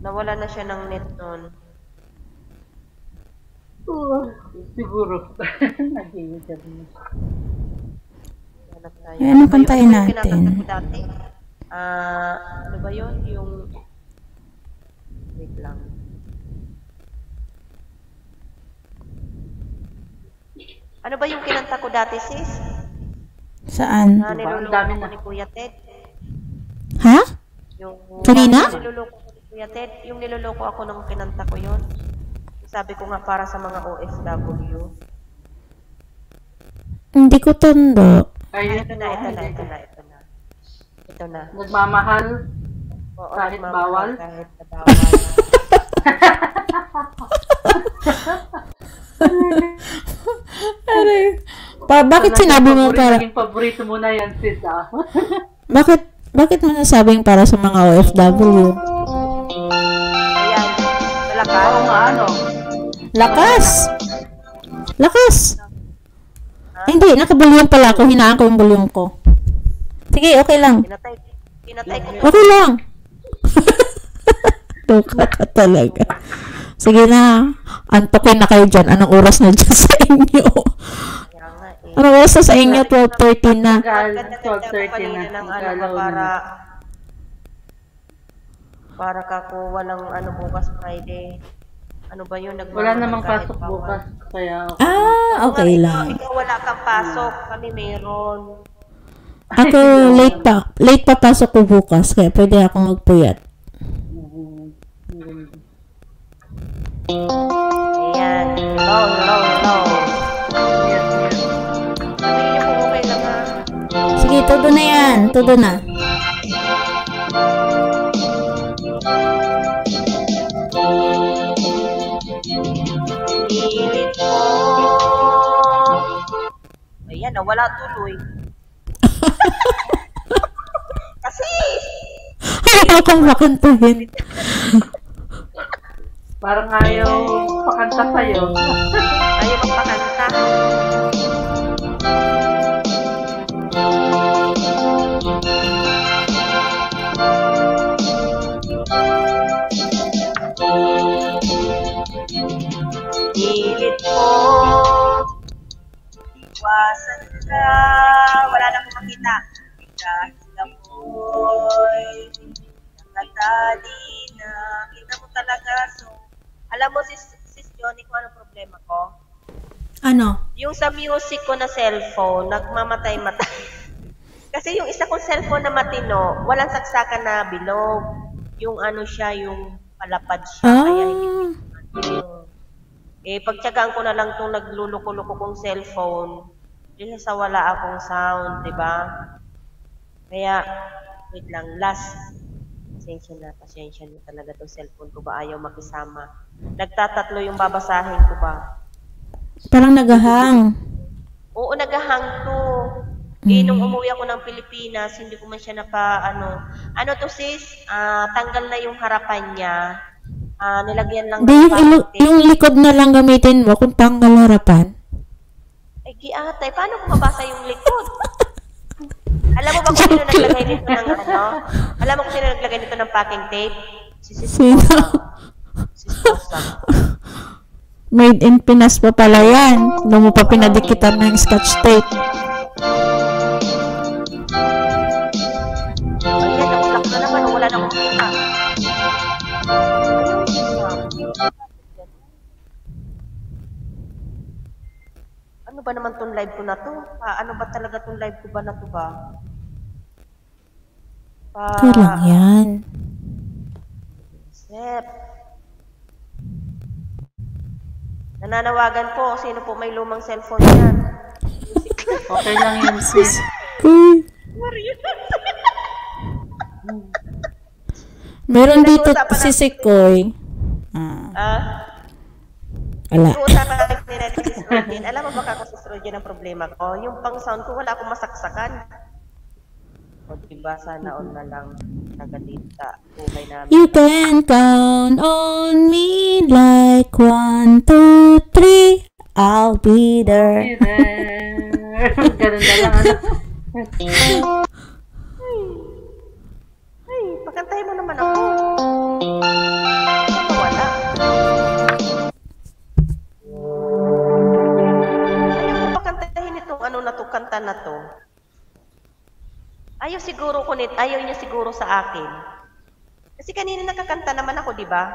Nawala na siya ng net nun. Siguro. Naging siya din. Ano kantahin natin? Ano ba yun? Yung... Wait lang. Ano ba yung kinanta ko dati, sis? Saan? Niloloko ko ni Kuya Ted. Ha? Yung kanina? Niloloko ko ni Kuya Ted. Yung niloloko ako nung kinanta ko yun. Sabi ko nga para sa mga OFW. Hindi ko tanda. Ito na. Nagmamahal? Oo, kahit nagmamahal, bawal? Kahit bawal. Aray. Bakit sinabi mo para... Naging paborito mo na yan, sis, ah. Bakit mo nasabing para sa mga OFW? Ayan. Malakas. Oo nga, ano. Lakas! Lakas! Hindi, nakabulyong pala ako. Hinaan ko yung bulyong ko. Sige, okay lang. Pinatay ko. Okay lang. Tuka ka talaga. Sige na. Antokin na kayo dyan. Anong oras na dyan sa inyo? Anong oras na sa inyo? 12:13 na. 12:13 na. Para kakuha ng ano bukas Friday. Ano ba yun? Wala namang pasok bukas. Kaya okay. Okay lang. Ikaw wala kang pasok. Kami meron. Ako, late pa pasok ko bukas. Kaya pwede akong magpuyat. Ayan. Hello. Sabihin niyo kung okay lang ha. Sige, todo na yan. Todo na. Pilit ko. Ayan, nawala tuloy. Kasi ayaw akong makantahin. Parang ayaw pakanta sa'yo. Ayaw magpakanta. Pilit ko. Iwasan ka. Wala na akong makita. Kahit amoy. Nakatali na. Kita mo talaga. So, alam mo, sis Johnny, kung ano problema ko? Ano? Yung sa music ko na cellphone, nagmamatay-matay. Kasi yung isa kong cellphone na matino, walang saksakan na bilog. Yung ano siya, yung palapad siya. Kaya hindi matino. Pagtyagaan ko na lang itong nagluluko-luko kong cellphone, dito sa wala akong sound, di ba? Kaya, wait lang, pasensya na talaga itong cellphone ko ba ayaw makisama. Nagtatatlo yung babasahin ko ba? Parang nagahang. Oo, nagahang to. Nung umuwi ako ng Pilipinas, hindi ko man siya ano to sis, tanggal na yung harapan niya. Nilagyan lang yung likod na lang gamitin mo kung tanggal harapan. Ay, giatay, paano ko mabasa yung likod? Alam mo ba kung sino naglagay nito ng ano? Alam mo kung sino naglagay nito ng packing tape? Sino? Made in Pinas pa pala yan. Nung mo pa pinadikitan ng scotch tape. Ayan, nakulak na naman. Wala na akong kita. Ano ba naman tong live ko na to? Ano ba talaga tong live ko ba na to ba? Okay lang yan. Sep. Nananawagan po. Sino po may lumang cellphone yan? Okay lang yun, sis. Meron dito si Sikoy. Ala. Usapan natin nila ni Sis Rodin. Alam mo ba kako Sis Rodin ang problema ko? Yung pang sound ko wala akong masaksakan. O diba, sana all na lang nagalita. Buhay namin. You can count on me like 1, 2, 3. I'll be there. Ganun na lang, ano? Ay, pakantahin mo naman ako. Wala. Ayaw ko pakantahin itong ano na to, kanta na to. Ayaw siguro ko ayaw niya siguro sa akin. Kasi kanina nakakanta naman ako, di ba?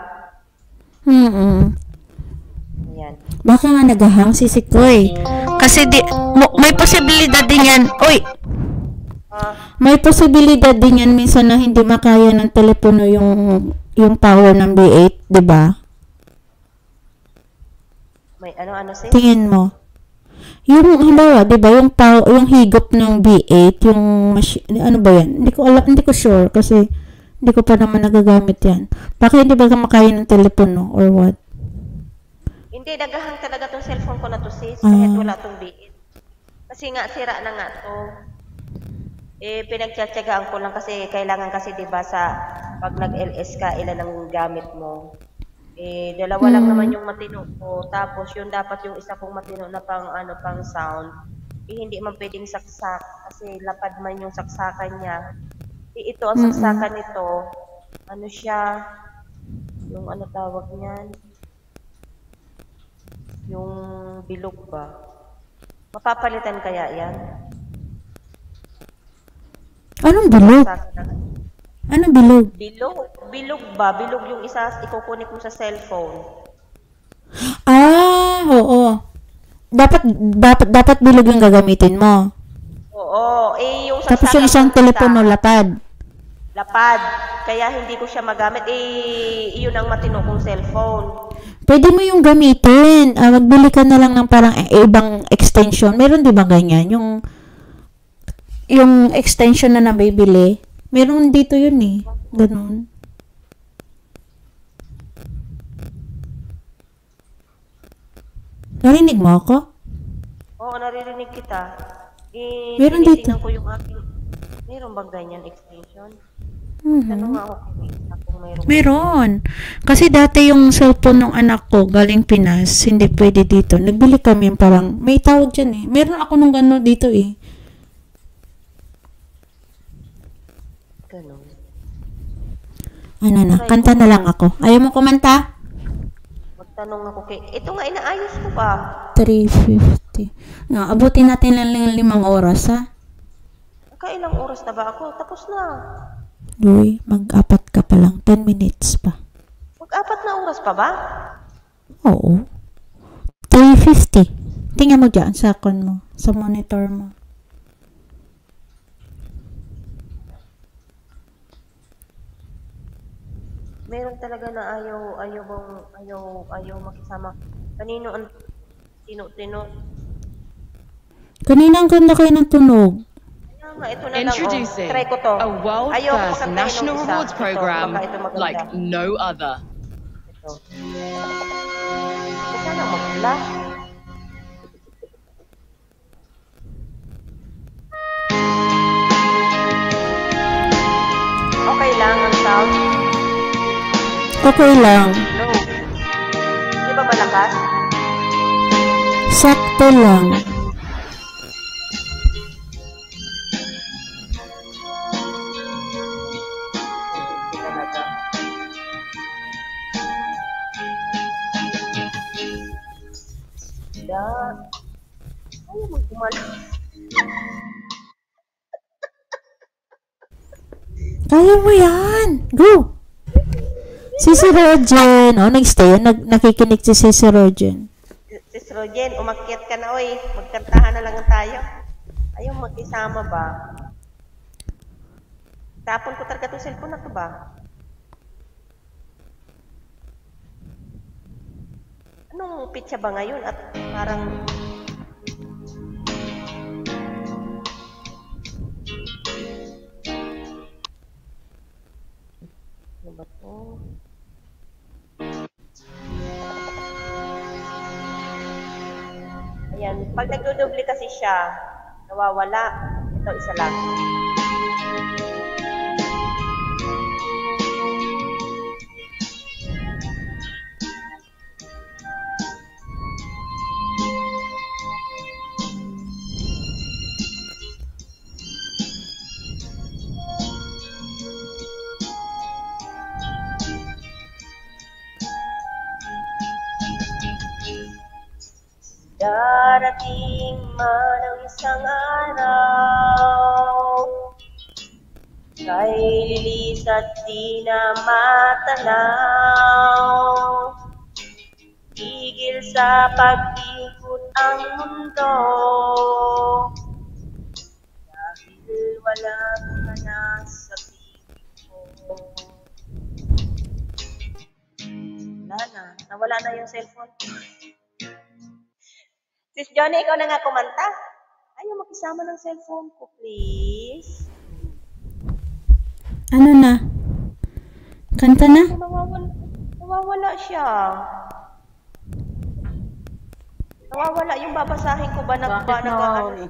Ayan. Baka nga nagahang si Sikoy. Kasi may posibilidad din yan. Uy! May posibilidad din yan minsan na hindi makaya ng telepono yung power ng B8, di ba? May ano sis? Tingin mo. Yung halimbawa, 'di ba, yung higop ng B8, yung ano ba 'yan? Hindi ko sure kasi hindi ko pa naman nagagamit 'yan. Baka hindi ba makaya ng telepono or what? Hindi, dagahang talaga tong cellphone ko na to, sis. Kahit wala tong biit. Kasi nga, sira na nga to. Pinagtsatsagaan ko lang kasi kailangan kasi, di ba, sa pag nag-LS ka, ilan ang gamit mo. Dalawa lang naman yung matino ko. Tapos, yun dapat yung isa kong matino na pang sound. Hindi man pwedeng saksak kasi lapad man yung saksakan niya. Ito, ang saksakan nito, ano siya, yung ano tawag niyan, yung bilog ba? Mapapalitan kaya yan? Anong bilog? Anong bilog? Bilog ba? Bilog yung isa, ikukunik mo sa cellphone. Oo. Dapat bilog yung gagamitin mo. Oo. Yung Tapos yung isang telepono, lapad. Lapad. Kaya hindi ko siya magamit. Yun ang matino kong cellphone. Pwede mo yung gamitin. Magbili ka na lang ng parang ibang extension. Meron di ba ganyan? Yung extension na nabibili. Meron dito yun eh. Ganun. Narinig mo ako? Oo, naririnig kita. Meron dito. Ko yung aking... Meron bang ganyan extension? Tanong nga ako kung meron. Meron. Kasi dati yung cellphone ng anak ko galing Pinas, hindi pwede dito. Nagbili kami yung parang, may tawag dyan eh. Meron ako nung gano'n dito eh. Ganun. Ano na, kanta na lang ako. Ayaw mo kumanta? Magtanong ako kay... Ito nga, inaayos ko pa. 3:50. Nga, abutin natin lang 5 oras ha. Nakailang oras na ba ako? Tapos na. Uy, mag-apat ka pa lang. 10 minutes pa. Mag-apat na oras pa ba? Oo. 3:50. Tingnan mo dyan sa akon mo. Sa monitor mo. Meron talaga na ayaw makisama. Kanino ang tino-tino? Kanina ang ganda kayo ng tunog. Ito na lang, try ko to. A world-class national rewards program like no other. Ito. Sana magla. Okay lang ang sound. Okay lang. No. Di ba malakas? Sakto lang. Ayaw magkumala. Kaya mo yan. Go. Si Rogen. Nag-stay yun. Nakikinig si Rogen. Sis Rogen, umakyat ka na, oy. Magkantahan na lang tayo. Ayaw mag-isama ba? Tapon ko talaga itong cellphone na to ba? Anong pitsa ba ngayon? At parang... Ano ba to? Ayan. Pag nagdudoble kasi siya, nawawala. Ito, isa lang. Darating man ang isang araw, kay lilis at di na matanaw, tigil sa pag-ikot ang mundo, dahil walang ka na sa piling ko. Wala na. Nawala na yung cellphone. Sis Johnny, ikaw na nga kumanta. Ayaw makisama ng cellphone ko, please. Ano na? Kanta na? Nawawala siya. Nawawala yung babasahin ko ba na Bakit nawawala?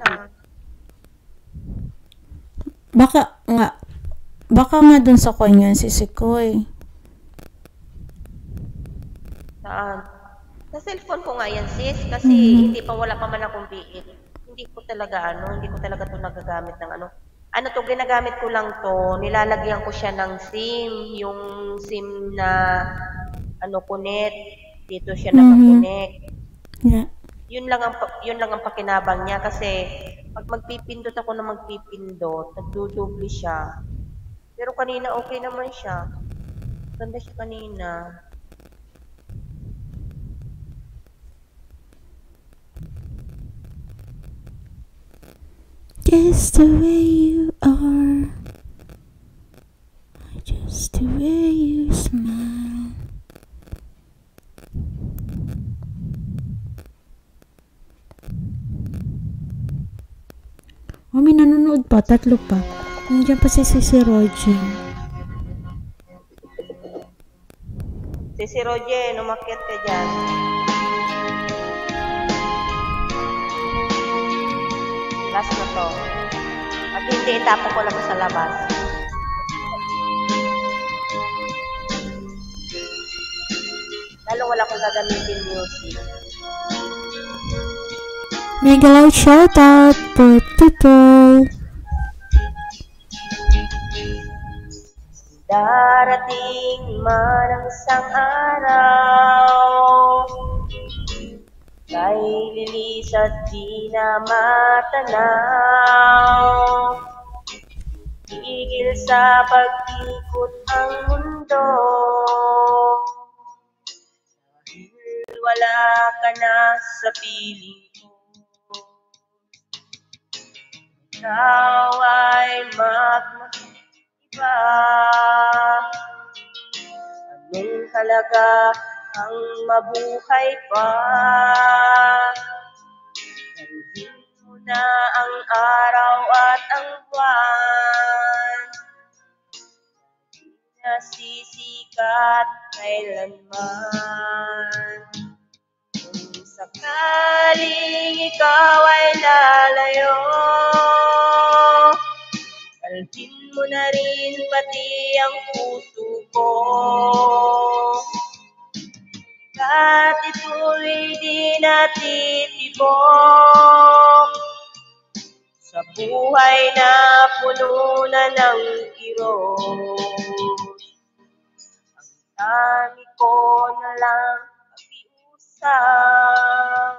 Baka nga dun sa kwan yun, Sisikoy. Saan? Sa cellphone ko nga yan, sis. Kasi wala pa man akong biit. Hindi ko talaga to nagagamit ng ano. Ano to, ginagamit ko lang to. Nilalagyan ko siya ng SIM. Yung SIM na connect. Dito siya nakakonect. Yeah. Yun lang ang pakinabang niya kasi pag magpipindot ako na magpipindot, nagdudoble siya. Pero kanina okay naman siya. Ganda siya kanina. Just the way you are, just the way you smile. May nanonood pa, 3 pa. Nandiyan pa si Roger. Si Roger, umakyat ka dyan. Last na to. At hindi, itapon ko lang sa labas. Lalo wala akong gagamitin music. Mega loud shoutout for people. Darating man ang isang araw, kay lilis at di na matanaw. Tigil sa pag-ikot ang mundo, dahil wala ka na sa piling ko. Ikaw ay magmaiba. Anong halaga ang mabuhay pa? Dalhin mo na ang araw at ang buwan, hindi na sisikat kailanman. Kung sakaling ikaw ay lalayo, dalhin mo na rin pati ang puso ko. At ito'y di natitibok sa buhay na puno na ng kirot. Ang tangi ko na lang pakiusap,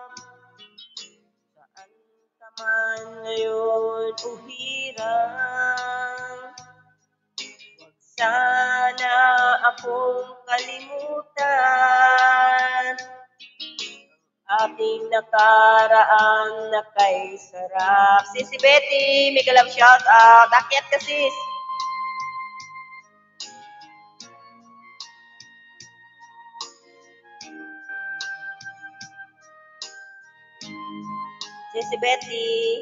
saan ka man ngayon o hirang, huwag sana akong kalimutan ang ating nakaraan na kay sarap. Si Betty, mega love shout out. Akyat ka, sis. Si Betty.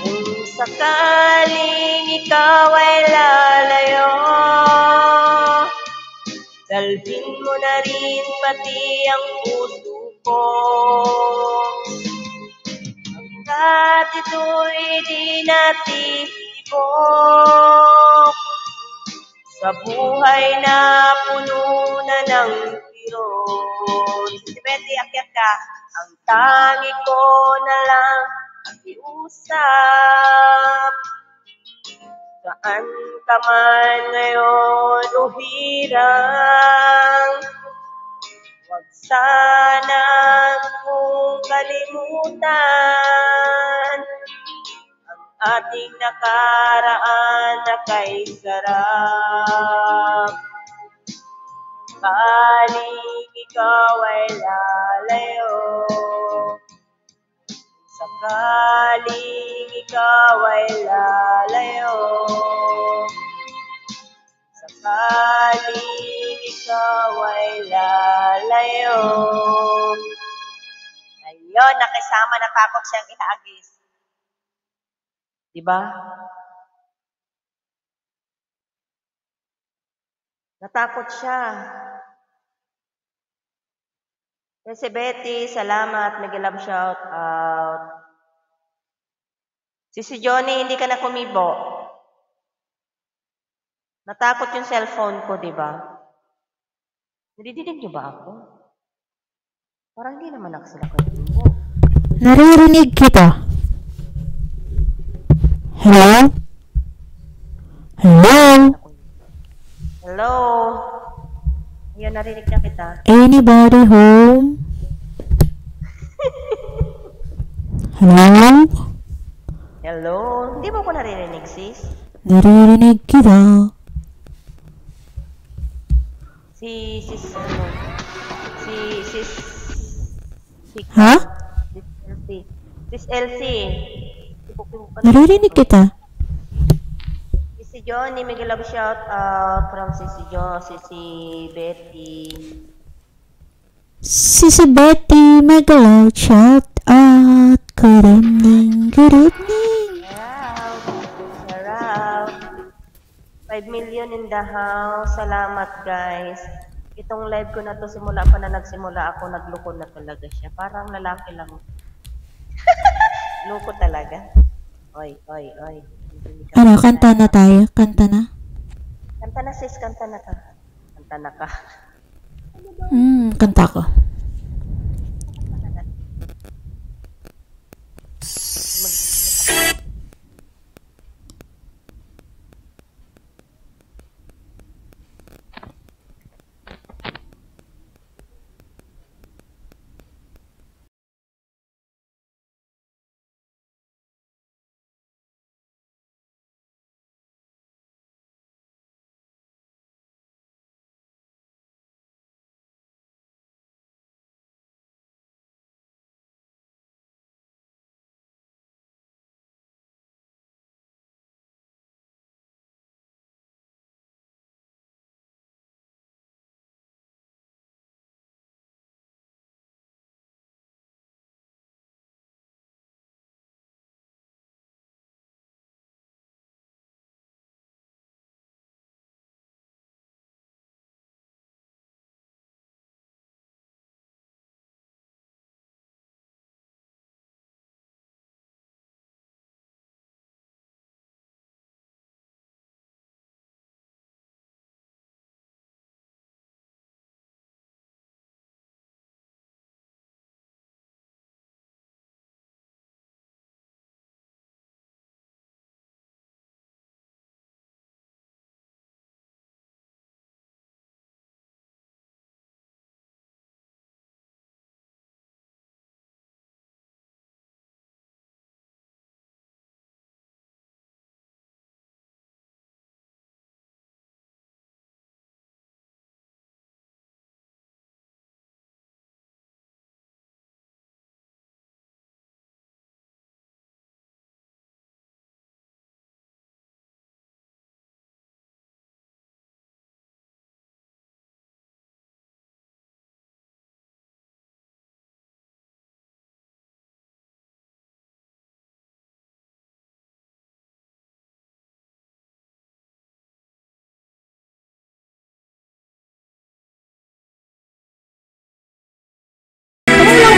Kung sakaling ikaw ay lalayo, dalhin mo na rin pati ang puso ko. Hanggat ito'y di natitibok sa buhay na puno na ng kirot. Si Betty, akyat ka. Ang tangi ko na lang pakiusap, saan ka man ngayon o hirang, huwag sana kong kalimutan ang ating nakaraan na kay sarap. Sakaling ikaw ay lalayo, sakaling ikaw ay lalayo, sakaling ikaw ay lalayo. Ayun, nakisama na pa ako siyang ihagis. Di ba? Natakot siya. Si Betty, salamat. Nag-love shout out. Si Johnny, hindi ka na kumibo. Natakot yung cellphone ko, di ba? Nadidinig niyo ba ako? Parang hindi naman ako sila kumibo. Naririnig kita. Hello? Hello? Hello? Ayun, narinig na kita. Anybody home? Hello? Hello? Hindi mo ko naririnig, sis? Naririnig kita. Si Ha? Sis Elsie. Naririnig kita. Si Johnny, Miguel love shout out from si Betty. Sisi Betty, mega loud shout out. Good evening, good evening. Sarap. 5 million in the house. Salamat, guys. Itong live ko na to, simula pa na nagsimula ako, nagloko na talaga siya. Parang lalaki lang. Loko talaga. Oy. Ano, kanta na tayo? Kanta na? Kanta na, sis. Kanta na ka. Kanta na ka. Kanta ko.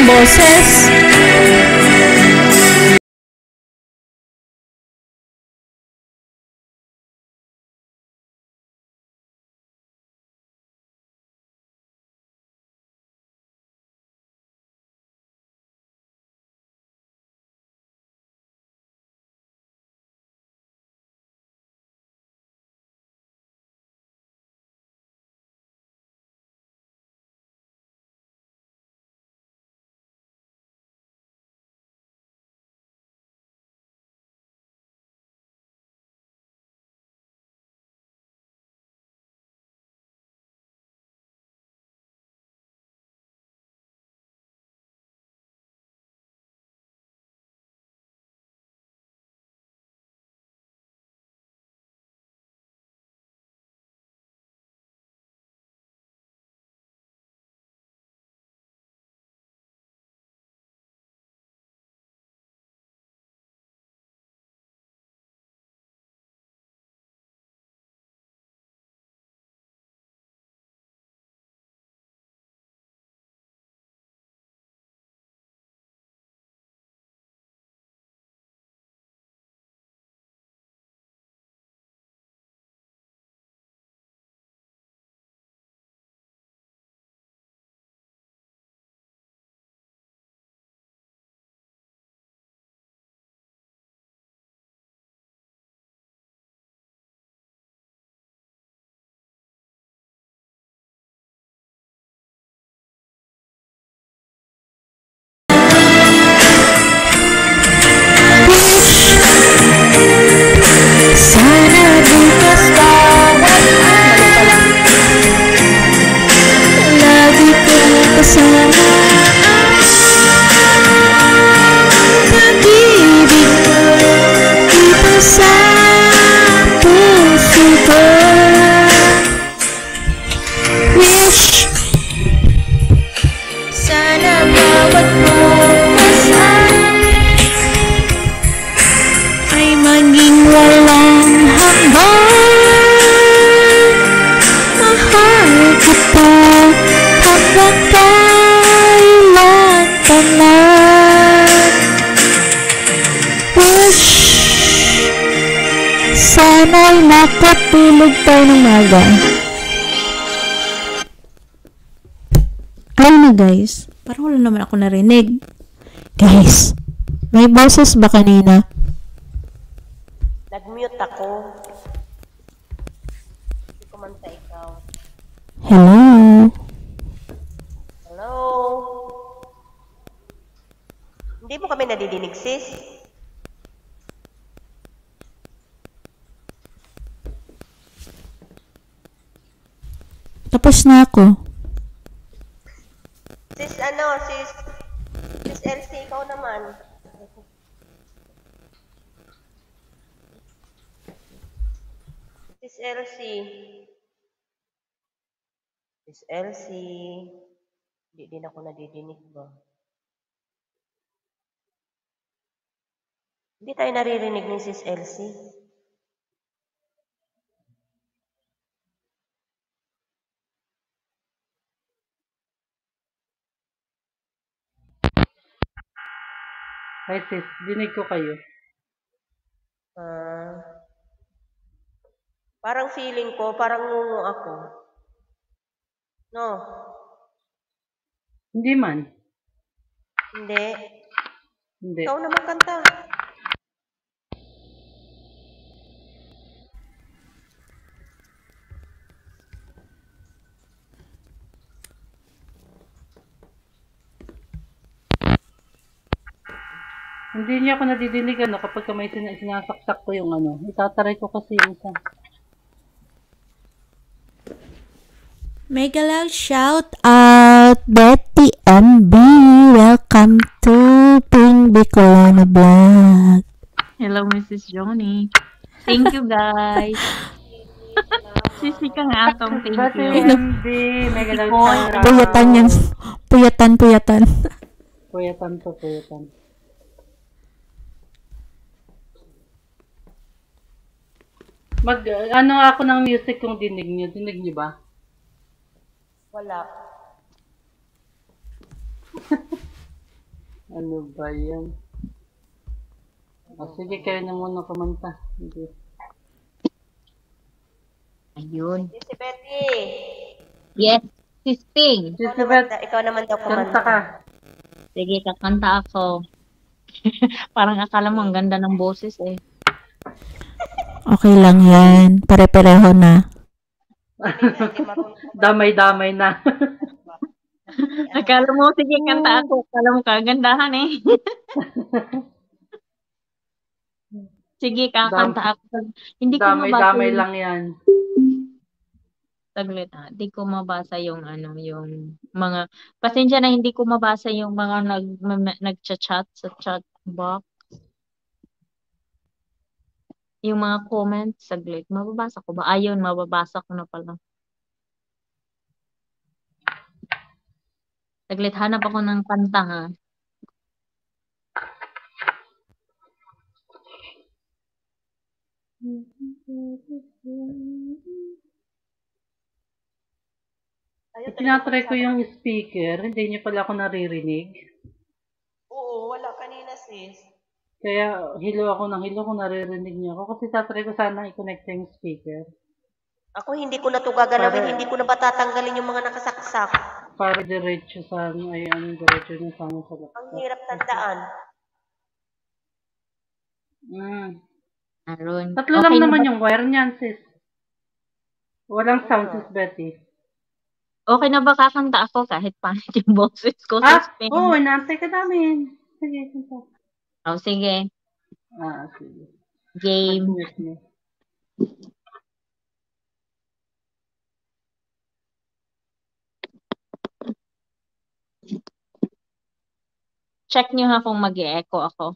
Boses. Sana'y makatulog tayo ng maga. Ayun na guys, parang wala naman ako narinig. Guys, may boses ba kanina? Nag-mute ako. Hindi ko man sa ikaw. Hello? Hello? Hindi mo kami nadidinig, sis? Tapos na ako. Sis, Sis Elsie, ikaw naman. Sis Elsie. Sis Elsie. Hindi din ako nadidinig ba? Hindi tayo naririnig ni Sis Elsie. Hi sis, dinig ko kayo. Parang feeling ko, parang ngungu ako. No? Hindi man. Hindi. Hindi. Ikaw naman kanta. Hindi niya ako nadidinig kapag may sinasaksak ko yung Itataray ko kasi yung isa. Mega loud shout out Betty MB. Welcome to Ping Bicolana Vlog. Hello, Mrs. Johnny. Thank you, guys. Sisi ka nga atong thank you. MB, mega loud shout out. Puyatan yan. Puyatan. Puyatan. Ako ng music kung dinig niyo. Dinig niyo ba? Wala. Ano ba yan? Sige, kayo na muna kumanta. Sige. Ayun. Si Betty. Yes, Sis Ping. Ikaw naman daw kumanta. Kanta ka. Sige, kakanta ako. Parang akala mo ang ganda ng boses eh. Okay lang yan. Pare-pareho na. Damay-damay na. Akala mo, sige, kanta ako. Akala mo kagandahan eh. Sige, kakanta ako. Hindi ko mabasa Damay-damay lang yan. Saglit hindi ko mabasa yung yung mga, pasensya na hindi ko mabasa yung mga nagchat-chat sa chat box. Yung mga comments, saglit. Mababasa ko ba? Ayun, mababasa ko na pala. Saglit, hanap ako ng kanta ha. Tinatry ko yung speaker, hindi niyo pala ako naririnig. Oo, wala kanina sis. Kaya hilo ako ng hilo kung naririnig niyo ako kasi tatry ko sana i-connect yung speaker. Ako hindi ko na ito gagalawin, hindi ko na ba tatanggalin yung mga nakasaksak? Para diretso sana, diretso na sana sa laptop. Ang hirap tandaan. Aron. Tatlo lang naman yung wire niyan, sis. Walang sound, sis Betty. Okay na ba kakanta ako kahit pangit yung boses ko? Oo, inaantay ka namin. Sige, kanta. Oh, sige. Sige. Game. Check nyo ha kung mag-e-echo ako.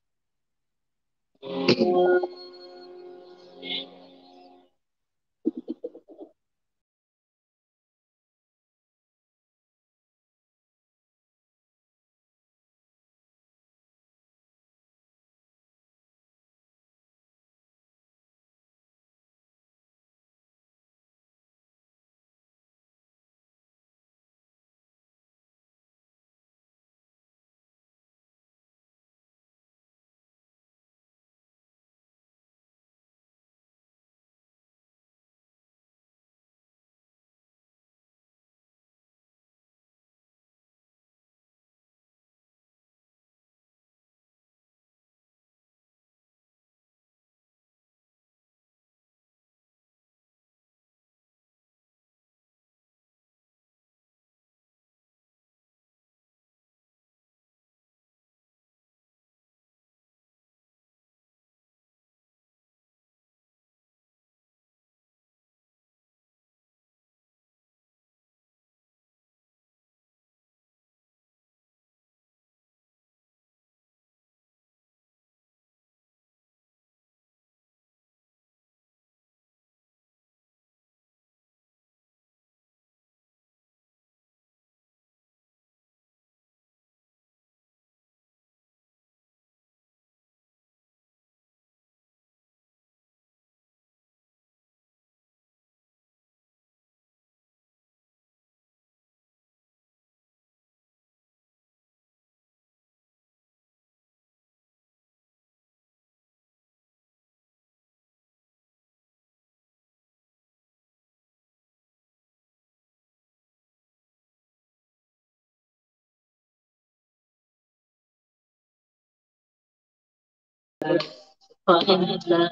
Falling in love.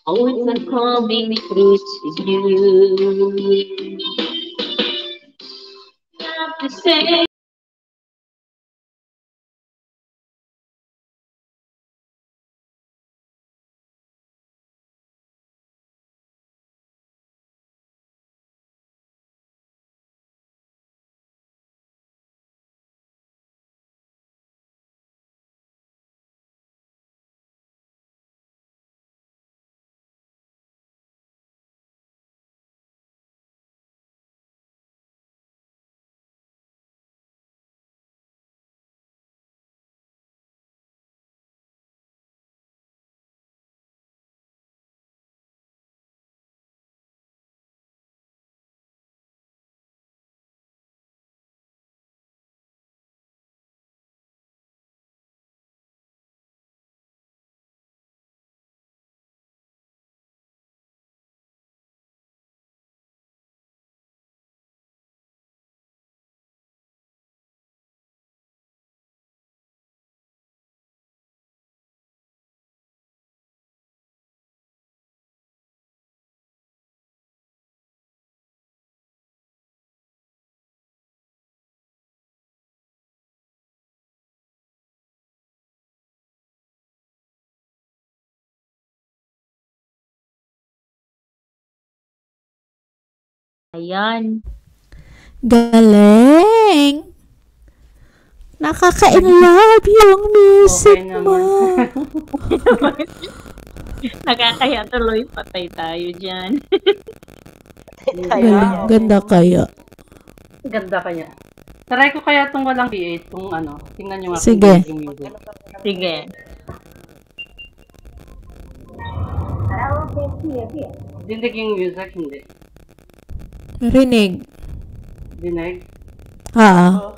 Always I'm coming me through to you. Not to say. Ayan. Galing! Nakaka-inlove yung music mo. Nakakaya tuloy, patay tayo dyan. Ganda kaya. Ganda kaya. Try ko kaya itong walang B8, kung ano. Tingnan nyo nga Sige. kung yung music. Sige. Dinig yung music, hindi. Rinig. Dinig? Ah.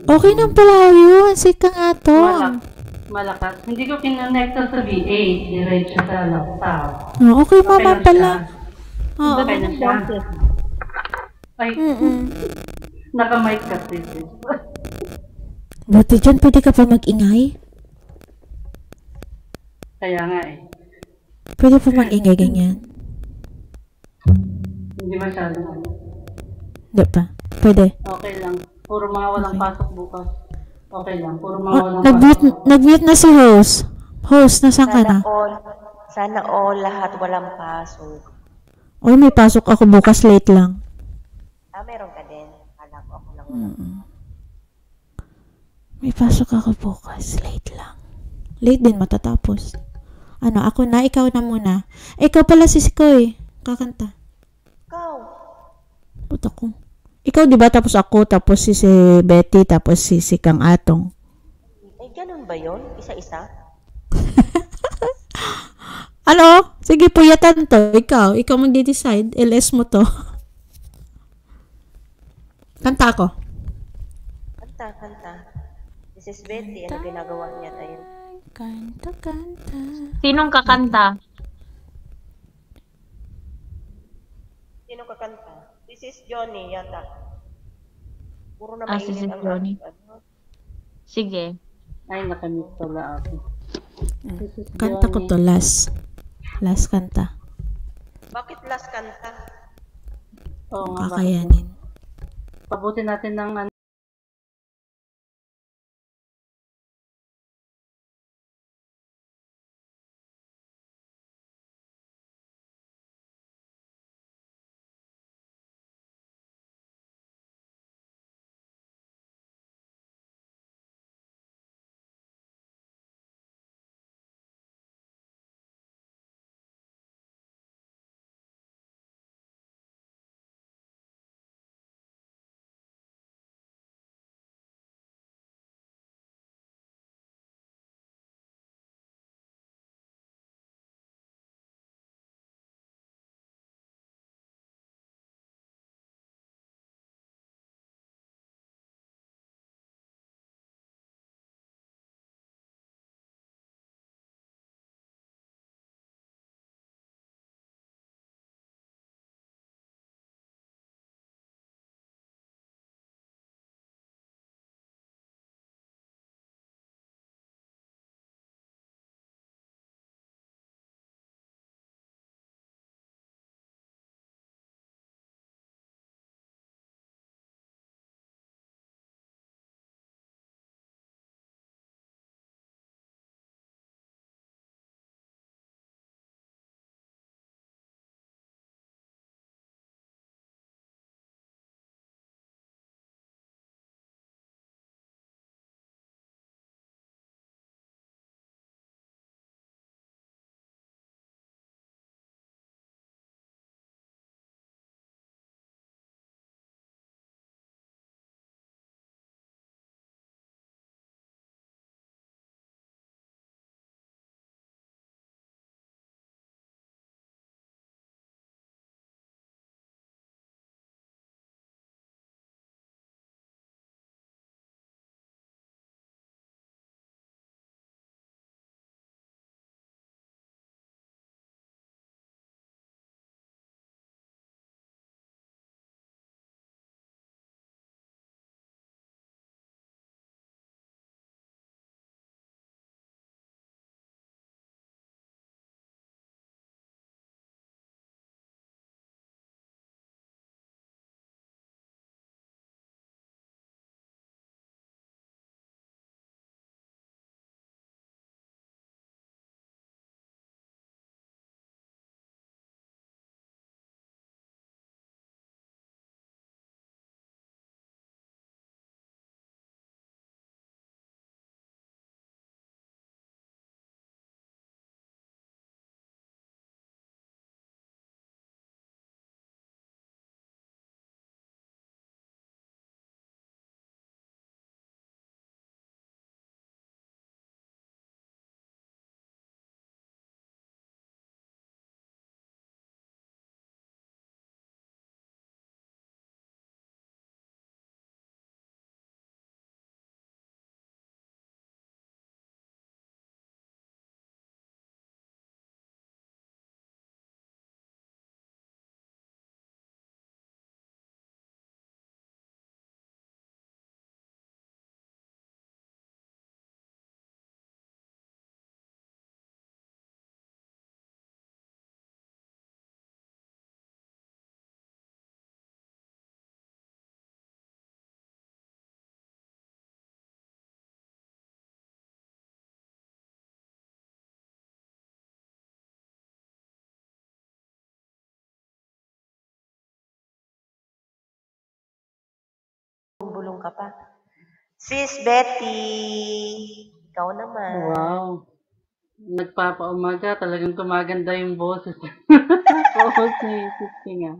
Okay nang pala yun. Si Kang Atong. Malakas. Hindi ko kinonekta sa VA. Diretso sa laptop. Okay, mama lang pala. siya. Oo. Okay na siya. Ay, naka-mic kasi. Buti dyan, pwede ka pa mag-ingay? Kaya nga eh. Pwede pa mag-ingay ganyan? Hindi masyado. Hindi pa. Pwede. Okay lang. Puro mga walang pasok bukas. Okay lang. Puro mga walang Nag-mute na si host. Host, nasaan ka na? Sana all lahat walang pasok. Uy, may pasok ako bukas, late lang. Meron ka din. Kala ko ako lang. May pasok ako bukas, late lang. Late din matatapos. Ano, ako na, ikaw na muna. Ikaw pala si Sikoy. Kakanta. Ikaw. Puta ko. Ikaw, di ba? Tapos ako, tapos si Betty, tapos si Kang Atong. Eh, ganun ba yun? Isa-isa? Ano? Sige, puyatan to. Ikaw magde-decide. LS mo to. Kanta ako. Kanta. This is Betty. Ano ginagawa niya tayo? Kanta. Sinong kakanta? Sino kakanta? This is Johnny yata. Puro na Si mainit ang Johnny. ano. Sige. Ay, nakamute pala ako. Kanta ko to, last. Last kanta. Bakit last kanta? Oo nga. Kakayanin. Pabuti natin ng Bulong ka pa. Sis Betty, ikaw naman. Wow. Nagpapaumaga, talagang gumaganda yung boses. Boses ni Sisti nga.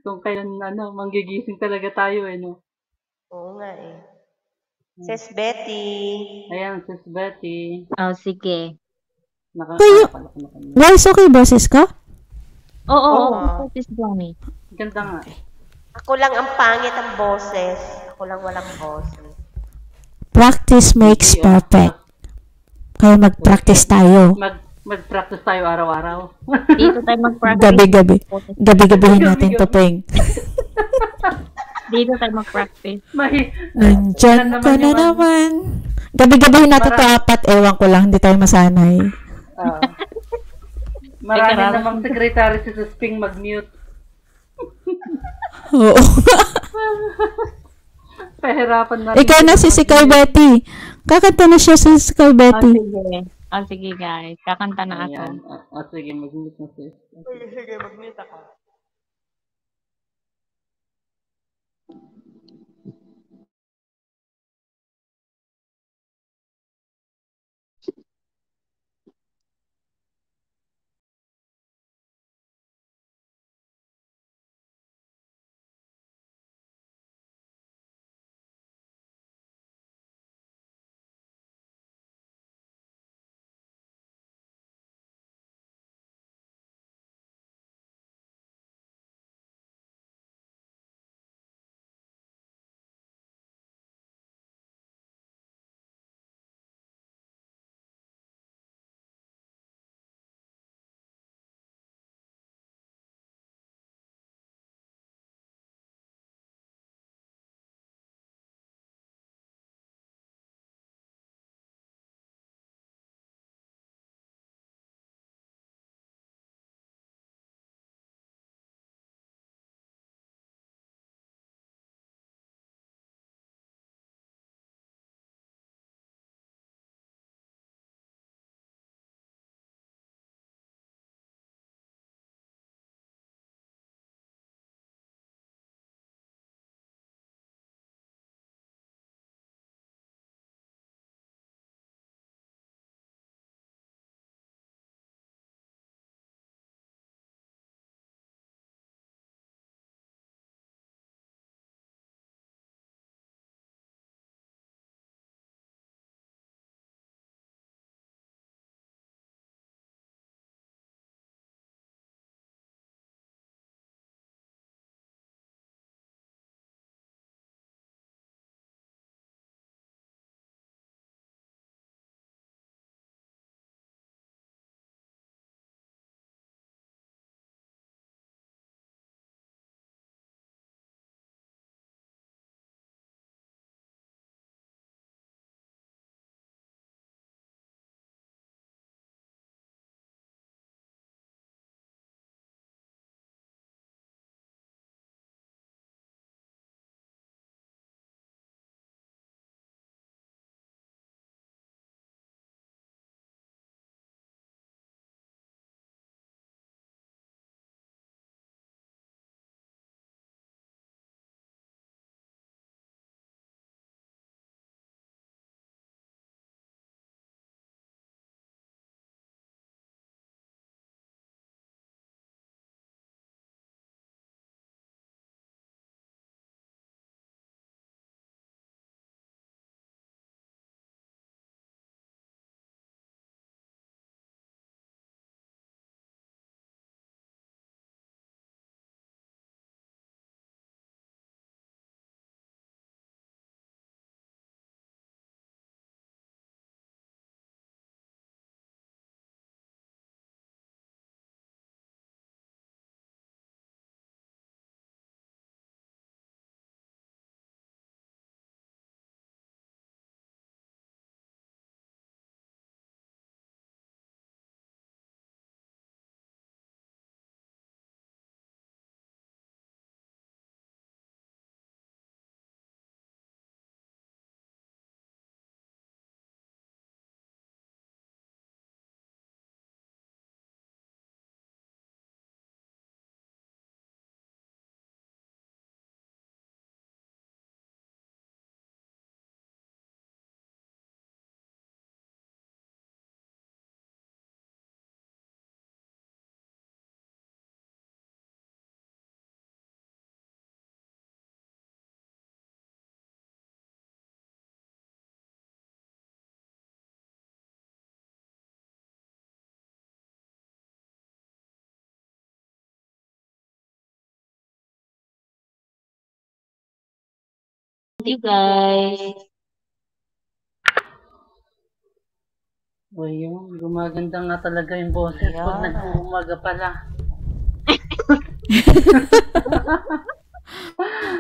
Kung kailan manggigising talaga tayo no. Oo nga eh. Sis Betty. Ayan, Sis Betty. Oh, sige. Kayo, guys, okay boses ko? Oo, Sis Johnny. Ganda nga. Ako lang ang pangit ang boses. Ako lang walang boses. Practice makes perfect. Kaya mag-practice tayo. Mag-practice tayo araw-araw. Dito tayo mag-practice. Gabi-gabi. Gabi-gabihin natin to, Peng. Dito tayo mag-practice. Nandyan ka na naman. Gabi-gabihin natin to 4. Ewan ko lang, hindi tayo masanay. Marami namang secretary si Susping mag-mute. Oo. Pahirapan na. Ikaw na si Sky Betty. Kakanta na siya si Sky Betty. Sige guys. Kakanta na ako. Sige, mag-mute na sis. Sige, mag-mute ako. you guys. O yun, gumaganda nga talaga yung boses pag Yeah. nag-uumaga pala.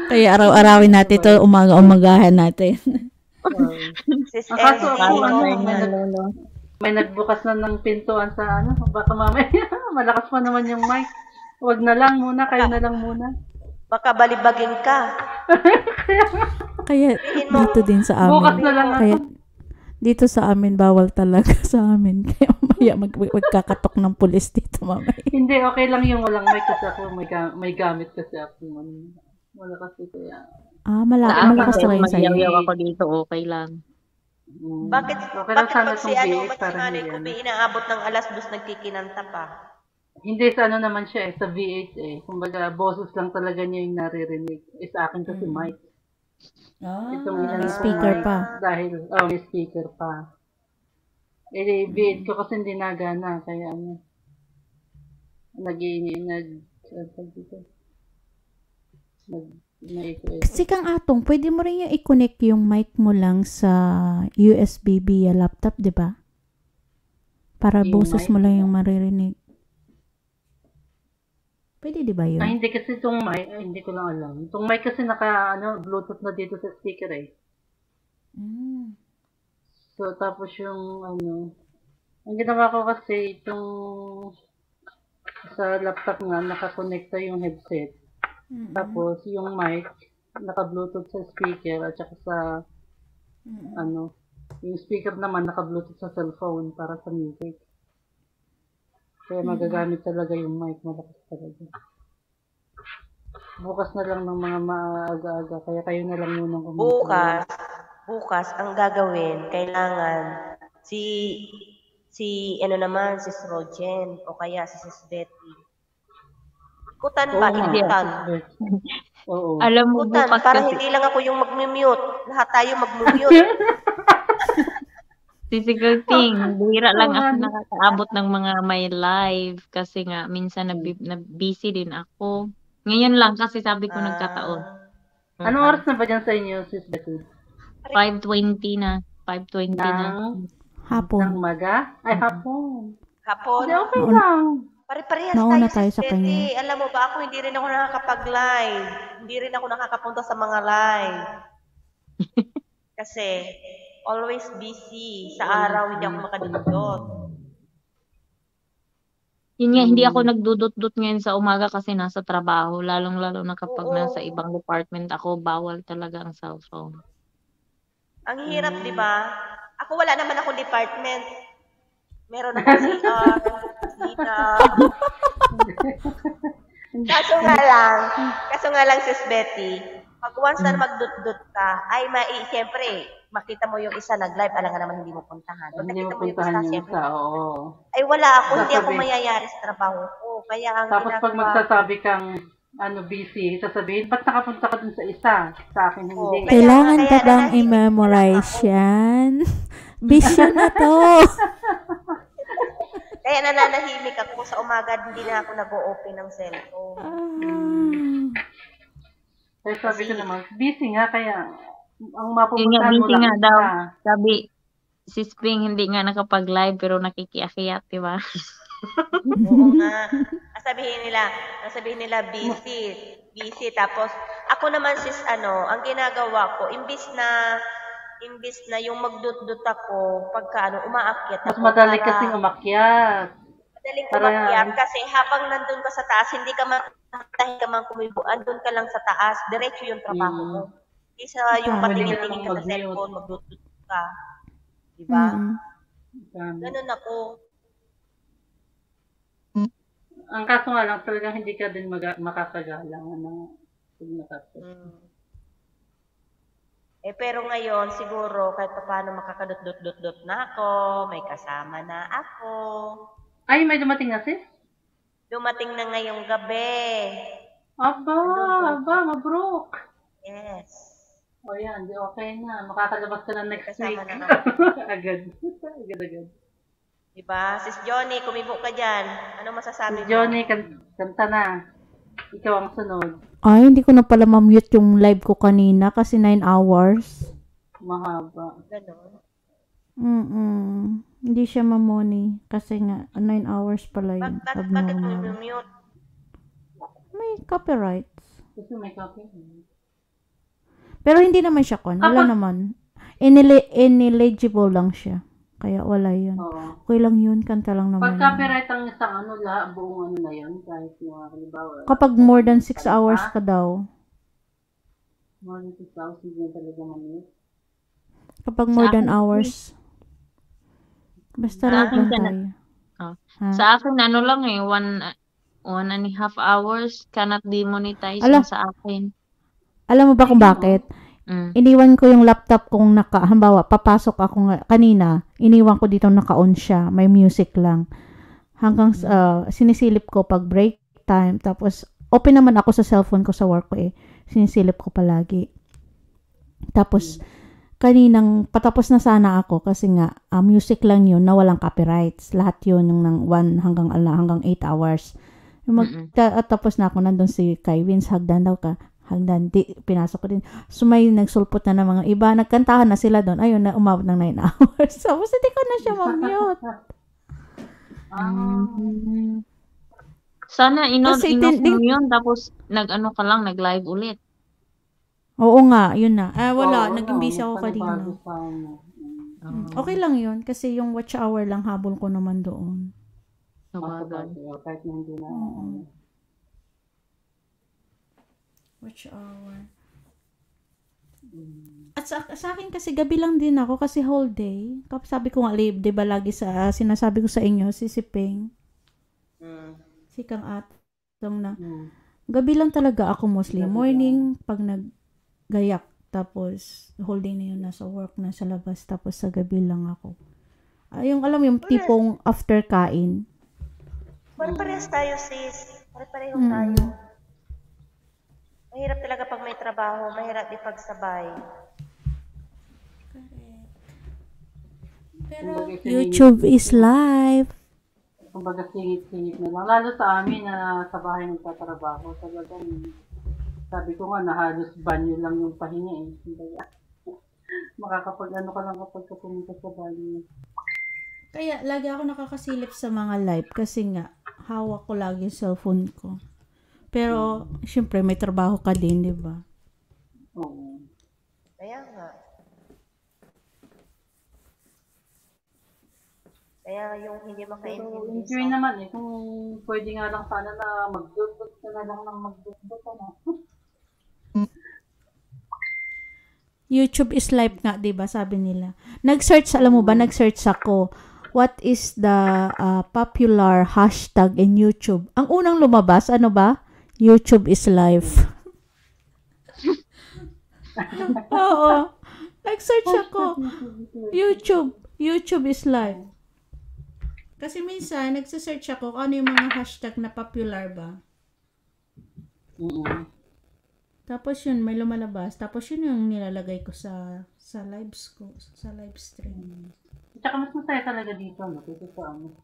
Kaya araw-arawin natin to, umaga-umagahan natin. Sis Ang kaso LC, ako, ikaw may nagbukas na ng pintuan sa baka mamaya, malakas pa naman yung mic. Huwag na lang muna, kayo na lang muna. baka balibagin ka. Kaya dito din sa amin. Bukas na lang ako. Kaya dito sa amin, bawal talaga sa amin. Kaya mamaya magkakatok ng pulis dito mamaya. Hindi, okay lang yung walang mic kasi ako, may gamit kasi ako. Wala kasi kaya. Malakas talaga yung sa'yo. Magyaw ako dito, okay lang. Bakit Okay lang sana pag kung si ano, VH ba't si para Nanay hindi Kubi inaabot ng alas 2 nagkikinanta pa? Hindi, sa naman siya sa VH Kumbaga, boses lang talaga niya yung naririnig. Sa akin kasi mic. Itong May speaker pa. Dahil, may speaker pa. VH ko kasi hindi nagana, kaya Kasi Kang Atong, pwede mo rin yung i-connect yung mic mo lang sa USB via laptop, di ba? Para Yung boses mic? mo lang yung maririnig. Pwede di ba yun? Hindi kasi itong mic, hindi ko lang alam. Itong mic kasi Bluetooth na dito sa speaker So, tapos yung ang ginawa ko kasi itong sa laptop nga, nakakonekta yung headset. Tapos yung mic, naka-Bluetooth sa speaker at saka sa yung speaker naman naka-Bluetooth sa cellphone para sa music. Kaya magagamit talaga yung mic, malakas talaga. Bukas na lang ng mga maaga-aga, kaya kayo na lang muna kumain. Bukas ang gagawin, kailangan si Sis Rogen o kaya si Sis Betty. Ikutan ba? Ikutan. Oo. Alam mo, Ikutan, bukas para kasi, hindi lang ako yung mag-mute. Lahat tayo mag-mute. physical thing, bihira lang ako nakakaabot ng mga may live kasi nga minsan na busy din ako. Ngayon lang kasi sabi ko nagkataon. Anong oras na ba dyan sa inyo, Sis Betty? 5:20 na. 5:20 na. Hapon. Ng umaga? Ay, hapon. Hapon. Hindi, okay lang. Pare-parehas Nauna tayo, tayo Sis sa kanya. Betty. Alam mo ba, ako hindi rin ako nakakapag-live. Hindi rin ako nakakapunta sa mga live. Kasi, always busy. Sa araw, hindi ako makadudot. Yun nga, hindi ako nagdudot-dot ngayon sa umaga kasi nasa trabaho. Lalong-lalo na kapag nasa ibang department ako, bawal talaga ang cellphone. Ang hirap, di ba? Ako wala naman akong department. Meron akong CR, Sina. Kaso nga lang, Sis Betty, pag once na magdut-dut ka, ay siyempre, makita mo yung isa nag-live, alam nga naman hindi mo puntahan. Pag Hindi mo nakita mo yung puntahan isa, yung siyempre, isa, oo. ay wala ako, hindi ako Sasabihin. mayayari sa trabaho ko. Kaya ang Tapos pag ginagawa magsasabi kang busy, sasabihin, ba't nakapunta ka dun sa isa? Sa akin hindi. Kailangan ka bang i-memorize yan? Vision na to. Kaya nananahimik ako sa umaga, hindi na ako nag-o-open ng cellphone. Kaya sabi ko naman, busy nga, kaya ang Yun nga, mapupuntahan mo busy lang nga daw. isa. Sabi, si Spring hindi nga nakapag-live pero nakikiakyat, di ba? Oo nga. Sabihin nila busy. Tapos, ako naman ang ginagawa ko, imbis na yung magdut-dut ako, pagka umaakyat Mas ako. madali kasing umakyat. Madaling Para- umakyat kasi habang nandun ka sa taas, hindi ka man kumibo, andun ka lang sa taas, diretso yung trabaho mo. Hindi sa yung Pwede ka patingin-tingin ka sa mag-mute. cellphone, magdut-dut ka. Diba? Mm. Ganun ako. Ang kaso nga lang, talagang hindi ka din makakagala. Pag nakapos. Pero ngayon, siguro, kahit paano makakadut-dut-dut na ako, may kasama na ako. Ay, may dumating na sis? Dumating na ngayong gabi. Aba, mabrok. Yes. O yan, di okay na. Makakalabas ka na next week. Kasama na ako. Agad. Diba? Sis Johnny, kumibo ka dyan. Ano masasabi mo? Johnny, kanta na. Ikaw ang sunod. Ay, hindi ko na pala ma-mute yung live ko kanina kasi 9 hours. Mahaba. Ganon. Hindi siya mamoni kasi nga 9 hours pala yun. Bakit mo Abnormal. mute? May copyrights. Kasi may copy. Pero hindi naman siya kon. Wala naman. Ineligible lang siya. Kaya wala yun. Oo. Okay lang yun. Kanta lang naman. Pag copyright ang isang ano, lahat, buong ano na yun, kahit yung halimbawa. Kapag more than 6 hours ka daw. More than 6 hours, hindi na talaga mamit. Kapag more than hours. Basta Sa lang akin tayo. Ha? Sa akin, ano lang eh, 1.5 hours cannot demonetize Ala. yung sa akin. Alam mo ba kung bakit? Iniwan ko yung laptop kung halimbawa, papasok ako kanina, iniwan ko dito naka-on siya, may music lang. Hanggang sinisilip ko pag break time, tapos open naman ako sa cellphone ko sa work ko sinisilip ko palagi. Tapos, kaninang patapos na sana ako kasi nga, music lang yun na walang copyrights. Lahat yun yung ng 1 hanggang 8 hours. Tapos na ako, nandun si Kai Vince, hagdan daw ka. Hagdan, pinasok ko din. So may nagsulpot na ng mga iba. Nagkantahan na sila doon. Ayun na, umabot ng 9 hours. Tapos hindi ko na siya ma-mute. Sana Kasi in-off mo yun, tapos nag-ano ka lang, nag-live ulit. Oo nga, yun na. Wala, Oo, naging busy ako panibago kanina. pa, ano. Okay lang yun, kasi yung watch hour lang habol ko naman doon. Sabagay, kahit na hindi na. Watch hour. At sa akin kasi gabi lang din ako kasi whole day. Kapag sabi ko nga, di ba lagi sinasabi ko sa inyo, si Peng, si Kang Atong na, gabi lang talaga ako mostly. Morning, pag naggayak, tapos whole day na yun, nasa work na sa labas, tapos sa gabi lang ako. Yung alam mo, yung tipong after kain. Parehas tayo, sis. Pareho tayo. Mahirap talaga pag may trabaho, mahirap ipagsabay. Pero YouTube is live. Kumbaga singit-singit na lang. Lalo sa amin na sa bahay nagtatrabaho. Talagang sabi ko nga na halos banyo lang yung pahinga Kumbaga, makakapag-ano ka lang kapag pumunta sa banyo. Kaya lagi ako nakakasilip sa mga live kasi nga hawak ko lagi yung cellphone ko. Pero, syempre, may trabaho ka din, di ba? Oo. Kaya nga. Kaya yung hindi makaintindi. Enjoy naman kung pwede nga lang sana na magdudot ka na lang ng magdudot ka na. YouTube is live nga, di ba? Sabi nila. Nag-search, alam mo ba, nag-search ako. What is the popular hashtag in YouTube? Ang unang lumabas, ano ba? YouTube is live. Oo. Nag-search ako. YouTube is live. Kasi minsan, nagsa-search ako kung ano yung mga hashtag na popular ba. Tapos yun, may lumalabas. Tapos yun yung nilalagay ko sa lives ko, sa live stream. Tsaka mas masaya talaga dito, no? Kasi sa ano.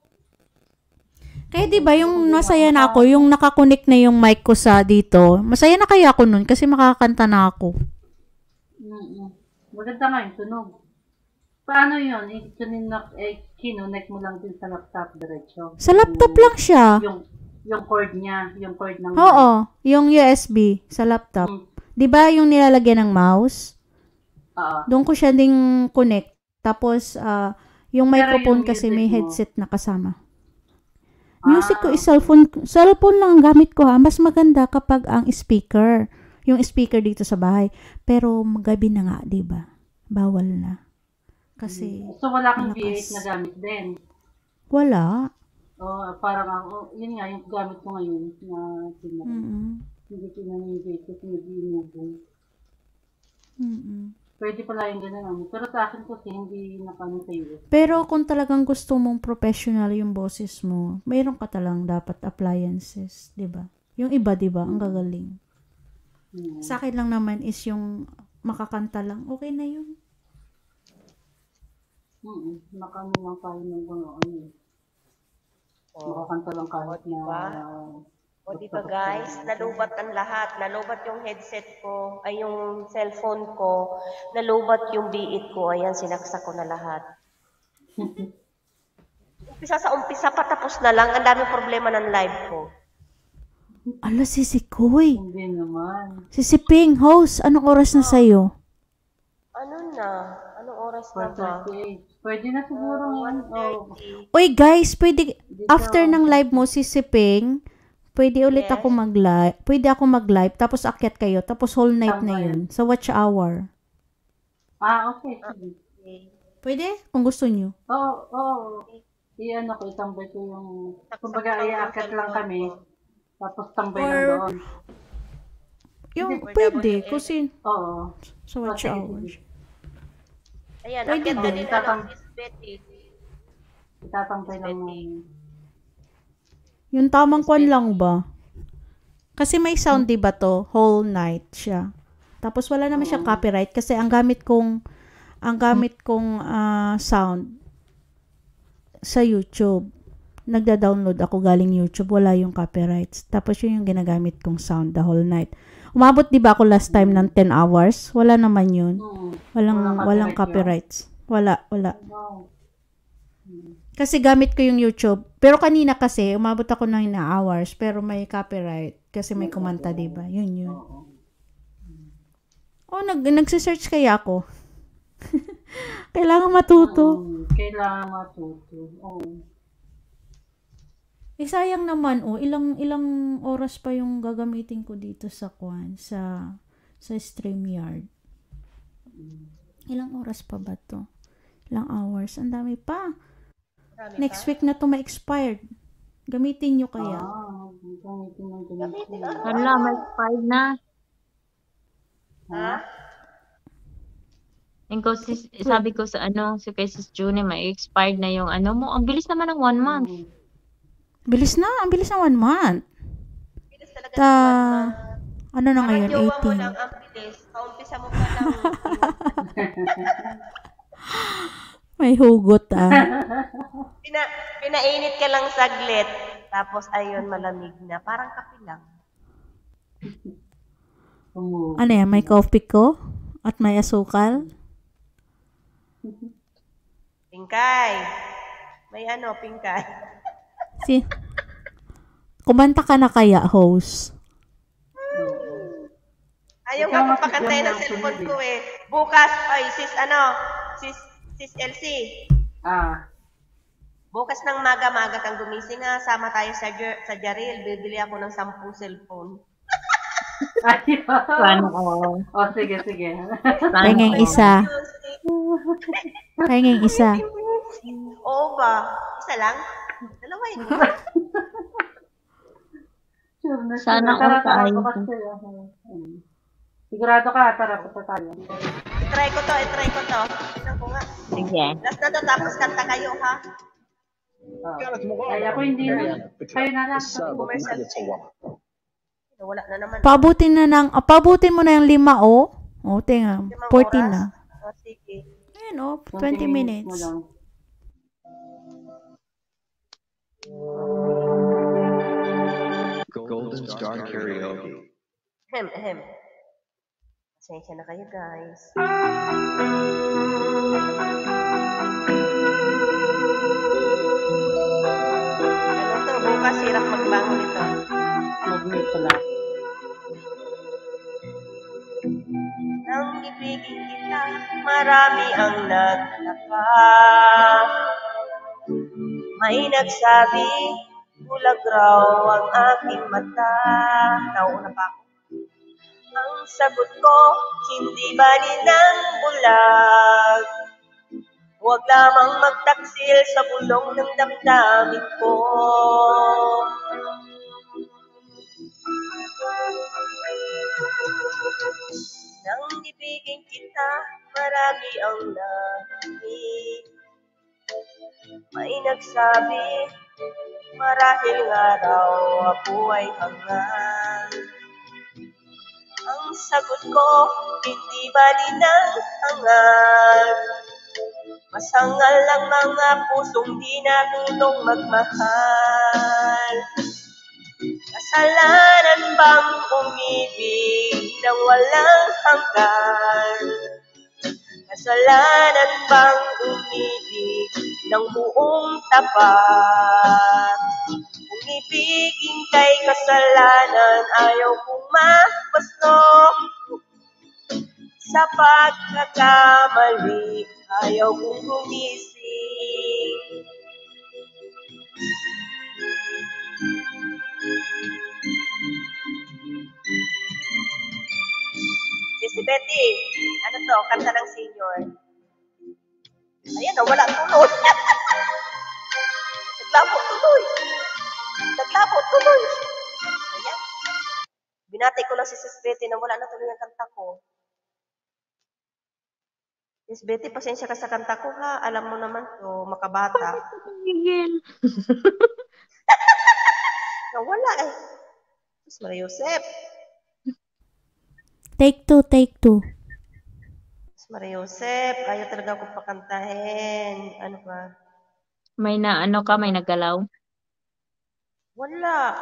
Kaya diba yung masaya na ako, yung nakakonect na yung mic ko sa dito, masaya na kaya ako nun kasi makakanta na ako. Maganda nga yung tunog. Paano yun? Kinonect mo lang din sa laptop diretso. Sa laptop lang siya. Yung cord niya, yung cord ng Oo, yung USB sa laptop. Diba yung nilalagyan ng mouse? Doon ko siya ding connect. Tapos, yung microphone kasi may headset na kasama. Music ko is cellphone. Cellphone lang ang gamit ko ha. Mas maganda kapag ang speaker. Yung speaker dito sa bahay. Pero gabi na nga, diba? Bawal na. Kasi so wala kang V8 na gamit din? Wala. Parang ako, yun nga, yung gamit ko ngayon na hindi ko na yung V8 kasi nag-iinubong. Pwede pala yung gano'n. Pero sa akin kasi hindi nakano sa iyo. Pero kung talagang gusto mong professional yung boses mo, mayroon ka talang dapat appliances, 'di ba? Yung iba, 'di ba, ang gagaling. Sa akin lang naman is yung makakanta lang, okay na 'yun. Makano lang tayo ng ano. Makakanta lang kahit na O di ba guys, nalubat ang lahat. Nalubat yung headset ko, ay yung cellphone ko. Nalubat yung biit ko. Ayan, sinaksak ko na lahat. Umpisa sa umpisa, patapos na lang. Ang daming problema ng live ko. Ala, si Koy. Hindi naman. Si Ping, host, anong oras na sa'yo? Ano na? Anong oras na ba? 4:38. Pwede na siguro ngayon. Uy, guys, pwede, after ng live mo, si Ping, pwede ulit Yes. ako mag-live. Pwede ako mag-live, tapos akyat kayo, tapos whole night na yun. Sa watch hour. Okay. Sige. Pwede? Kung gusto nyo. Oo. Iyan ako, itambay ko yung, kumbaga, iaakit lang kami. Tapos tambay lang doon. Yung, pwede. Kasi, Oo. sa watch Sige, hour. sige. Ayan, Pwede akyat na din. din ano, Miss Betty. Itatambay lang namin. Yung tamang kwan lang ba? Kasi may sound, di ba to? Whole night siya. Tapos wala naman siya copyright kasi ang gamit kong sound sa YouTube. Nagda-download ako galing YouTube, wala yung copyrights. Tapos yun yung ginagamit kong sound the whole night. Umabot di ba ako last time ng 10 hours? Wala naman yun. Walang copyrights. Wala. Kasi gamit ko yung YouTube. Pero kanina kasi, umabot ako ng 9 hours, pero may copyright. Kasi may kumanta, diba? Yun. Nagsisearch kaya ako. Kailangan matuto. Oo. Sayang naman, ilang oras pa yung gagamitin ko dito sa StreamYard. Ilang oras pa ba to? Ilang hours? Ang dami pa. Next week na to ma-expired. Gamitin nyo kaya. Hala, may expired na. Ha? Sabi ko sa kay Sis June, may expired na yung mo. Ang bilis naman ng 1 month. Ang bilis ng 1 month. Bilis talaga ng 1 month. Ano na ngayon? Jowa mo 18. lang ang bilis. Kaumpisa mo pa lang. May hugot Pinainit ka lang saglit. Tapos ayun, malamig na. Parang kape lang. Ano yan? May coffee ko? At may asukal? Pingkay. May pingkay. Kumanta ka na kaya, host? Ayaw nga magpakantay ng cellphone ko eh. Bukas, sis Elsie. Bukas ng maga-maga kang gumising sama tayo sa Jaril. Bibili ako ng 10 cellphone. Sige. Pahinging isa. Pahinging isa. Oo ba? Isa lang? Dalawa yun. Sana all tayo. Sigurado ka, tara, punta tayo. I-try ko to. Tignan ko nga. Sige. Last na to, tapos kanta kayo, ha? Ay, ako hindi na. Kayo na lang. Wala na naman. Pabutin mo na yung 5, oh. O, tinga. 14 na. Sige. Ayun, 20 minutes. Golden Star Karaoke. Pasensya na kayo, guys. Bukas hirap magbangon ito. Mag-meet pala. Nang ibigin kita, marami ang nagtaka. May nagsabi, bulag raw ang aking mata. Nauuna pa ako. Ang sagot ko, hindi bali ng bulag. Huwag lamang magtaksil sa bulong ng damdamin ko. Nang ibigin kita, marami ang nangingin. May nagsabi, marahil nga raw ako ay hangal. Ang sagot ko, hindi bali ng hangal. Masangal lang mga pusong di natutong magmahal. Kasi Kasalanan bang umibig nang walang hanggan? Kasalanan bang umibig ng buong tapat? Kung ibigin kay kasalanan, ayaw kong mapasto. Sa pagkakamali, ayaw kong gumising. Si Betty, ano to? Kanta ng senior. Ayan, wala tuloy. Naglapo tuloy. Ayan. Binati ko lang si Sis Betty na wala na tuloy ang kanta ko. Sis Betty, pasensya ka sa kanta ko ha. Alam mo naman to, makabata. Miguel. Nawala eh. Sis Maria Josep. Take two. Sis Maria Josep, ayaw talaga akong pakantahin. Ano ba? May naggalaw? Wala.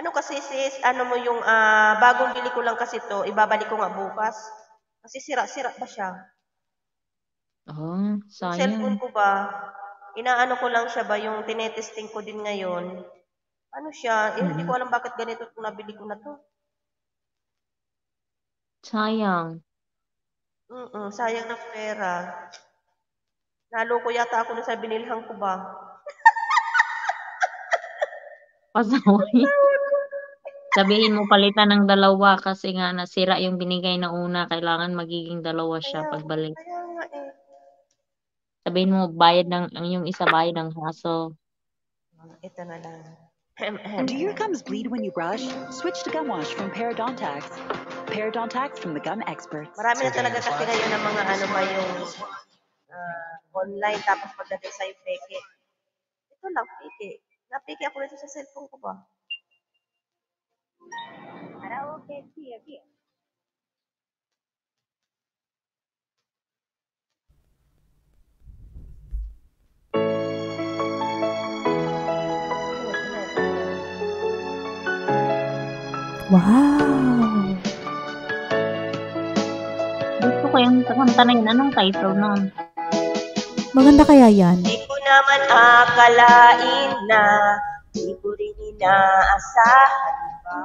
Ano kasi sis, ano mo yung bagong bili ko lang kasi to, ibabalik ko nga bukas. Kasi sira-sira pa siya. Oh, Yung sayang. cellphone ko ba, inaano ko lang siya ba, yung tinetesting ko din ngayon. Ano siya, hindi ko alam bakit ganito kung nabili ko na to. Sayang. Sayang ng pera. Naloko yata ako na sa binilhan ko ba. Pasaway. Sabihin mo palitan ng dalawa kasi nga nasira yung binigay na una. Kailangan magiging dalawa siya pagbalik. Kaya nga eh. Sabihin mo yung isa bayad ng hassle. Ito na lang. Do your gums bleed when you brush? Switch to gum wash from Parodontax. Parodontax from the gum experts. Marami na talaga kasi ngayon ng mga ano ba yung online tapos pagdating sa'yo peke. Ito lang, peke. Napeke ako nito sa cellphone ko ba? Karaoke, Pia. Wow! Gusto ko yung kanta na yun. Anong title nun? Maganda kaya yan? Di ko naman akalain na di ko rin inaasahan pa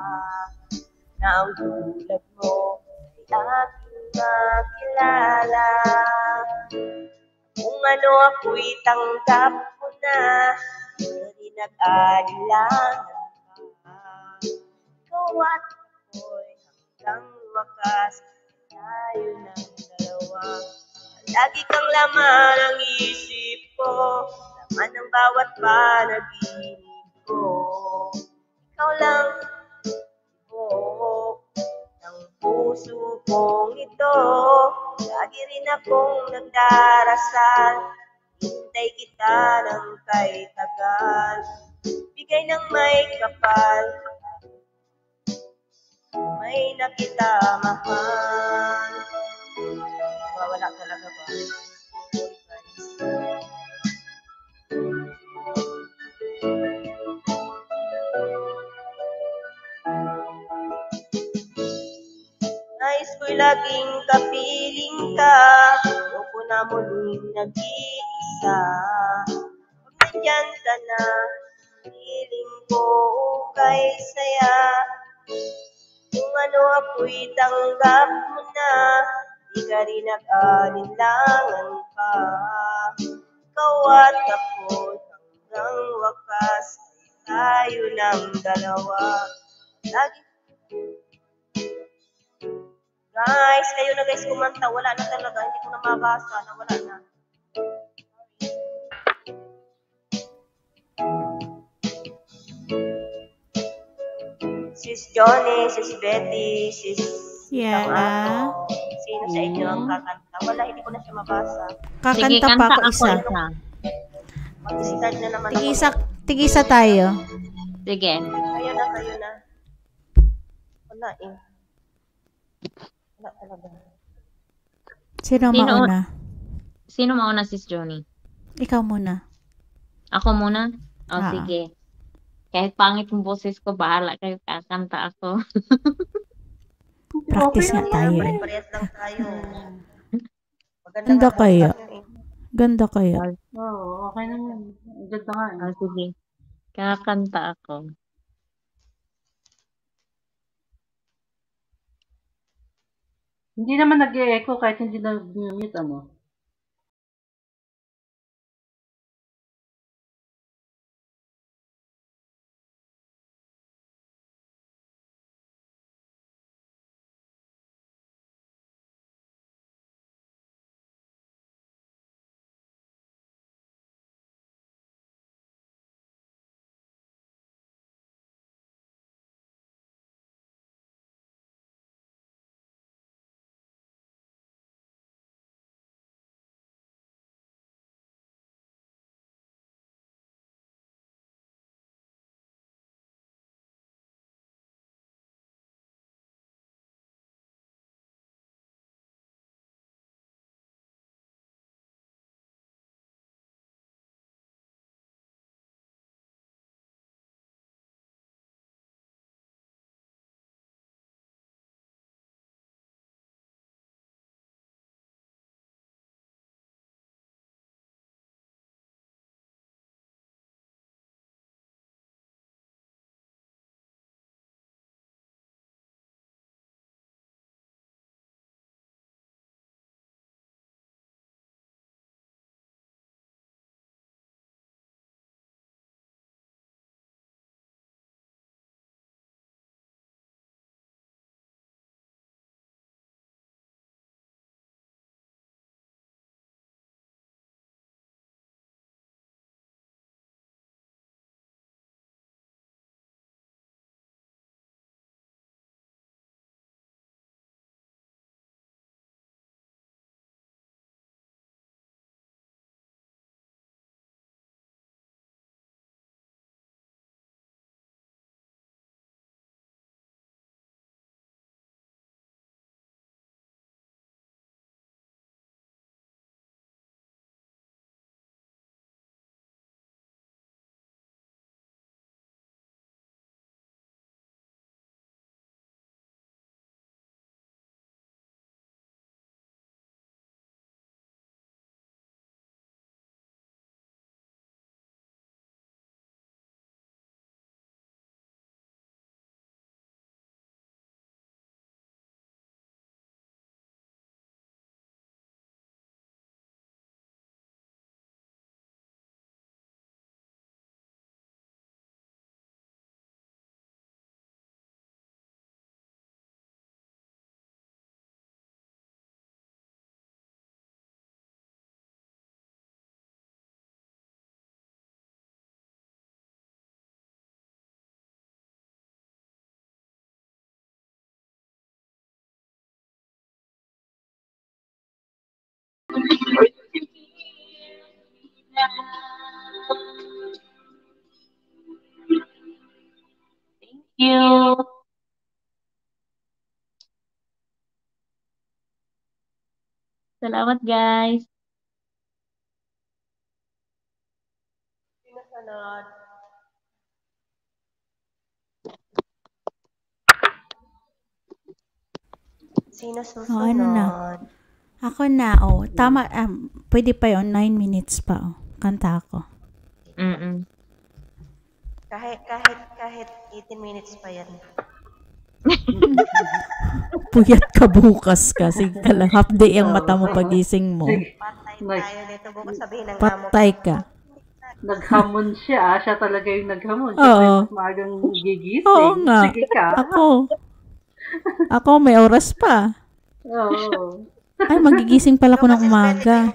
na ang tulad mo ay aking makilala. Kung ano ako'y tanggap mo na, di rin nag-alilangan pa. Ikaw at ako'y hanggang wakas, tayo ng dalawa. Lagi kang laman ang isip ko, laman ng bawat panaginip ko. Ikaw lang, ibok ng puso kong ito. Lagi rin akong nagdarasal, hintay kita ng kay tagal. Bigay ng may kapal, may nakita mahal. Wala talaga ba? Nais ko'y laging kapiling ka, ayoko na muling nag-iisa. Pag nandyan ka na, piling ko kay saya. Kung ano ako'y tanggap mo na, di ka rin nag-alinlangan pa. Ikaw at ako hanggang wakas, tayo ng dalawa. Lagi. Guys, kayo na guys kumanta. Wala na talaga. Hindi ko na mabasa. Wala na. Sis Johnny, Sis Betty, Sis Yeah. Sino sa inyo ang kakanta? Wala, hindi ko na siya mabasa. Kakanta pa ako isa. Mag-start na naman ako. Tig-isa tayo. Sige. Kayo na. Wala eh. Wala talaga. Sino mauna? Sino mauna, Sis Johnny? Ikaw muna. Ako muna? Oh, sige. Kahit pangit yung boses ko, bahala kayo, kakanta ako. Practice nga tayo eh. Parehas lang tayo. Maganda Ganda nga kaya. boses niyo eh. Ganda kaya. Oo, okay naman. Ang ganda nga eh. Sige, kakanta ako. Hindi naman nag-e-echo kahit hindi nag-mute ano. You. Salamat guys. Sino sunod? Sino Oh, ano na? susunod? Ako na, oh. Tama, pwede pa yun. 9 minutes pa, oh. Kanta ako. Kahit 18 minutes pa yan. Puyat ka bukas kasi ka lang. Half day ang mata mo pagising mo. Patay tayo nito. Bukas sabihin ng amo ko. Patay ka. Naghamon siya. Siya talaga yung naghamon. Oo. Siya mas maagang gigising. Oo nga. Sige ka. Ako may oras pa. Oo. Ay, magigising pala ako ng umaga.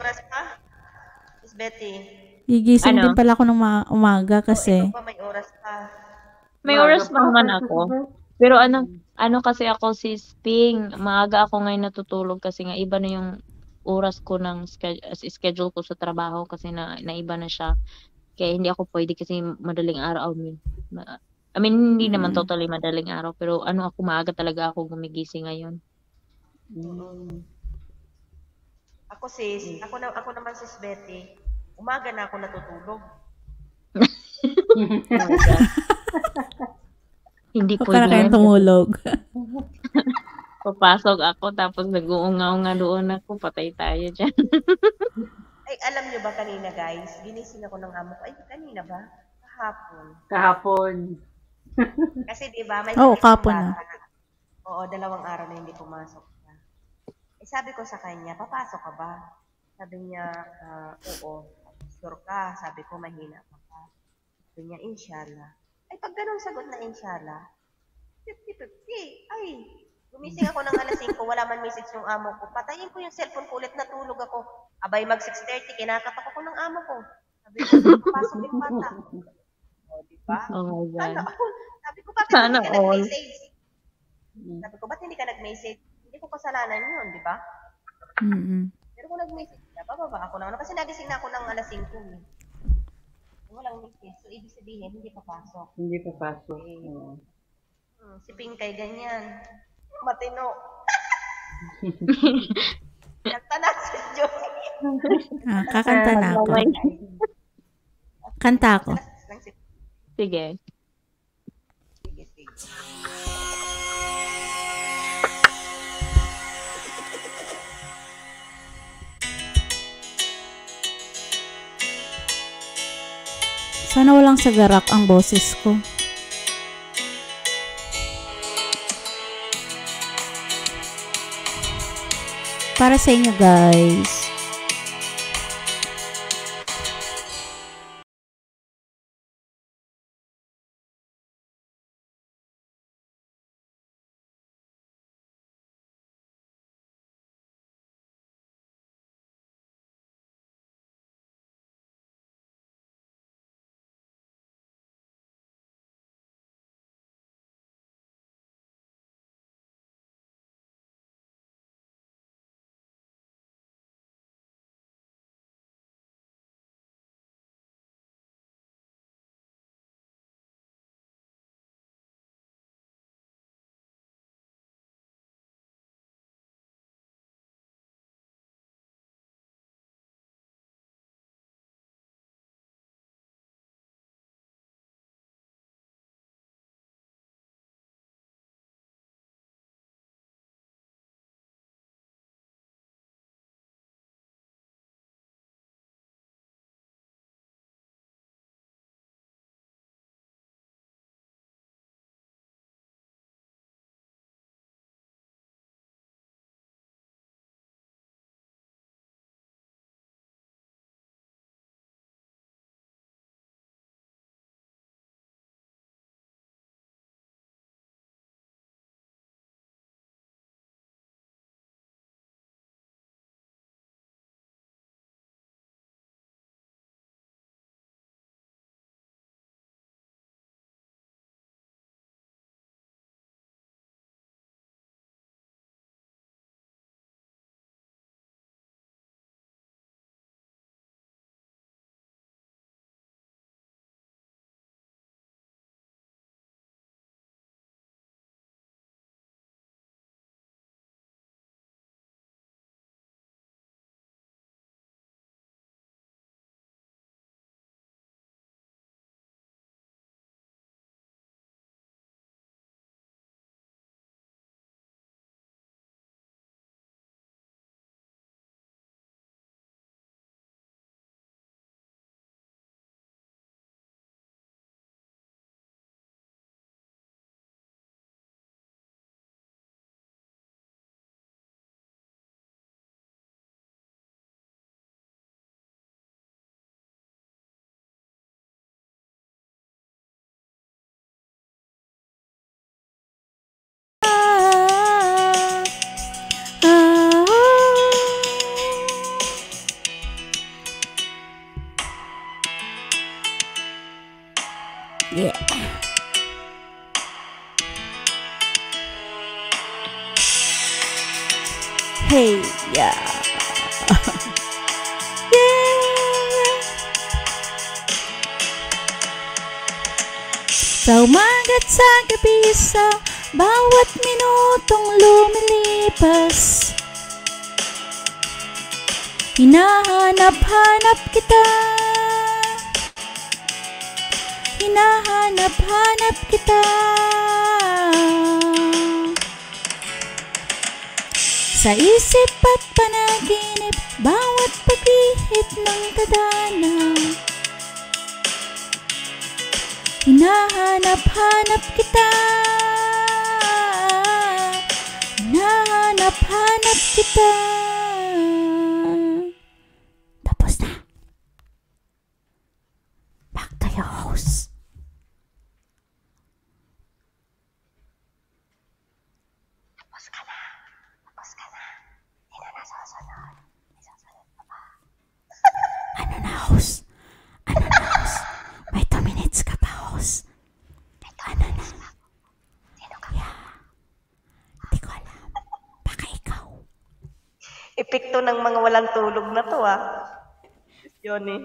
Miss Betty. Gigising din pala ako ng umaga kasi. Ikaw pa may oras ka. May oras pa naman ako. Pero ano kasi ako si Sping, maaga ako ngayon natutulog kasi nga iba na yung oras ko ng schedule ko sa trabaho kasi naiba na siya. Kaya hindi ako pwede kasi madaling araw. I mean, hindi naman totally madaling araw, pero ako maaga talaga ako gumigising ngayon. Ako naman sis Betty. Umaga na ako natutulog. Hindi Huwag ka pwede na kayang yan. tumulog. Papasok ako tapos nag-uunga-unga doon ako. Patay tayo dyan. Ay, alam nyo ba kanina, guys? Ginising ako ng amo ko. Ay, kanina ba? Kahapon. Kahapon. Kasi di ba may Oo, sakit kahapon yung na. bata. Oo, 2 araw na hindi pumasok siya. Eh, sabi ko sa kanya, papasok ka ba? Sabi niya, oo. Sure ka. Sabi ko, mahina ka pa. Sabi niya, inshallah. Ay, pag ganun sagot na inshallah, 50-50. Ay, gumising ako ng alas 5, wala man message yung amo ko. Patayin ko yung cellphone ko ulit, natulog ako. Abay, mag 6:30, kinakatok ako ng amo ko. Sabi ko, papasok yung bata. O, diba? Oh my Sana God. all. Sabi ko, bakit Sana hindi ka all. nag-message? Sabi ko, ba't hindi ka nag-message? Hindi ko kasalanan yun, di ba? Pero kung nag-message ka, bababa ako na. Kasi nagising na ako ng alas 5. Eh. Walang message. So, ibig sabihin, hindi papasok. Hindi papasok. Okay. Si Pinkay, ganyan. Matino. Nagtanas si Joy. Kakanta na ako. Kanta ako. Sige. Sana walang sagarak ang boses ko. Para sa inyo, guys. Yeah. Hey, yeah. Sa umaga't sa gabi, sa bawat minutong lumilipas, hinahanap-hanap kita. Hinahanap-hanap kita. Sa isip at panaginip, bawat pagpihit ng tadhana. Hinahanap-hanap kita. Hinahanap-hanap kita. Tapos na. Back to your host. Tapos ka na. Tapos ka na. Hindi na nasusunod. May susunod pa ba? Ano na, host? Ano na, host? May 2 minutes ka pa, host. May 2 minutes pa. Sino ka? Yeah. Hindi ko alam. Baka ikaw. Epekto ng mga walang tulog na to, Yoni.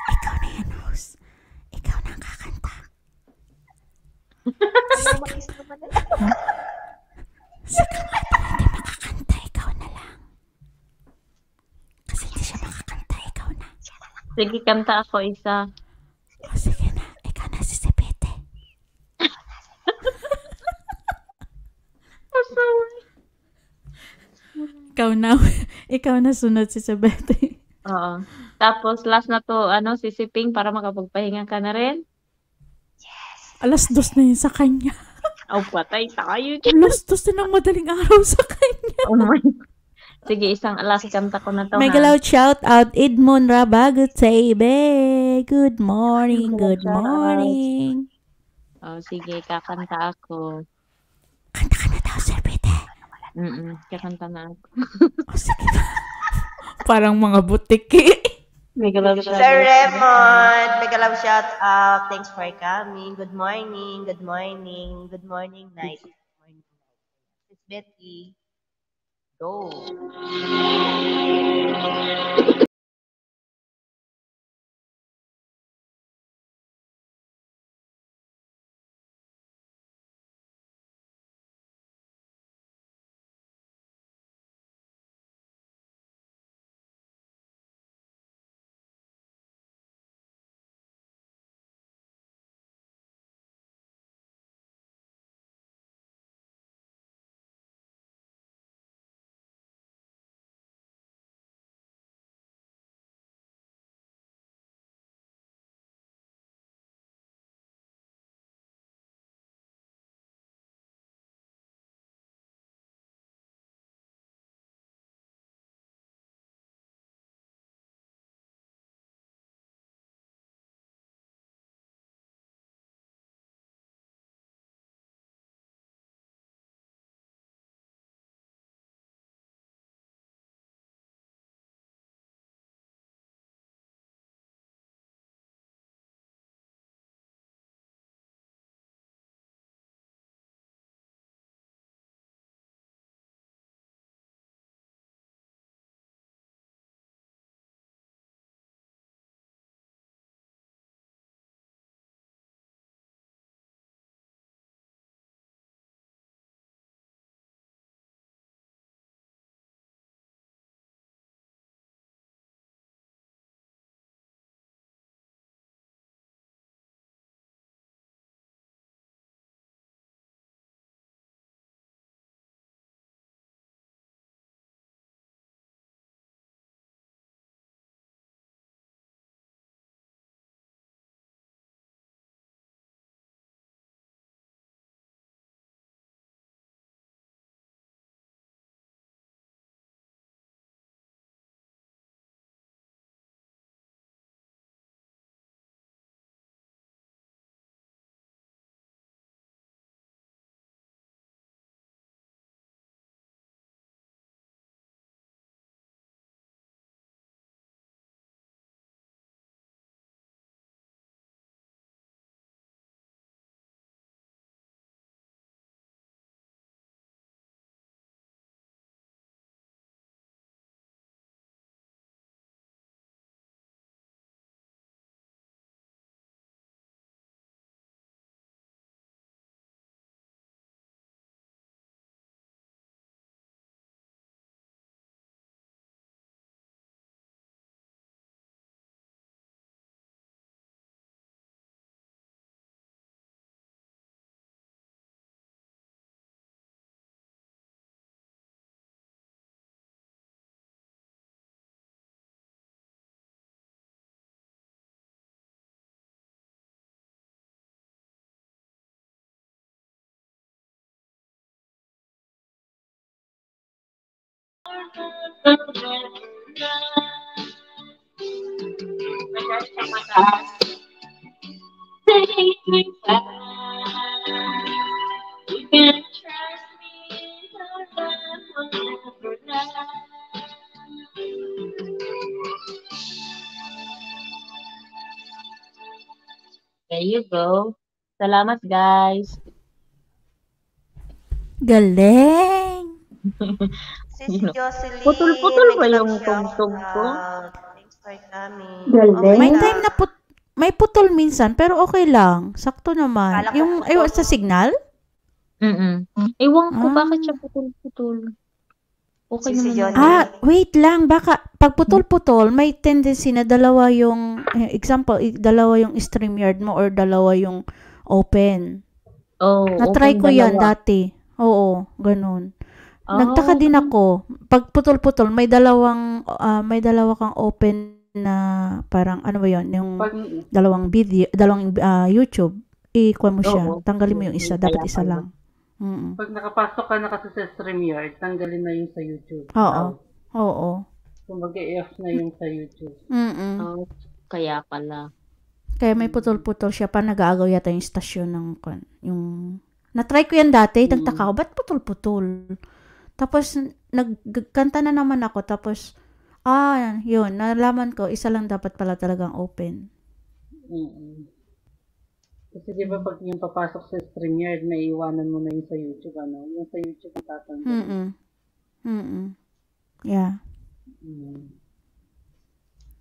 Ikaw na yan, host. Ikaw na ang kakanta. Sa kanta na hindi makakanta, ikaw na lang. Kasi hindi siya makakanta, ikaw na. Sige, kanta ako isa. O sige na, ikaw na si Sepete. Ikaw na sunod si Sepete. Oo. Tapos last na to, si Siping para makapagpahinga ka na rin. 2:00 na yun sa kanya. Patay tayo. 2:00 na ng madaling araw sa kanya. Oh my. Sige, isang last kanta ko na to. Mega loud shout out Edmond Rabagutebe. Good morning, good morning. Sige, kakanta ako. Kanta ka na daw, Sir Pete. Kakanta na ako. Sige na. Parang mga butiki. Mega love Sir Raymond, mega love shout out. Thanks for coming. Good morning, good morning, good morning, night. Good morning. It's Betty. Go. There you go. Salamat, guys. Galing! Si Jocelyn. Putol-putol ba May yung shout tungtong ko? out. Thanks for coming. Galing. May time na may putol minsan, pero okay lang. Sakto naman. Kala ko Yung, putol. sa signal? Ewan ko, bakit siya putol-putol? Okay Si naman. Johnny. Wait lang. Baka, pag putol-putol, may tendency na dalawa yung, example, dalawa yung StreamYard mo or dalawa yung open. Oh, Na-try open ko yan dalawa. dati. Oo, ganun. Oh. Nagtaka din ako. Pag putol-putol, may dalawa kang open na parang, ano ba yun? Yung dalawang video, dalawang YouTube. I-kuha mo siya. Oo. Tanggalin mo yung isa. Dapat Kaya isa pala. lang. Mm. Pag nakapasok ka na kasi sa StreamYard, tanggalin na yung sa YouTube. Oo. Oo. So mag-i-off na yung sa YouTube. Mm-mm. Oh, kaya pala. Kaya may putol-putol siya pa nag-aagaw yata yung stasyon ng yung na-try ko yan dati, nagtaka ako, ba't putol-putol? Tapos nagkanta na naman ako, tapos yun, nalaman ko isa lang dapat pala talagang open. Kasi di ba pag yung papasok sa StreamYard, may iwanan mo na yung sa YouTube, ano? Yung sa YouTube ang tatanggal. Yeah.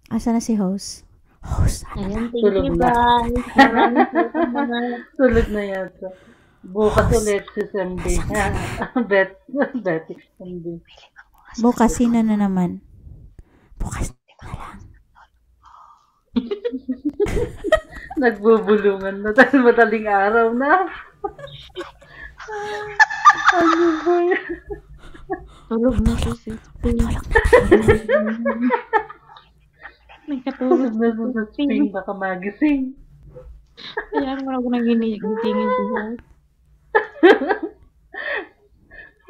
Asa na si host? Host, Ayun, thank Tulog you, na. guys. Maraming salamat. Tulog na yata. Bukas ulit si Sandy. Betty Sandy. Bukas, sino na naman? Bukas na lang. Nagbubulungan na dahil madaling araw na. Ano ba yan? Tulog na si Spring. Tulog na sa Spring, baka magising. Kaya naman ako nang ginigisingin ko.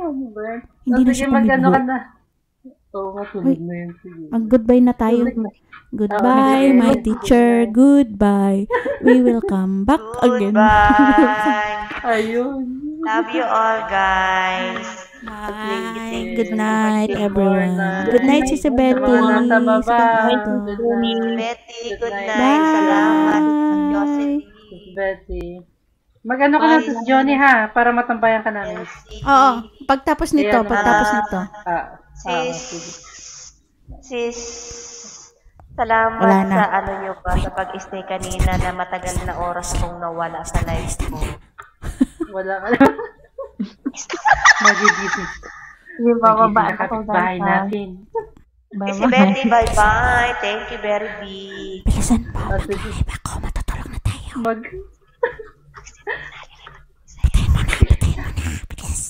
Ano ba yan? Hindi na siya mag-ano pumigbo. ka na. Oo, matulog na yun. Sige. Mag-goodbye na tayo. Goodbye, my teacher. Goodbye. We will come back again. Goodbye. Ayun. Love you all, guys. Bye. Good night, everyone. Good night, Sis Betty. Mga nasa baba. Good night. Betty, good night. Salamat. Jocelyn. Betty. Mag-ano ka na sa Johnny ha, para matambayan ka namin. Oo, pagtapos nito, Ayan, pagtapos nito. Sis, salamat Wala na. sa ano nyo pa, sa pag-stay kanina na matagal na oras akong nawala sa live ko. Wala ka na. Magigising. Yung bababa ako bahay natin. Si Betty, bye-bye. Thank you, Berry B. Bilisan pa. Mag-live ako. Matutulog na tayo. Patayin mo na. Bilis.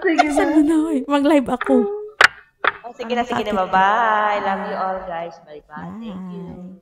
Sige na. Saan na mag-live ako. Sige na, bye-bye. Love you all, guys. Bye-bye. Thank you.